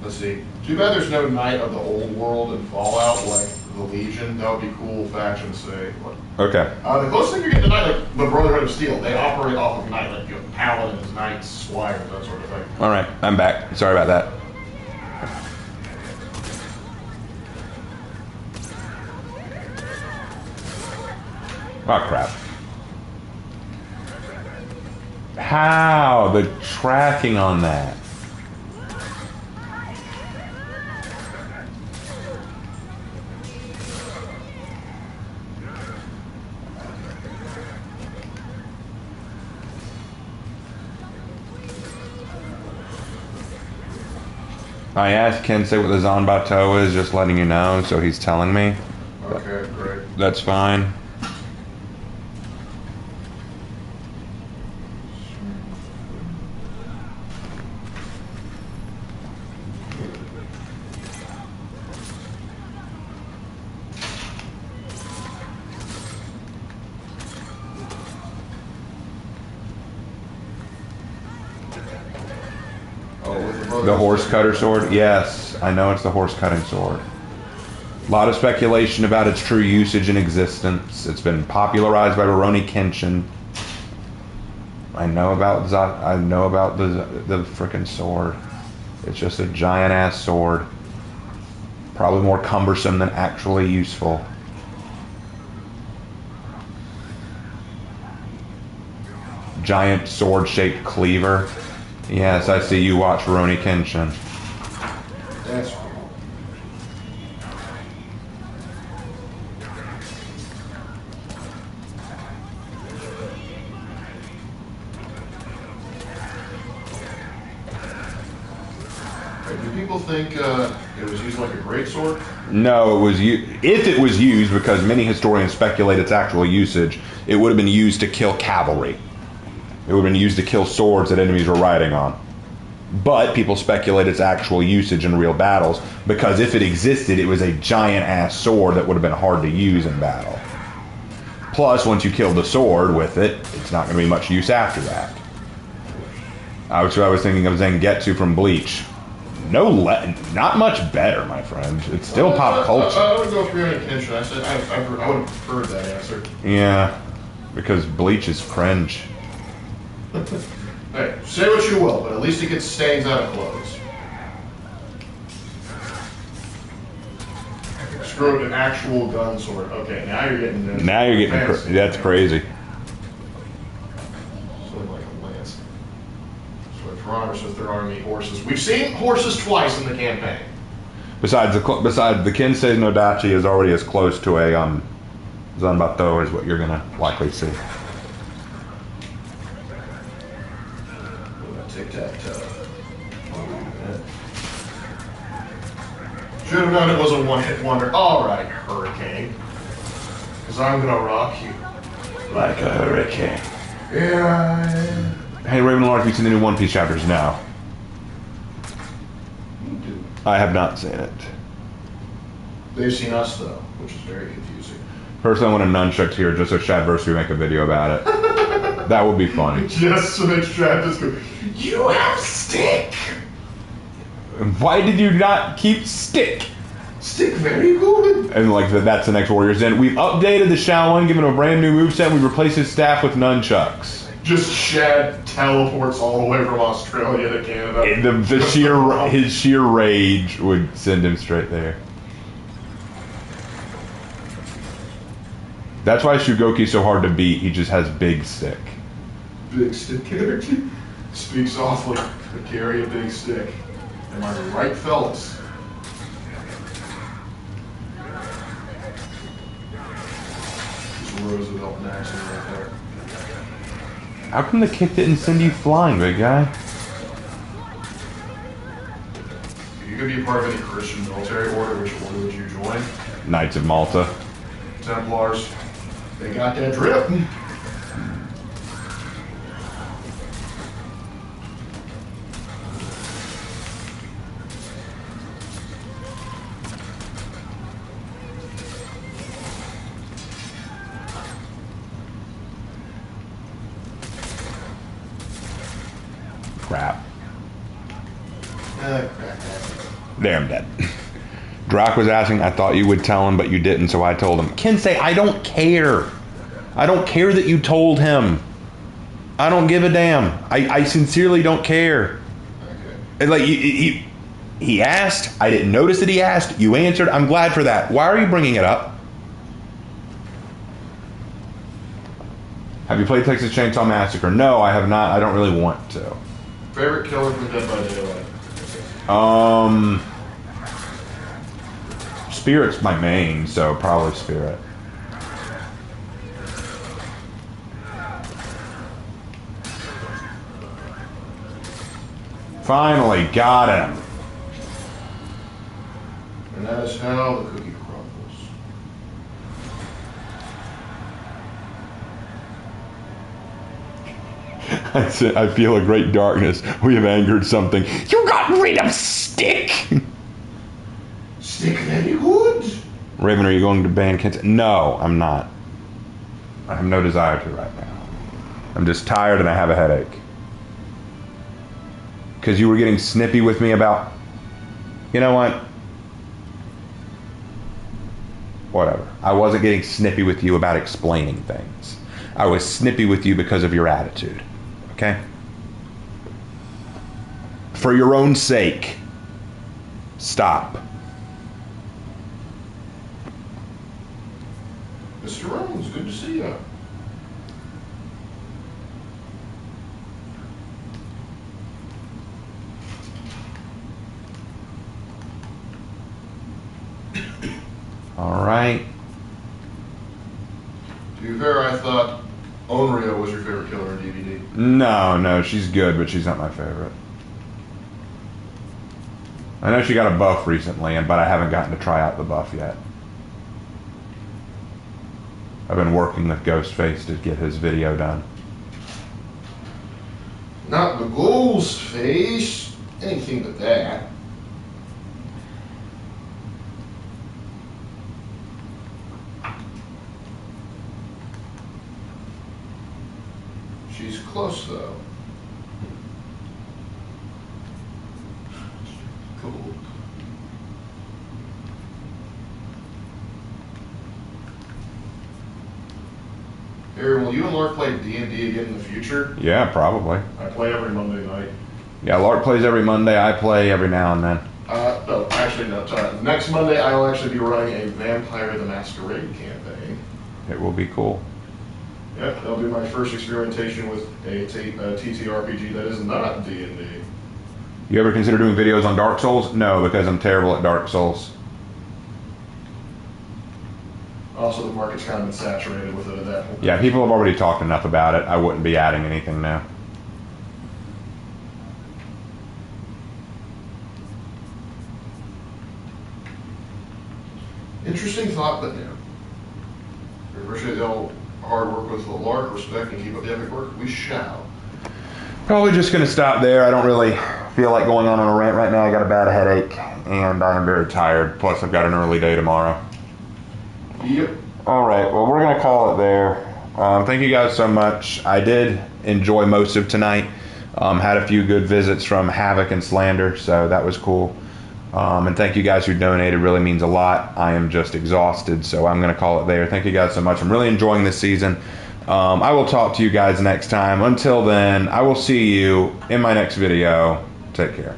Let's see. Too bad there's no Knight of the Old World in Fallout like the Legion. That would be cool faction to say. Okay. The closest thing you're getting to Knight, like the Brotherhood of Steel, they operate off of Knight, like you have Paladins, Knights, Squires, that sort of thing. All right, I'm back. Sorry about that. Oh crap. How? The tracking on that. I asked Kensei what the Zanbato is, just letting you know, so he's telling me. Okay, great. That's fine. The horse cutter sword? Yes, I know it's the horse cutting sword. A lot of speculation about its true usage and existence. It's been popularized by Rurouni Kenshin. I know about the frickin' sword. It's just a giant ass sword. Probably more cumbersome than actually useful. Giant sword-shaped cleaver. Yes, I see you watch Rurouni Kenshin. That's cool. Do people think it was used like a greatsword? No, it was if it was used, because many historians speculate its actual usage, it would have been used to kill cavalry. It would have been used to kill swords that enemies were riding on. But people speculate its actual usage in real battles, because if it existed, it was a giant-ass sword that would have been hard to use in battle. Plus, once you kill the sword with it, it's not going to be much use after that. I was thinking of Zangetsu from Bleach. Not much better, my friend. It's still pop culture. I would go for your intention. I said I would have preferred that answer. Yeah, because Bleach is cringe. Hey, say what you will, but at least it gets stains out of clothes. Screw it, an actual gun sword. Okay, now you're getting this. Now you're getting that's crazy. Sort of like a lance. So Toronto says there aren't any horses. We've seen horses twice in the campaign. Besides the Kinsei no Dachi is already as close to a Zanbato as what you're gonna likely see. Tic-tac-toe. Should have known it was a one-hit wonder. All right, Hurricane. Because I'm going to rock you. Like a hurricane. Yeah. Hey, Ravenlord, have you seen the new One Piece chapters? No. I have not seen it. They've seen us, though, which is very confusing. Personally, I want a nunchuck here just so Shadversary make a video about it. That would be funny. Just so that Shad just go, you have stick! Why did you not keep stick? Stick very good. And like that's the next Warriors Den. We've updated the Shaolin, given him a brand new moveset, and we replaced his staff with nunchucks. Just Shad teleports all the way from Australia to Canada. His sheer rage would send him straight there. That's why Shugoki's so hard to beat. He just has big stick. Big stick energy. Speak softly, but carry a big stick. Am I right, fellas? Just Roosevelt in action right there. How come the kick didn't send you flying, big guy? If you could be a part of any Christian military order, which order would you join? Knights of Malta. Templars. They got that drip. Crap. There, I'm dead. Drock was asking, I thought you would tell him, but you didn't, so I told him. Kensei, I don't care. I don't care that you told him. I don't give a damn. I sincerely don't care. Okay. Like, he asked. I didn't notice that he asked. You answered. I'm glad for that. Why are you bringing it up? Have you played Texas Chainsaw Massacre? No, I have not. I don't really want to. Favorite killer from Dead by Daylight? Spirit's my main, so probably Spirit. Finally, got him. And that is how the cookie crumbles. I feel a great darkness. We have angered something. You got rid of Stick! Stick very good. Raven, are you going to ban Kensei? No, I'm not. I have no desire to right now. I'm just tired and I have a headache. Because you were getting snippy with me about... You know what? Whatever. I wasn't getting snippy with you about explaining things. I was snippy with you because of your attitude. Okay? For your own sake, stop. Mr. Rhodes, good to see you. All right. To be fair, I thought Onryo was your favorite killer in DVD. No, she's good, but she's not my favorite. I know she got a buff recently, but I haven't gotten to try out the buff yet. I've been working with Ghostface to get his video done. Not the ghost face. Anything but that. She's close though. Cool. Aaron, will you and Lark play D&D again in the future? Yeah, probably. I play every Monday night. Yeah, Lark plays every Monday. I play every now and then. No, actually no. Next Monday I will actually be running a Vampire the Masquerade campaign. It will be cool. Yep, that'll be my first experimentation with a TTRPG that is not D&D. You ever consider doing videos on Dark Souls? No, because I'm terrible at Dark Souls. Also, the market's kind of been saturated with it at that point. Yeah, people have already talked enough about it. I wouldn't be adding anything now. Interesting thought, but no. We appreciate all hard work with the Lark, respect, and keep up the epic work. We shall. Probably just going to stop there. I don't really feel like going on a rant right now. I got a bad headache, and I am very tired. Plus, I've got an early day tomorrow. Yep. All right. Well, we're going to call it there. Thank you guys so much. I did enjoy most of tonight. Had a few good visits from Havoc and Slander, so that was cool. And thank you guys who donated. Really means a lot. I am just exhausted, so I'm going to call it there. Thank you guys so much. I'm really enjoying this season. I will talk to you guys next time. Until then, I will see you in my next video. Take care.